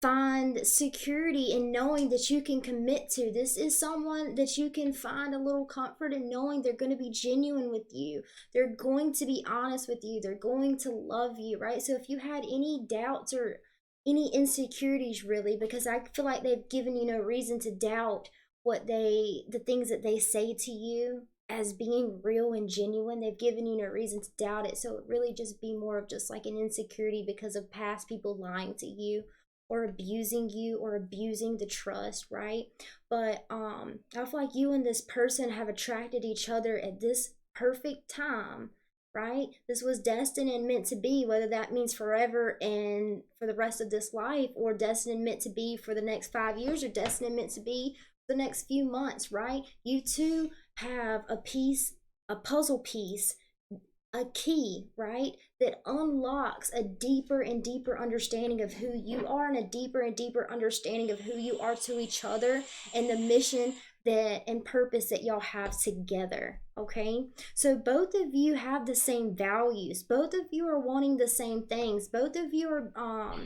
find security in knowing that you can commit to. This is someone that you can find a little comfort in knowing they're going to be genuine with you. They're going to be honest with you. They're going to love you, right? So if you had any doubts or any insecurities, really, because I feel like they've given you no reason to doubt the things that they say to you as being real and genuine. They've given you no reason to doubt it. So it really just be more of just like an insecurity because of past people lying to you or abusing you or abusing the trust, right? But I feel like you and this person have attracted each other at this perfect time, right? This was destined and meant to be, whether that means forever and for the rest of this life, or destined and meant to be for the next 5 years, or destined and meant to be the next few months, right? You two have a puzzle piece, a key, right, that unlocks a deeper and deeper understanding of who you are, and a deeper and deeper understanding of who you are to each other, and the mission and purpose that y'all have together. Okay, so both of you have the same values. Both of you are wanting the same things. Both of you are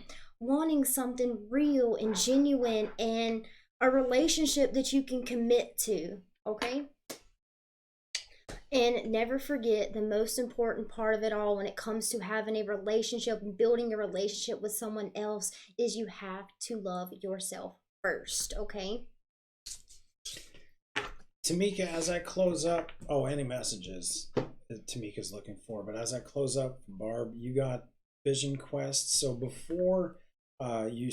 wanting something real and genuine, and a relationship that you can commit to. Okay, and never forget, the most important part of it all when it comes to having a relationship and building a relationship with someone else is you have to love yourself first. Okay, Tamika, as I close up, any messages that Tamika's looking for, but as I close up, Barb, you got Vision Quest. So before you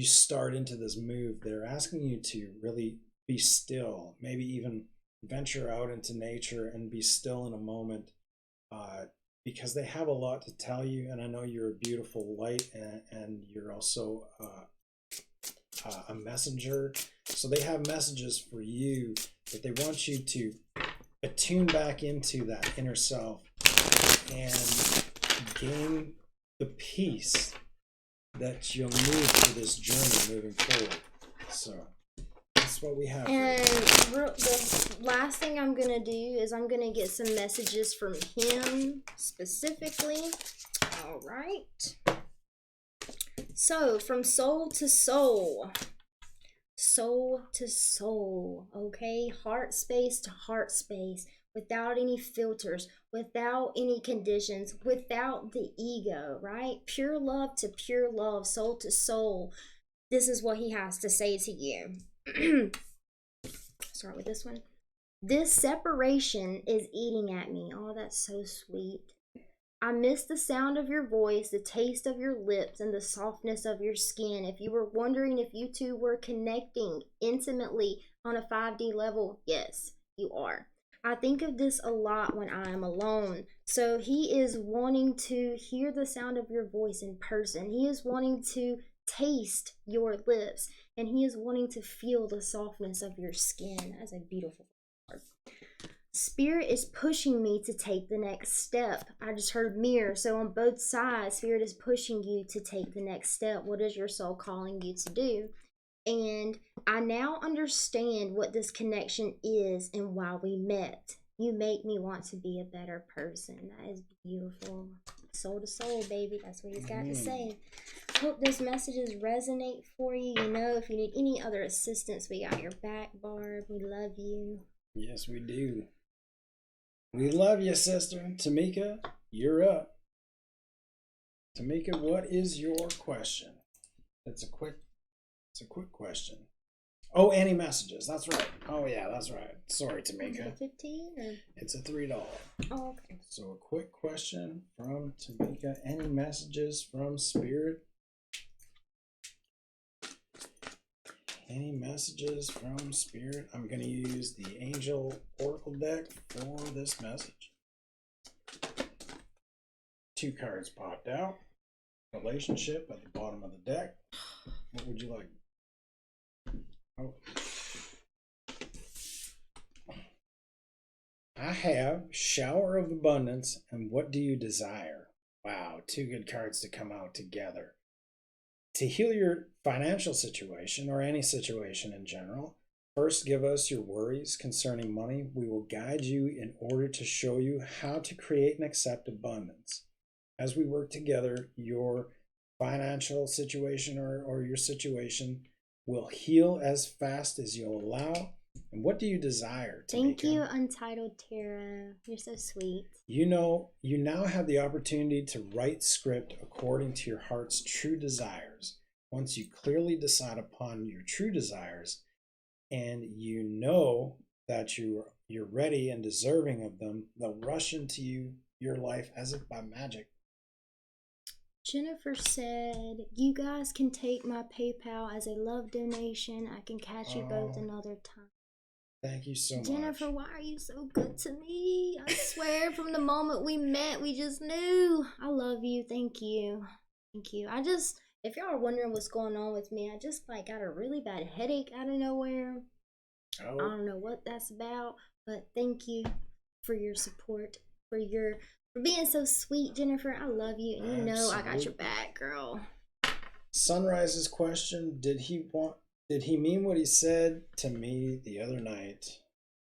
start into this move, they're asking you to really be still, maybe even venture out into nature and be still in a moment, because they have a lot to tell you. And I know you're a beautiful light, and you're also a messenger. So they have messages for you, that they want you to attune back into that inner self and gain the peace that you'll need for this journey moving forward. So that's what we have. And the last thing I'm going to do is I'm going to get some messages from him specifically. All right. So, from soul to soul. soul to soul, okay? Heart space to heart space, without any filters, without any conditions, without the ego, right? Pure love to pure love, soul to soul. This is what he has to say to you. Start with this one. This separation is eating at me. Oh, that's so sweet. I miss the sound of your voice, the taste of your lips, and the softness of your skin. If you were wondering if you two were connecting intimately on a 5D level, yes, you are. I think of this a lot when I am alone. So he is wanting to hear the sound of your voice in person. He is wanting to taste your lips, and he is wanting to feel the softness of your skin. That's a beautiful part. Spirit is pushing me to take the next step. I just heard mirror. So on both sides, Spirit is pushing you to take the next step. What is your soul calling you to do? And I now understand what this connection is and why we met. You make me want to be a better person. That is beautiful. Soul to soul, baby. That's what he's got to say. Hope those messages resonate for you. You know, if you need any other assistance, we got your back, Barb. We love you. Yes, we do. We love you, sister. Tamika, you're up. Tamika, what is your question? It's a quick question. Oh, any messages. That's right. Oh, yeah, that's right. Sorry, Tamika. Is it 15 or? It's a $3. Oh, okay. So a quick question from Tamika. Any messages from Spirit? Any messages from Spirit? I'm going to use the Angel Oracle deck for this message. 2 cards popped out. Relationship at the bottom of the deck. What would you like? Oh. I have Shower of Abundance and What Do You Desire? Wow, 2 good cards to come out together. To heal your financial situation or any situation in general, first give us your worries concerning money. We will guide you in order to show you how to create and accept abundance. As we work together, your financial situation or your situation will heal as fast as you'll allow. And what do you desire? Thank you, Untitled Tara. You're so sweet. You know, you now have the opportunity to write script according to your heart's true desires. Once you clearly decide upon your true desires and you know that you're ready and deserving of them, they'll rush into your life as if by magic. Jennifer said, you guys can take my PayPal as a love donation. I can catch you both another time. Thank you so much. Jennifer, why are you so good to me? I swear from the moment we met, we just knew. I love you. Thank you. Thank you. If y'all are wondering what's going on with me, I just got a really bad headache out of nowhere. Oh. I don't know what that's about, but thank you for your support, for being so sweet, Jennifer. I love you, and you know I got your back, girl. Sunrise's question, did he mean what he said to me the other night?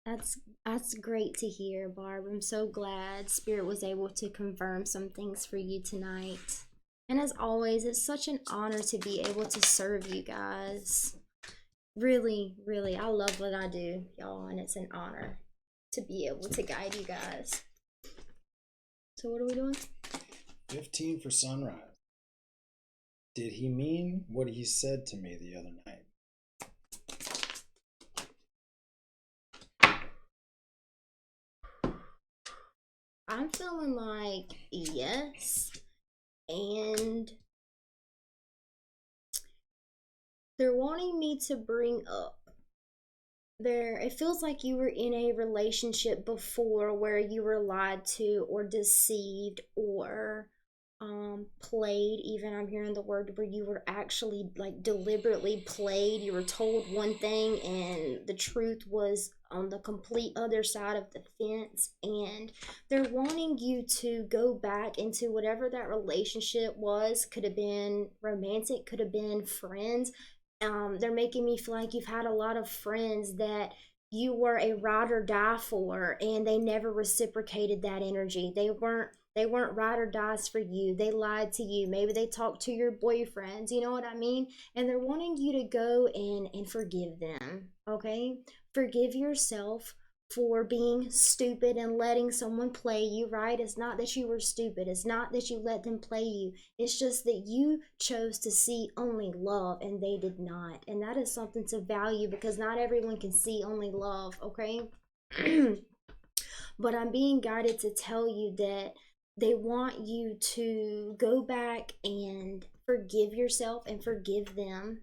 That's great to hear, Barb. I'm so glad Spirit was able to confirm some things for you tonight. And as always, it's such an honor to be able to serve you guys. Really, really, I love what I do, y'all, and it's an honor to be able to guide you guys. So what are we doing? 15 for Sunrise. Did he mean what he said to me the other night? I'm feeling like yes, and they're wanting me to bring up it feels like you were in a relationship before where you were lied to or deceived or played. Even I'm hearing the word where you were actually deliberately played. You were told one thing and the truth was on the complete other side of the fence, and they're wanting you to go back into whatever that relationship was. Could have been romantic, could have been friends. They're making me feel like you've had a lot of friends that you were a ride or die for, and they never reciprocated that energy. They weren't They weren't ride or dies for you. They lied to you. Maybe they talked to your boyfriends. You know what I mean? And they're wanting you to go and forgive them. Okay? Forgive yourself for being stupid and letting someone play you, right? It's not that you were stupid. It's not that you let them play you. It's just that you chose to see only love and they did not. And that is something to value because not everyone can see only love, okay? But I'm being guided to tell you that they want you to go back and forgive yourself and forgive them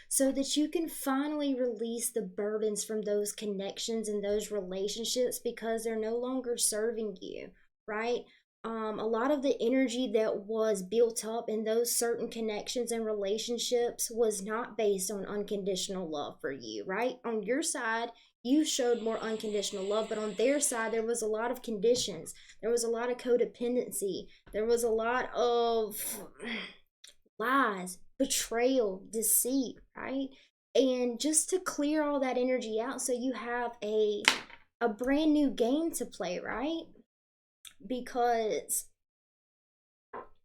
so that you can finally release the burdens from those connections and those relationships because they're no longer serving you, right? A lot of the energy that was built up in those certain connections and relationships was not based on unconditional love for you, right? On your side, you showed more unconditional love, but on their side, there was a lot of conditions. There was a lot of codependency. There was a lot of lies, betrayal, deceit, right? And just to clear all that energy out so you have a brand new game to play, right? Because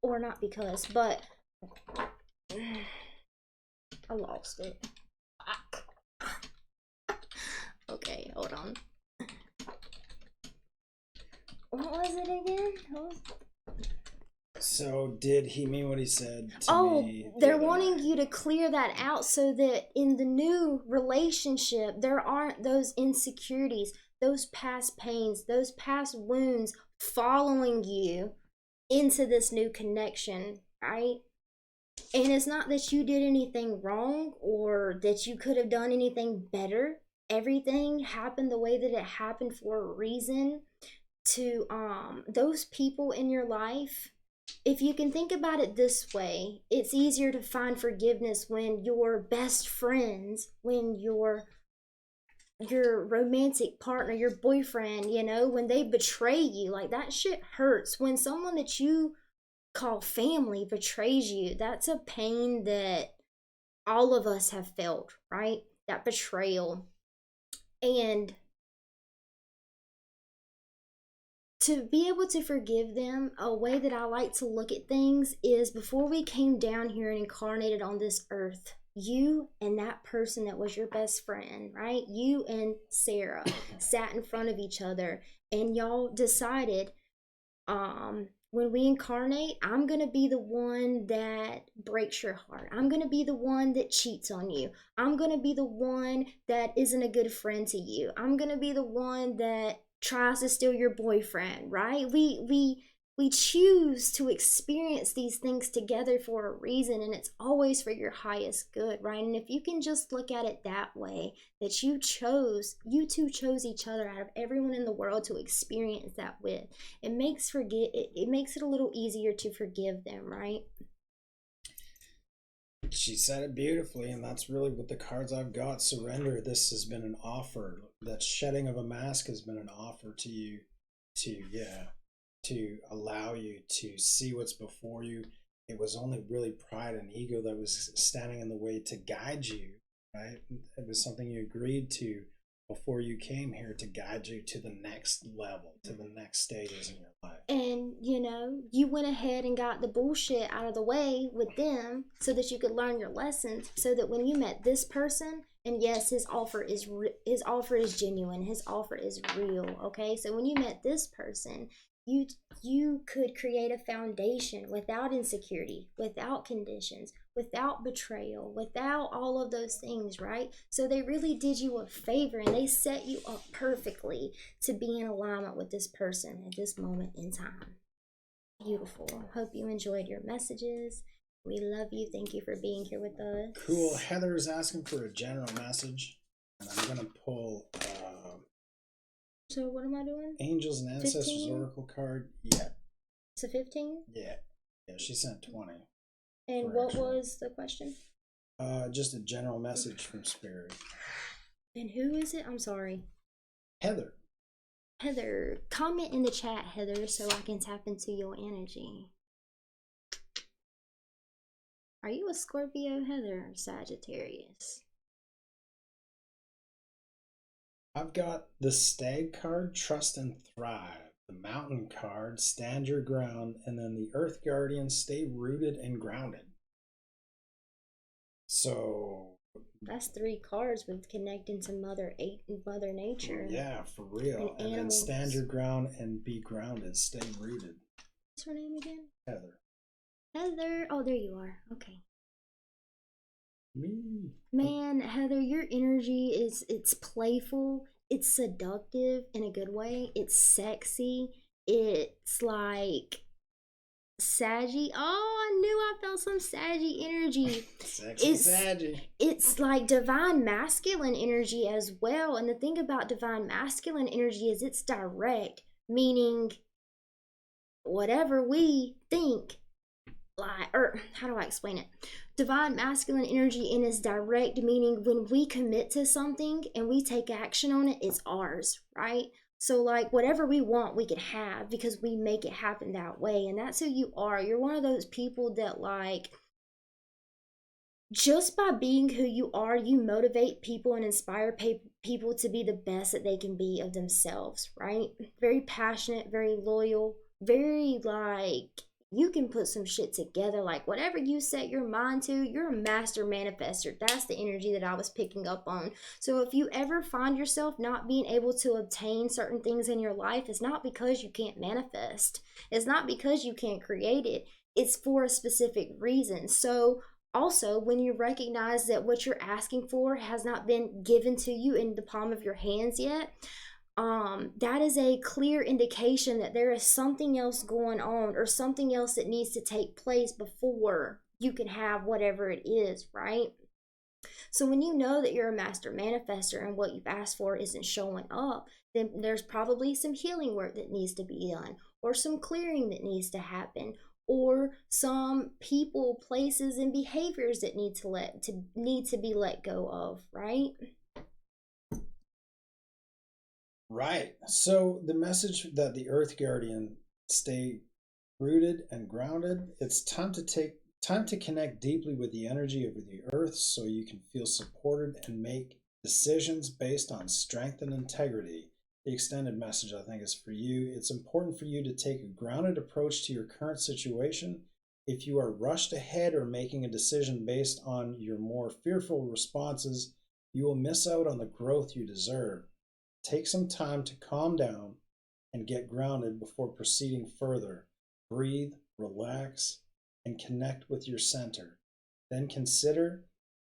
or not because, but I lost it. Okay, hold on. What was it again? So did he mean what he said to me? They're wanting you to clear that out so that in the new relationship, there aren't those insecurities, those past pains, those past wounds following you into this new connection, right? And it's not that you did anything wrong or that you could have done anything better. Everything happened the way that it happened for a reason. To those people in your life, if you can think about it this way, it's easier to find forgiveness when your best friends, when your romantic partner, your boyfriend, you know, when they betray you, like that shit hurts. When someone that you call family betrays you, that's a pain that all of us have felt, right? That betrayal. And to be able to forgive them, a way that I like to look at things is before we came down here and incarnated on this earth, you and that person that was your best friend, right? You and Sarah sat in front of each other and y'all decided, when we incarnate, I'm going to be the one that breaks your heart. I'm going to be the one that cheats on you. I'm going to be the one that isn't a good friend to you. I'm going to be the one that tries to steal your boyfriend, right? We choose to experience these things together for a reason, and it's always for your highest good, right? And if you can just look at it that way, that you two chose each other out of everyone in the world to experience that with, it makes it a little easier to forgive them, right? She said it beautifully, and that's really what the cards I've got. Surrender. This has been an offer. That shedding of a mask has been an offer to you to allow you to see what's before you. It was only really pride and ego that was standing in the way to guide you, right? It was something you agreed to before you came here to guide you to the next level, to the next stages in your life. And you know, you went ahead and got the bullshit out of the way with them so that you could learn your lessons, so that when you met this person, and yes, his offer is genuine, his offer is real, okay? So when you met this person, you could create a foundation without insecurity, without conditions, without betrayal, without all of those things, right? So they really did you a favor and they set you up perfectly to be in alignment with this person at this moment in time. Beautiful. Hope you enjoyed your messages. We love you. Thank you for being here with us. Cool. Heather's asking for a general message, and I'm gonna pull so what am I doing? Angels and Ancestors 15? Oracle card. Yeah. So 15? Yeah. She sent 20. And what was the question? Just a general message from Spirit. And who is it? I'm sorry. Heather. Heather, comment in the chat, Heather, so I can tap into your energy. Are you a Scorpio, Heather, or Sagittarius? I've got the Stag card, Trust and Thrive. The the Mountain card, stand your ground, and then the Earth Guardian, stay rooted and grounded. So that's 3 cards with connecting to Mother Nature. Yeah, for real. And then stand your ground and be grounded. Stay rooted. What's her name again? Heather. Heather. Oh, there you are. Okay. Me. Man, Heather, your energy it's playful, it's seductive in a good way, it's sexy, it's like saggy. Oh, I knew I felt some saggy energy. Sexy saggy. It's like divine masculine energy as well. And the thing about divine masculine energy is it's direct, meaning whatever we think, like, or how do I explain it? Divine masculine energy in its direct, meaning when we commit to something and we take action on it, it's ours, right? So like whatever we want, we can have because we make it happen that way. And that's who you are. You're one of those people that like, just by being who you are, you motivate people and inspire people to be the best that they can be of themselves, right? Very passionate, very loyal, very like, you can put some shit together. Like whatever you set your mind to, you're a master manifester. That's the energy that I was picking up on. So if you ever find yourself not being able to obtain certain things in your life, it's not because you can't manifest. It's not because you can't create it. It's for a specific reason. So also, when you recognize that what you're asking for has not been given to you in the palm of your hands yet, that is a clear indication that there is something else going on or something else that needs to take place before you can have whatever it is, right? So when you know that you're a master manifester and what you've asked for isn't showing up, then there's probably some healing work that needs to be done, or some clearing that needs to happen, or some people, places, and behaviors that need to be let go of, right? Right. So the message that the Earth Guardian stay rooted and grounded, it's time to connect deeply with the energy of the earth so you can feel supported and make decisions based on strength and integrity. The extended message, I think, is for you. It's important for you to take a grounded approach to your current situation. If you are rushed ahead or making a decision based on your more fearful responses, you will miss out on the growth you deserve. Take some time to calm down and get grounded before proceeding further. Breathe, relax, and connect with your center. Then consider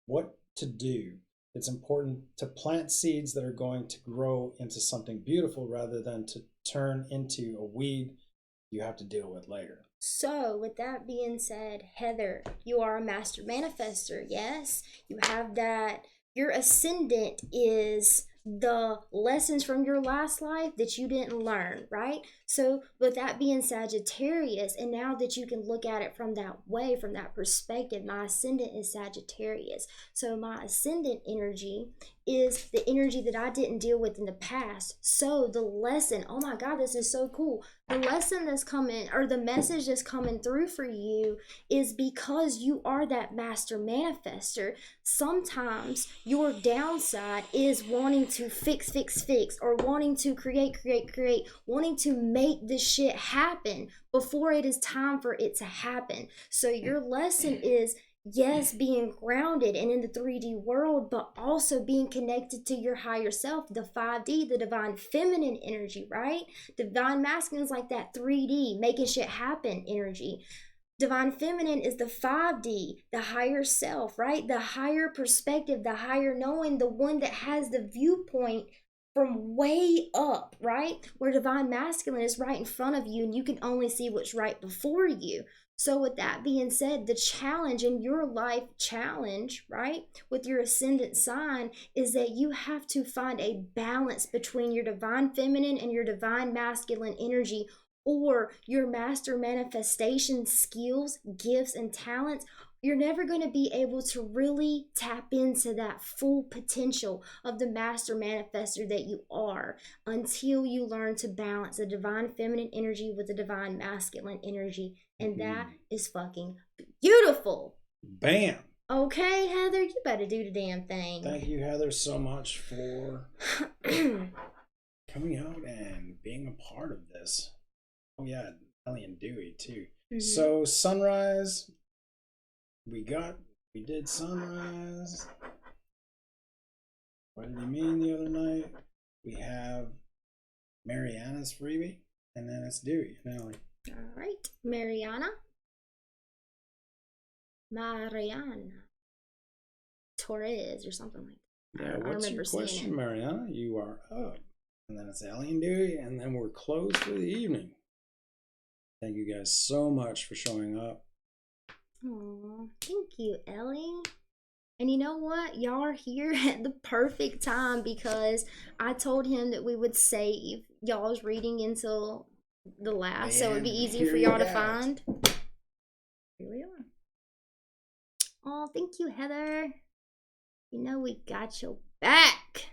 what to do. It's important to plant seeds that are going to grow into something beautiful rather than to turn into a weed you have to deal with later. So, with that being said, Heather, you are a master manifester, yes? You have that. Your ascendant is the lessons from your last life that you didn't learn, right? So with that being Sagittarius, and now that you can look at it from that way, from that perspective, my ascendant is Sagittarius. So my ascendant energy is the energy that I didn't deal with in the past. So the lesson, oh my God, this is so cool. The lesson that's coming, or the message that's coming through for you, is because you are that master manifester. Sometimes your downside is wanting to fix, or wanting to create, wanting to make this shit happen before it is time for it to happen. So your lesson is, yes, being grounded and in the 3D world, but also being connected to your higher self, the 5D, the divine feminine energy, right? Divine masculine is like that 3D, making shit happen energy. Divine feminine is the 5D, the higher self, right? The higher perspective, the higher knowing, the one that has the viewpoint from way up, right? Where divine masculine is right in front of you and you can only see what's right before you. So with that being said, the challenge in your life challenge, right, with your ascendant sign is that you have to find a balance between your divine feminine and your divine masculine energy, or your master manifestation skills, gifts, and talents. You're never going to be able to really tap into that full potential of the master manifester that you are until you learn to balance the divine feminine energy with the divine masculine energy. And that is fucking beautiful. Bam. Okay, Heather, you better do the damn thing. Thank you, Heather, so much for coming out and being a part of this. Oh yeah, Ellie and Dewey too. Mm-hmm. So sunrise, we did sunrise. What did he mean the other night? We have Mariana's freebie, and then it's Dewey and Ellie. All right, Mariana. Torres or something like that. Yeah, I what's remember your question, seeing it. Mariana? You are up. And then it's Ellie and Dewey, and then we're closed for the evening. Thank you guys so much for showing up. Oh, thank you, Ellie. And you know what? Y'all are here at the perfect time because I told him that we would save y'all's reading until the last, so it would be easy for y'all to find. Here we are. Oh, thank you, Heather. You know we got your back,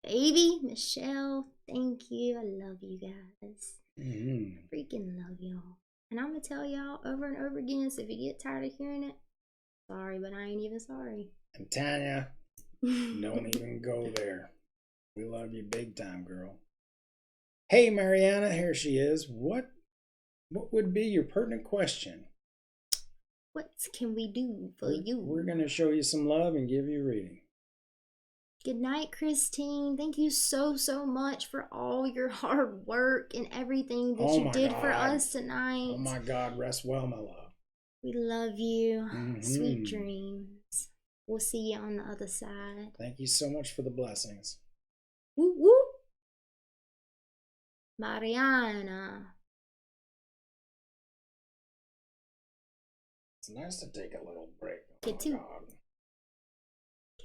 baby. Michelle, thank you. I love you guys. Mm-hmm. I freaking love y'all. And I'm going to tell y'all over and over again, so if you get tired of hearing it, sorry, but I ain't even sorry. And Tanya, don't even go there. We love you big time, girl. Hey, Mariana, here she is. What would be your pertinent question? What can we do for you? We're going to show you some love and give you a reading. Good night, Christine. Thank you so much for all your hard work and everything that you did for us tonight. Oh my God, rest well, my love. We love you. Mm-hmm. Sweet dreams. We'll see you on the other side. Thank you so much for the blessings. Woo woo. Mariana. It's nice to take a little break. K2. God.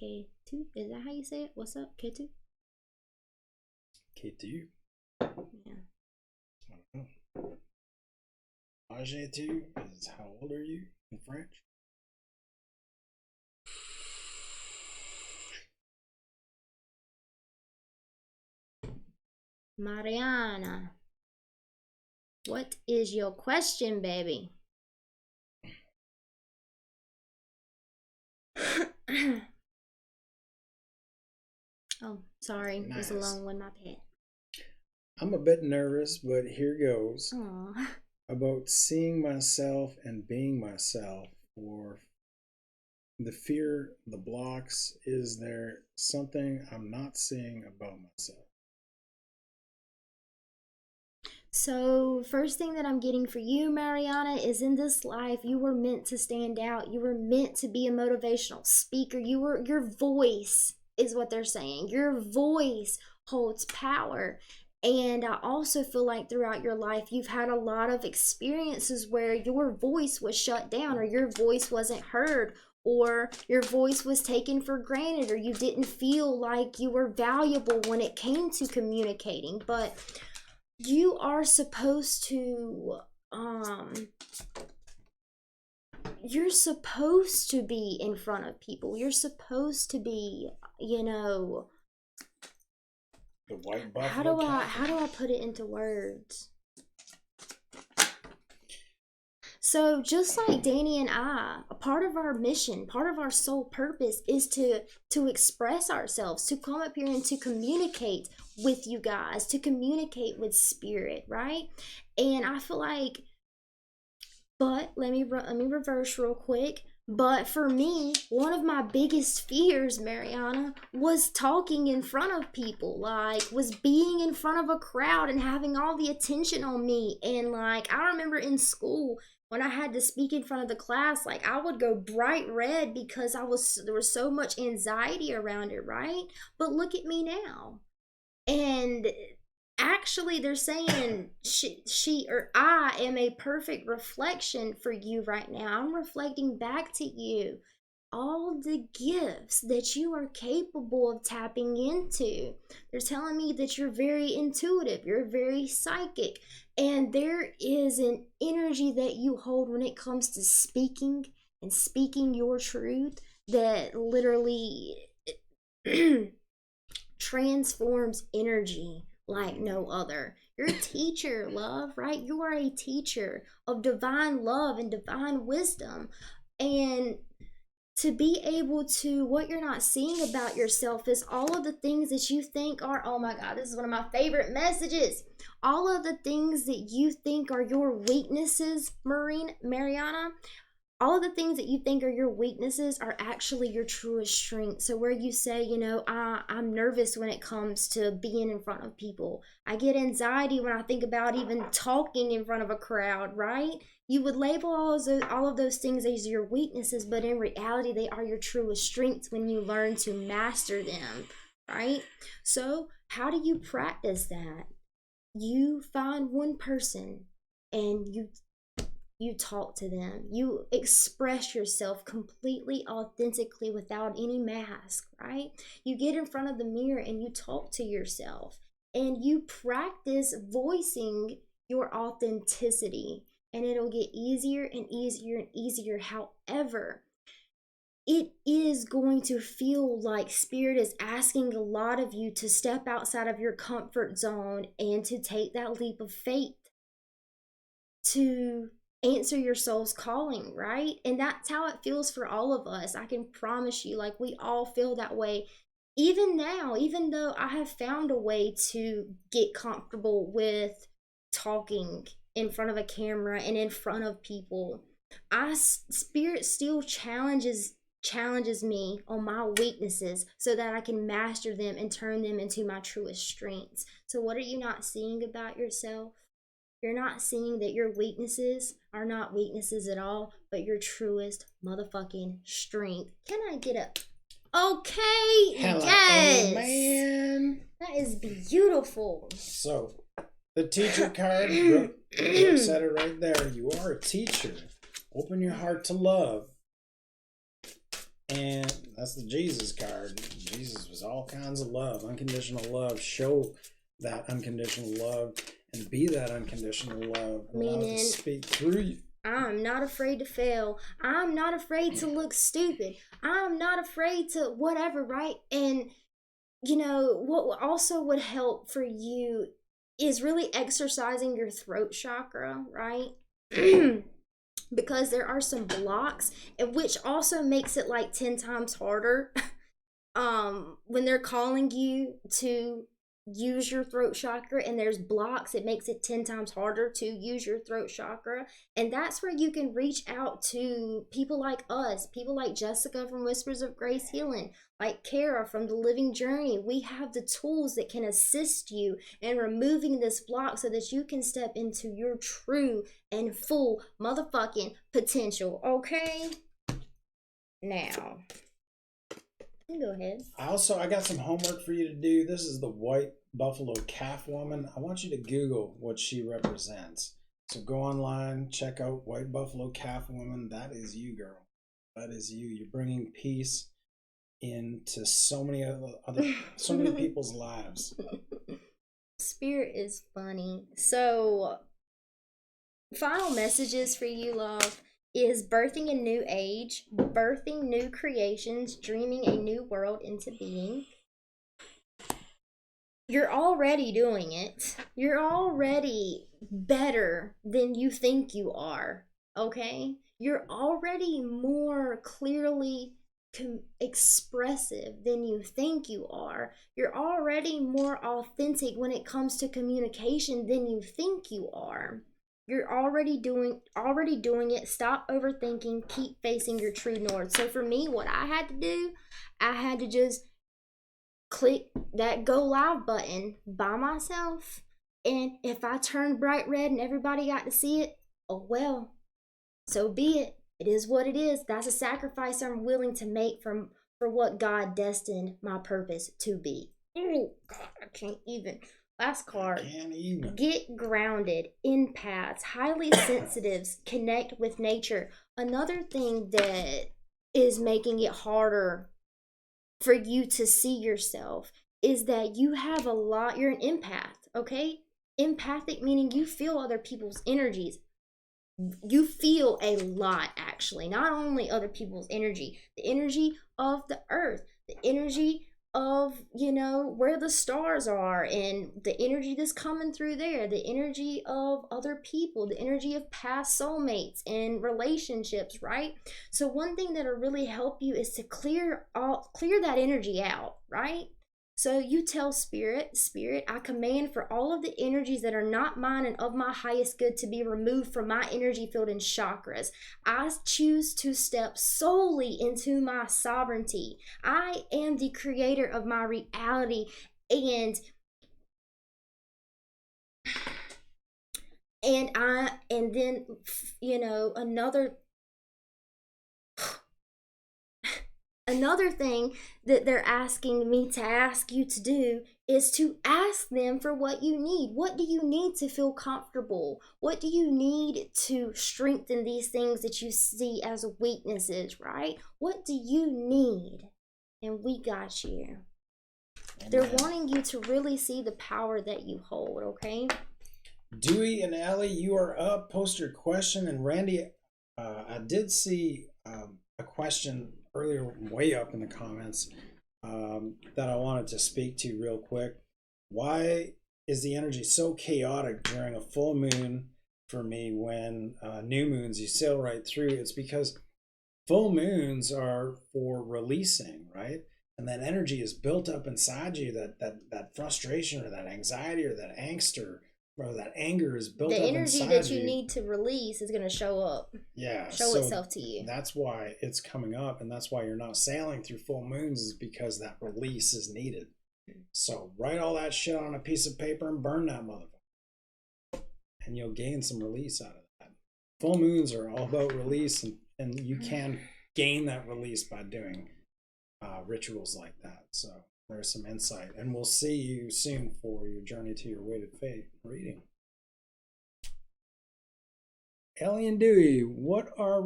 K2? Is that how you say it? What's up, K2? K2? Yeah. I don't know. Age2 is how old are you in French? Mariana. What is your question, baby? Oh, sorry. Nice. It was a long one, my pet. I'm a bit nervous, but here goes. Aww. About seeing myself and being myself, or the fear, the blocks. Is there something I'm not seeing about myself? So, first thing that I'm getting for you, Mariana, is in this life, you were meant to stand out. You were meant to be a motivational speaker. Your voice is what they're saying. Your voice holds power. And I also feel like throughout your life, you've had a lot of experiences where your voice was shut down, or your voice wasn't heard, or your voice was taken for granted, or you didn't feel like you were valuable when it came to communicating. But you are supposed to, you're supposed to be in front of people. You're supposed to be, you know, the white buffalo. How do I put it into words? So just like Danny and I, a part of our mission, part of our sole purpose is to express ourselves, to come up here and to communicate with you guys, to communicate with spirit, right? And I feel like, but let me reverse real quick. But for me, one of my biggest fears, Mariana, was talking in front of people, was being in front of a crowd and having all the attention on me. And I remember in school, when I had to speak in front of the class, I would go bright red because there was so much anxiety around it, right? But look at me now. And actually, they're saying she or I am a perfect reflection for you right now. I'm reflecting back to you all the gifts that you are capable of tapping into. They're telling me that you're very intuitive, you're very psychic, and there is an energy that you hold when it comes to speaking and speaking your truth that literally transforms energy like no other. You're a teacher, love, right? You are a teacher of divine love and divine wisdom. And to be able to, what you're not seeing about yourself is all of the things that you think are, oh my God, this is one of my favorite messages. All of the things that you think are your weaknesses, Mariana, all of the things that you think are your weaknesses are actually your truest strength. So where you say, you know, I'm nervous when it comes to being in front of people. I get anxiety when I think about even talking in front of a crowd, right? You would label all of those things as your weaknesses, but in reality, they are your truest strengths when you learn to master them, right? So how do you practice that? You find one person and you talk to them. You express yourself completely authentically without any mask, right? You get in front of the mirror and you talk to yourself and you practice voicing your authenticity, and it'll get easier and easier and easier. However, it is going to feel like Spirit is asking a lot of you to step outside of your comfort zone and to take that leap of faith to answer your soul's calling, right? And that's how it feels for all of us. I can promise you, like, we all feel that way. Even now, even though I have found a way to get comfortable with talking in front of a camera and in front of people, Spirit still challenges me on my weaknesses so that I can master them and turn them into my truest strengths. So what are you not seeing about yourself? You're not seeing that your weaknesses are not weaknesses at all, but your truest motherfucking strength. Can I get a okay? Hello, yes, amen. That is beautiful. So the teacher card, Brooke said it right there. You are a teacher. Open your heart to love. And that's the Jesus card. Jesus was all kinds of love, unconditional love. Show that unconditional love and be that unconditional love. Allow it to speak through you. I'm not afraid to fail. I'm not afraid to look stupid. I'm not afraid to whatever, right? And, you know, what also would help for you is really exercising your throat chakra, right? Because there are some blocks, and which also makes it like 10 times harder when they're calling you to use your throat chakra and there's blocks. It makes it 10 times harder to use your throat chakra. And that's where you can reach out to people like us, people like Jessica from Whispers of Grace Healing, like Kara from The Living Journey. We have the tools that can assist you in removing this block so that you can step into your true and full motherfucking potential. Okay? Now, go ahead. I got some homework for you to do. This is the white buffalo calf woman. I want you to Google what she represents. So go online, check out white buffalo calf woman. That is you, girl. That is you. You're bringing peace into so many people's lives. Spirit is funny. So, final messages for you, love, is birthing a new age, birthing new creations, dreaming a new world into being. You're already doing it. You're already better than you think you are, okay? You're already more clearly expressive than you think you are. You're already more authentic when it comes to communication than you think you are. You're already doing it. Stop overthinking. Keep facing your true north. So for me, what I had to do, I had to just click that go live button by myself. And if I turned bright red and everybody got to see it, oh well, so be it. It is what it is. That's a sacrifice I'm willing to make for what God destined my purpose to be. Oh God, I can't even. Last card. Get grounded. Empaths, highly sensitives, connect with nature. Another thing that is making it harder for you to see yourself is that you have a lot. You're an empath, okay? Empathic meaning you feel other people's energies. You feel a lot, actually. Not only other people's energy, the energy of the earth, the energy of, you know, where the stars are and the energy that's coming through there, the energy of other people, the energy of past soulmates and relationships, right? So one thing that'll really help you is to clear that energy out, right? So you tell Spirit, I command for all of the energies that are not mine and of my highest good to be removed from my energy field and chakras. I choose to step solely into my sovereignty. I am the creator of my reality, and and then, you know, another thing that they're asking me to ask you to do is to ask them for what you need. What do you need to feel comfortable? What do you need to strengthen these things that you see as weaknesses, right? What do you need? And we got you. Amen. They're wanting you to really see the power that you hold, okay? Dewey and Allie, you are up. Post your question. And Randy, I did see a question earlier, way up in the comments, that I wanted to speak to real quick. Why is the energy so chaotic during a full moon for me when new moons you sail right through? It's because full moons are for releasing, right? And that energy is built up inside you, that frustration or that anxiety or that angst or that anger is built up inside you. The energy that you need to release is going to show up. Yeah. Show itself to you. That's why it's coming up, and that's why you're not sailing through full moons, is because that release is needed. So write all that shit on a piece of paper and burn that motherfucker. And you'll gain some release out of that. Full moons are all about release, and you can gain that release by doing rituals like that. So there's some insight, and we'll see you soon for your journey to your weighted fate reading. Ellie and Dewey, what are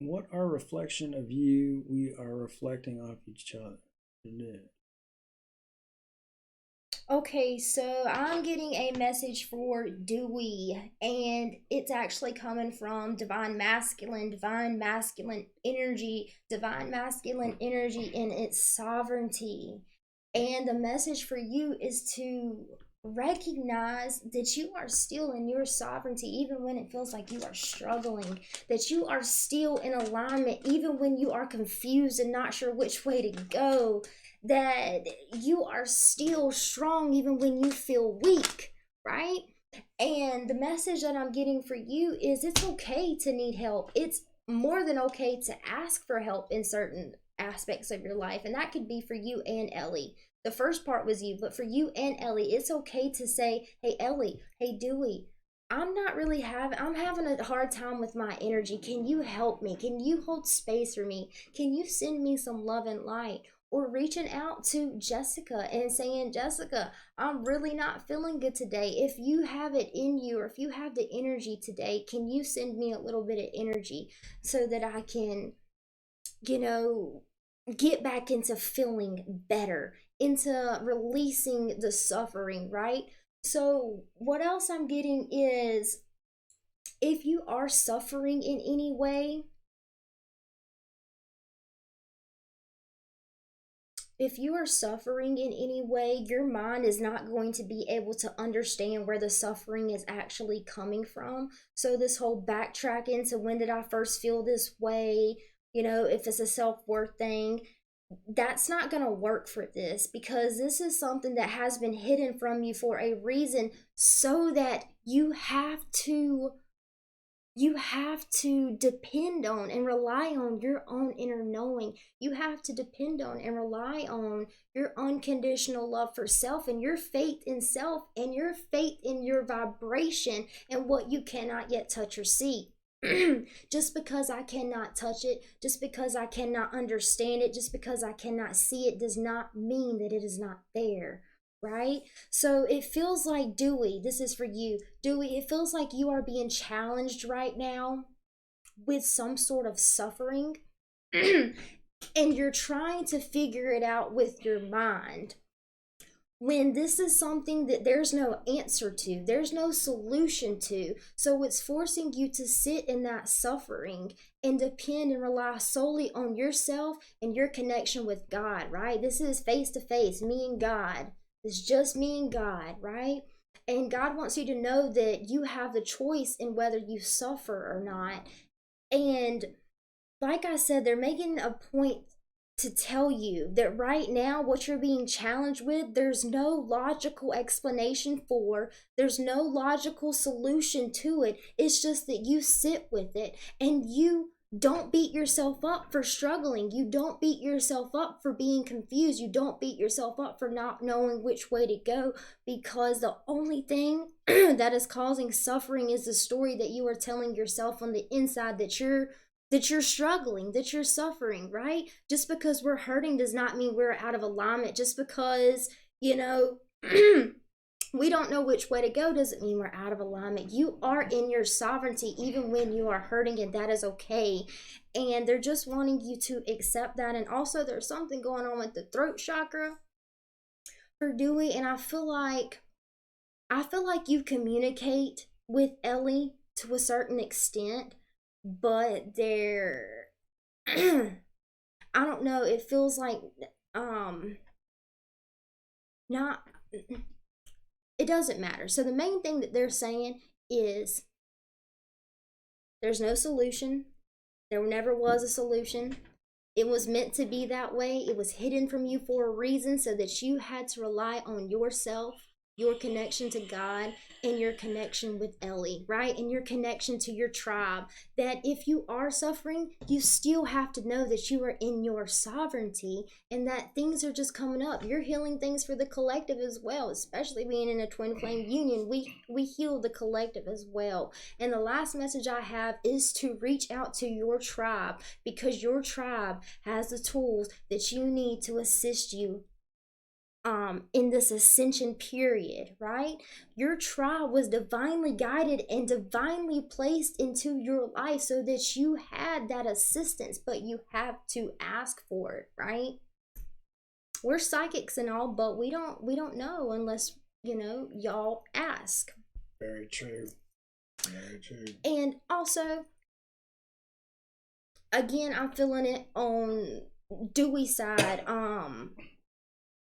reflection of you we are reflecting off each other? Okay, so I'm getting a message for Dewey, and it's actually coming from divine masculine energy in its sovereignty. And the message for you is to recognize that you are still in your sovereignty, even when it feels like you are struggling, that you are still in alignment, even when you are confused and not sure which way to go, that you are still strong even when you feel weak, right? And the message that I'm getting for you is it's okay to need help. It's more than okay to ask for help in certain aspects of your life, and that could be for you and Ellie. The first part was you, but for you and Ellie, it's okay to say, hey Ellie, hey Dewey, I'm having a hard time with my energy. Can you help me? Can you hold space for me? Can you send me some love and light? Or reaching out to Jessica and saying, Jessica, I'm really not feeling good today. If you have it in you, or if you have the energy today, can you send me a little bit of energy so that I can, you know, get back into feeling better, into releasing the suffering, right? So what else I'm getting is, if you are suffering in any way, your mind is not going to be able to understand where the suffering is actually coming from. So this whole backtrack into when did I first feel this way, you know, if it's a self-worth thing, that's not going to work for this, because this is something that has been hidden from you for a reason, so that you have to depend on and rely on your own inner knowing. You have to depend on and rely on your unconditional love for self, and your faith in self, and your faith in your vibration and what you cannot yet touch or see. Just because I cannot touch it, just because I cannot understand it, just because I cannot see it, does not mean that it is not there, right? So it feels like, Dewey, this is for you. Dewey, it feels like you are being challenged right now with some sort of suffering, and you're trying to figure it out with your mind. when this is something that there's no answer to, there's no solution to. So it's forcing you to sit in that suffering and depend and rely solely on yourself and your connection with God, right? This is face to face, me and God. It's just me and God, right? And God wants you to know that you have the choice in whether you suffer or not. And like I said, they're making a point to tell you that right now, what you're being challenged with, there's no logical explanation for, there's no logical solution to it. It's just that you sit with it and you don't beat yourself up for struggling. You don't beat yourself up for being confused. You don't beat yourself up for not knowing which way to go, because the only thing that is causing suffering is the story that you are telling yourself on the inside, that you're struggling, that you're suffering, right? Just because we're hurting does not mean we're out of alignment. Just because, we don't know which way to go doesn't mean we're out of alignment. You are in your sovereignty even when you are hurting, and that is okay. And they're just wanting you to accept that. And also, there's something going on with the throat chakra for Dewey, and I feel like you communicate with Ellie to a certain extent, but they're I don't know, it feels like not, it doesn't matter. So the main thing that they're saying is there's no solution. There never was a solution. It was meant to be that way. It was hidden from you for a reason, so that you had to rely on yourself, your connection to God, and your connection with Ellie, right? And your connection to your tribe. That if you are suffering, you still have to know that you are in your sovereignty and that things are just coming up. You're healing things for the collective as well, especially being in a twin flame union. We heal the collective as well. And the last message I have is to reach out to your tribe, because your tribe has the tools that you need to assist you in this ascension period, right? Your tribe was divinely guided and divinely placed into your life so that you had that assistance, but you have to ask for it, right? We're psychics and all, but we don't know unless, y'all ask. Very true. Very true. And also, again, I'm feeling it on Dewey's side.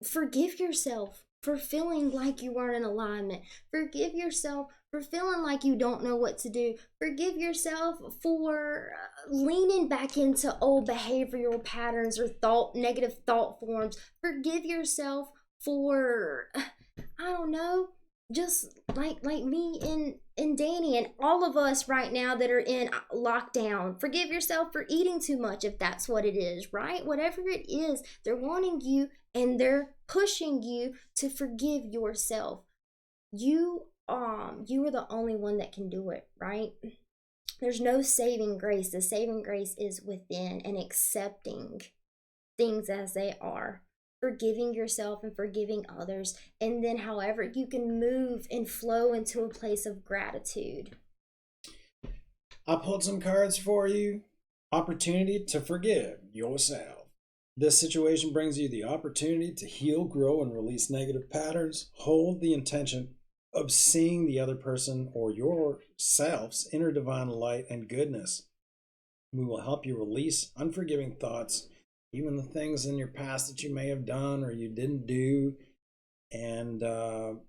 Forgive yourself for feeling like you weren't in alignment. Forgive yourself for feeling like you don't know what to do. Forgive yourself for leaning back into old behavioral patterns or negative thought forms. Forgive yourself for, I don't know, just like me and Danny and all of us right now that are in lockdown. Forgive yourself for eating too much, if that's what it is, right? Whatever it is, they're wanting you and they're pushing you to forgive yourself. You are the only one that can do it, right? There's no saving grace. The saving grace is within and accepting things as they are, forgiving yourself and forgiving others, and then however you can move and flow into a place of gratitude. I pulled some cards for you. Opportunity to forgive yourself. This situation brings you the opportunity to heal, grow, and release negative patterns. Hold the intention of seeing the other person or yourself's inner divine light and goodness. We will help you release unforgiving thoughts, even the things in your past that you may have done or you didn't do, and the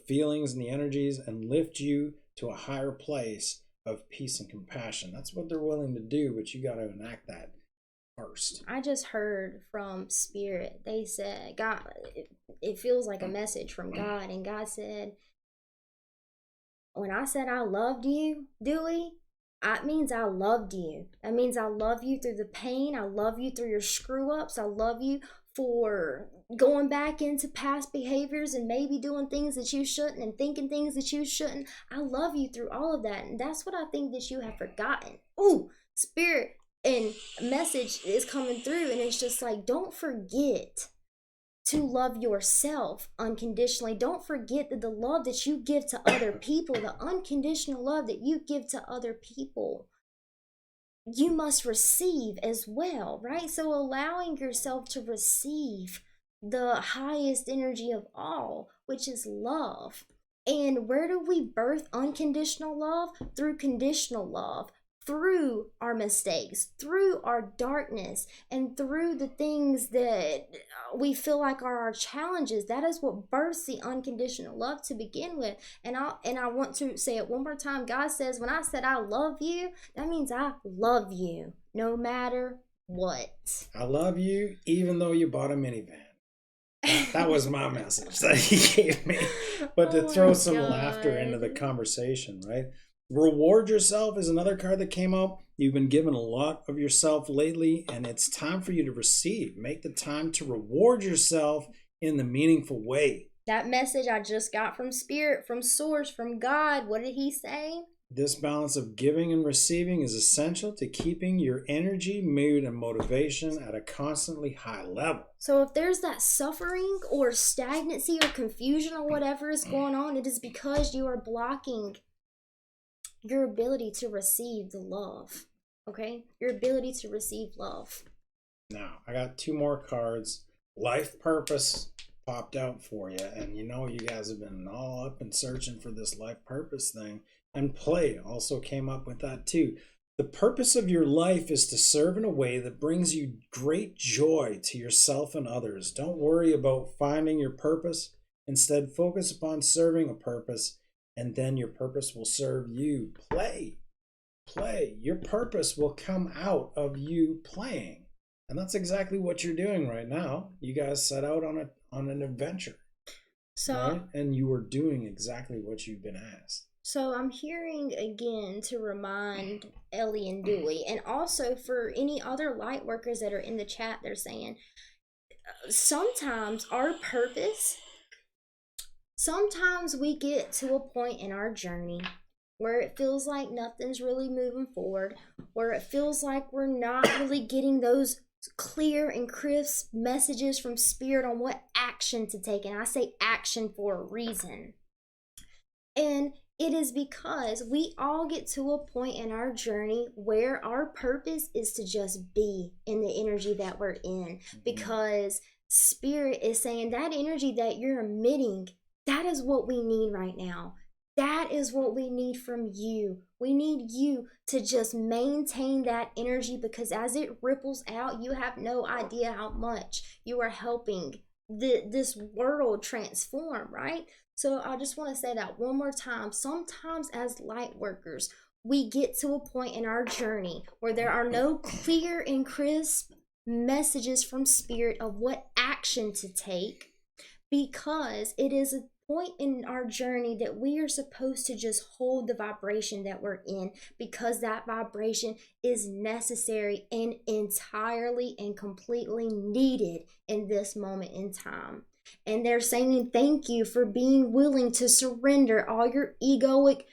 feelings and the energies, and lift you to a higher place of peace and compassion. That's what they're willing to do, but you got to enact that first. I just heard from Spirit. They said, God, it feels like a message from God, and God said, when I said I loved you, Dewey, that means I loved you. That means I love you through the pain. I love you through your screw ups. I love you for going back into past behaviors and maybe doing things that you shouldn't and thinking things that you shouldn't. I love you through all of that. And that's what I think that you have forgotten. Ooh, Spirit and message is coming through, and it's just like, don't forget to love yourself unconditionally. Don't forget that the love that you give to other people, the unconditional love that you give to other people, you must receive as well, right? So allowing yourself to receive the highest energy of all, which is love. And where do we birth unconditional love? Through conditional love, through our mistakes, through our darkness, and through the things that we feel like are our challenges. That is what births the unconditional love to begin with. And I want to say it one more time. God says, when I said I love you, that means I love you no matter what. I love you even though you bought a minivan. That was my message that he gave me. But to throw some laughter into the conversation, right? Reward yourself is another card that came up. You've been given a lot of yourself lately, and it's time for you to receive. Make the time to reward yourself in the meaningful way. That message I just got from Spirit, from Source, from God. What did he say? This balance of giving and receiving is essential to keeping your energy, mood, and motivation at a constantly high level. So if there's that suffering or stagnancy or confusion or whatever is going on, it is because you are blocking your ability to receive the love. Okay? Your ability to receive love. Now, I got 2 more cards. Life purpose popped out for you. And you know, you guys have been all up and searching for this life purpose thing. And play also came up with that too. The purpose of your life is to serve in a way that brings you great joy to yourself and others. Don't worry about finding your purpose. Instead, focus upon serving a purpose, and then your purpose will serve you. Play. Your purpose will come out of you playing. And that's exactly what you're doing right now. You guys set out on an adventure. So, right? And you are doing exactly what you've been asked. So I'm hearing again to remind Ellie and Dewey, and also for any other light workers that are in the chat, they're saying sometimes our purpose, sometimes we get to a point in our journey where it feels like nothing's really moving forward, where it feels like we're not really getting those clear and crisp messages from Spirit on what action to take. And I say action for a reason. And it is because we all get to a point in our journey where our purpose is to just be in the energy that we're in. Because Spirit is saying that energy that you're emitting, that is what we need right now. That is what we need from you. We need you to just maintain that energy, because as it ripples out, you have no idea how much you are helping this world transform, right? So I just want to say that one more time. Sometimes as light workers, we get to a point in our journey where there are no clear and crisp messages from Spirit of what action to take, because it is a point in our journey that we are supposed to just hold the vibration that we're in, because that vibration is necessary and entirely and completely needed in this moment in time. And they're saying thank you for being willing to surrender all your egoic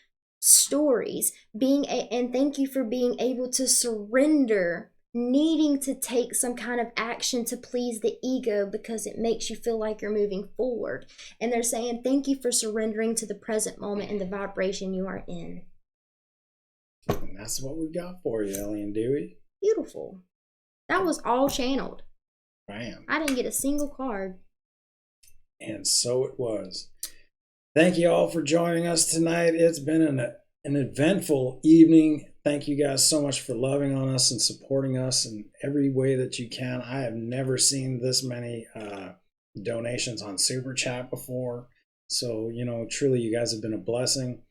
stories, and thank you for being able to surrender needing to take some kind of action to please the ego because it makes you feel like you're moving forward. And they're saying thank you for surrendering to the present moment and the vibration you are in. And that's what we got for you, Ellie and Dewey. Beautiful. That was all channeled. Bam. I didn't get a single card. And so it was. Thank you all for joining us tonight. It's been an eventful evening. Thank you guys so much for loving on us and supporting us in every way that you can. I have never seen this many donations on Super Chat before. So, truly you guys have been a blessing.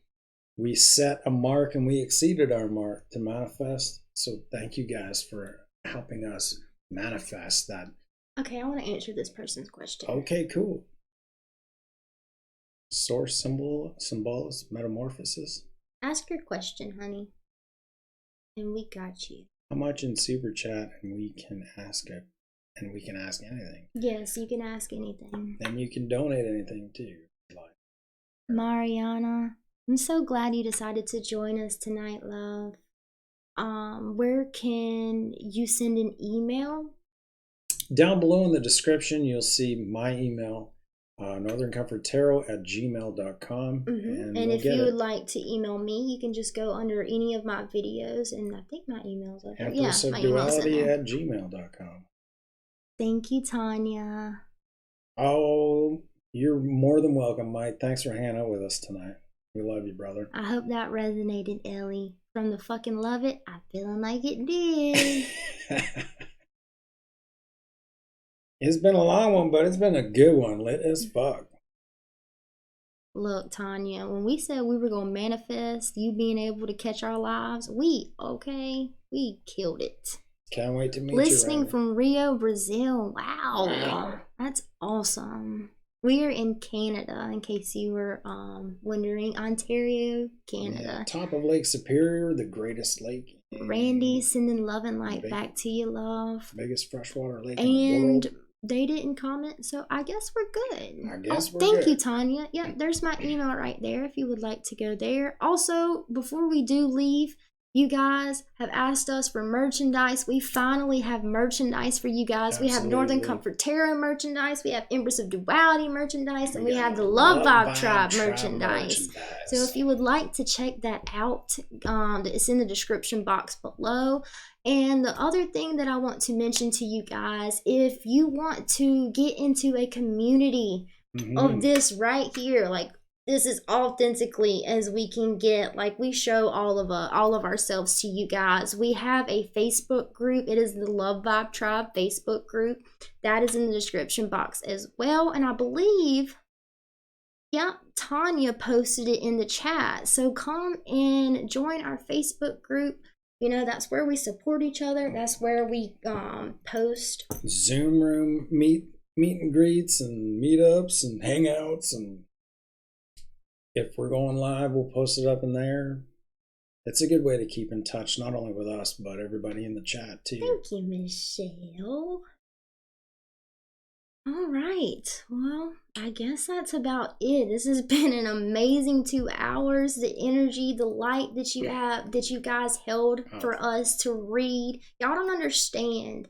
We set a mark and we exceeded our mark to manifest. So thank you guys for helping us manifest that. Okay, I want to answer this person's question. Okay, cool. Source symbols, metamorphosis. Ask your question, honey. And we got you. How much in Super Chat, and we can ask it, and we can ask anything. Yes, you can ask anything. And you can donate anything too. Like Mariana, I'm so glad you decided to join us tonight, love. Where can you send an email? Down below in the description, you'll see my email, northerncomforttarot@gmail.com. And if you would like to email me, you can just go under any of my videos, and I think my email's over. Empress of Duality@gmail.com. Thank you, Tanya. Oh, you're more than welcome, Mike. Thanks for hanging out with us tonight. We love you, brother. I hope that resonated, Ellie. From the fucking love it, I'm feeling like it did. It's been a long one, but it's been a good one. Lit as fuck. Look, Tanya, when we said we were going to manifest you being able to catch our lives, we killed it. Can't wait to meet you. Listening from Rio, Brazil. Wow. That's awesome. We are in Canada, in case you were wondering. Ontario, Canada. Yeah, top of Lake Superior, the greatest lake. Randy sending love and light back to you, love. Biggest freshwater lake in the world. They didn't comment, so I guess we're good. Thank you, Tanya. Yeah, there's my email right there if you would like to go there. Also, before we do leave, you guys have asked us for merchandise. We finally have merchandise for you guys. Absolutely. We have Northern Comfort Tarot merchandise. We have Empress of Duality merchandise. And we have the Love Vibe Tribe merchandise. So if you would like to check that out, it's in the description box below. And the other thing that I want to mention to you guys, if you want to get into a community of this right here, like this is authentically as we can get, like we show all of ourselves to you guys. We have a Facebook group. It is the Love Vibe Tribe Facebook group. That is in the description box as well. And I believe, yeah, Tanya posted it in the chat. So come and join our Facebook group. You know, that's where we support each other. That's where we post. Zoom room meet and greets and meetups and hangouts, and if we're going live, we'll post it up in there. It's a good way to keep in touch, not only with us, but everybody in the chat too. Thank you, Michelle. All right. Well, I guess that's about it. This has been an amazing 2 hours. The energy, the light that you guys held for us to read. Y'all don't understand.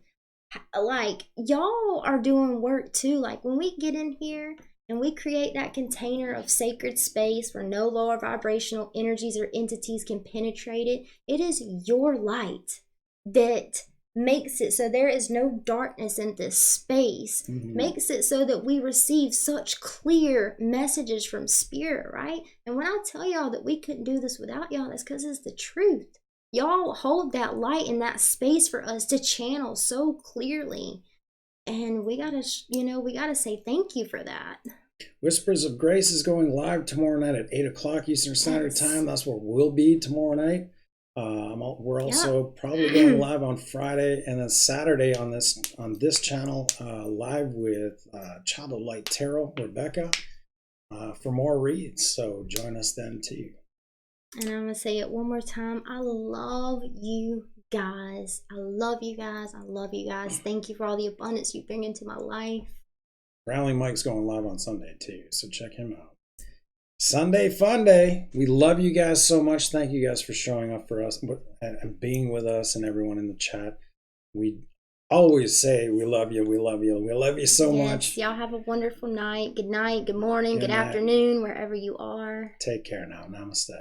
Like, y'all are doing work too. Like, when we get in here and we create that container of sacred space where no lower vibrational energies or entities can penetrate it, it is your light that makes it so there is no darkness in this space. Makes it so that we receive such clear messages from spirit, right? And when I tell y'all that we couldn't do this without y'all, that's because it's the truth. Y'all hold that light in that space for us to channel so clearly, and we gotta say thank you for that. Whispers of Grace is going live tomorrow night at 8 o'clock Eastern Standard Time. That's where we'll be tomorrow night. We're also probably going live on Friday and then Saturday on this channel, live with Child of Light Tarot, Rebecca, for more reads. So join us then too. And I'm gonna say it one more time. I love you guys. I love you guys. I love you guys. Thank you for all the abundance you bring into my life. Rally Mike's going live on Sunday too, so check him out. Sunday Fun Day. We love you guys so much. Thank you guys for showing up for us and being with us, and everyone in the chat. We always say we love you, we love you, we love you so much. Y'all have a wonderful night. Good night, good morning, good afternoon, wherever you are. Take care now. Namaste.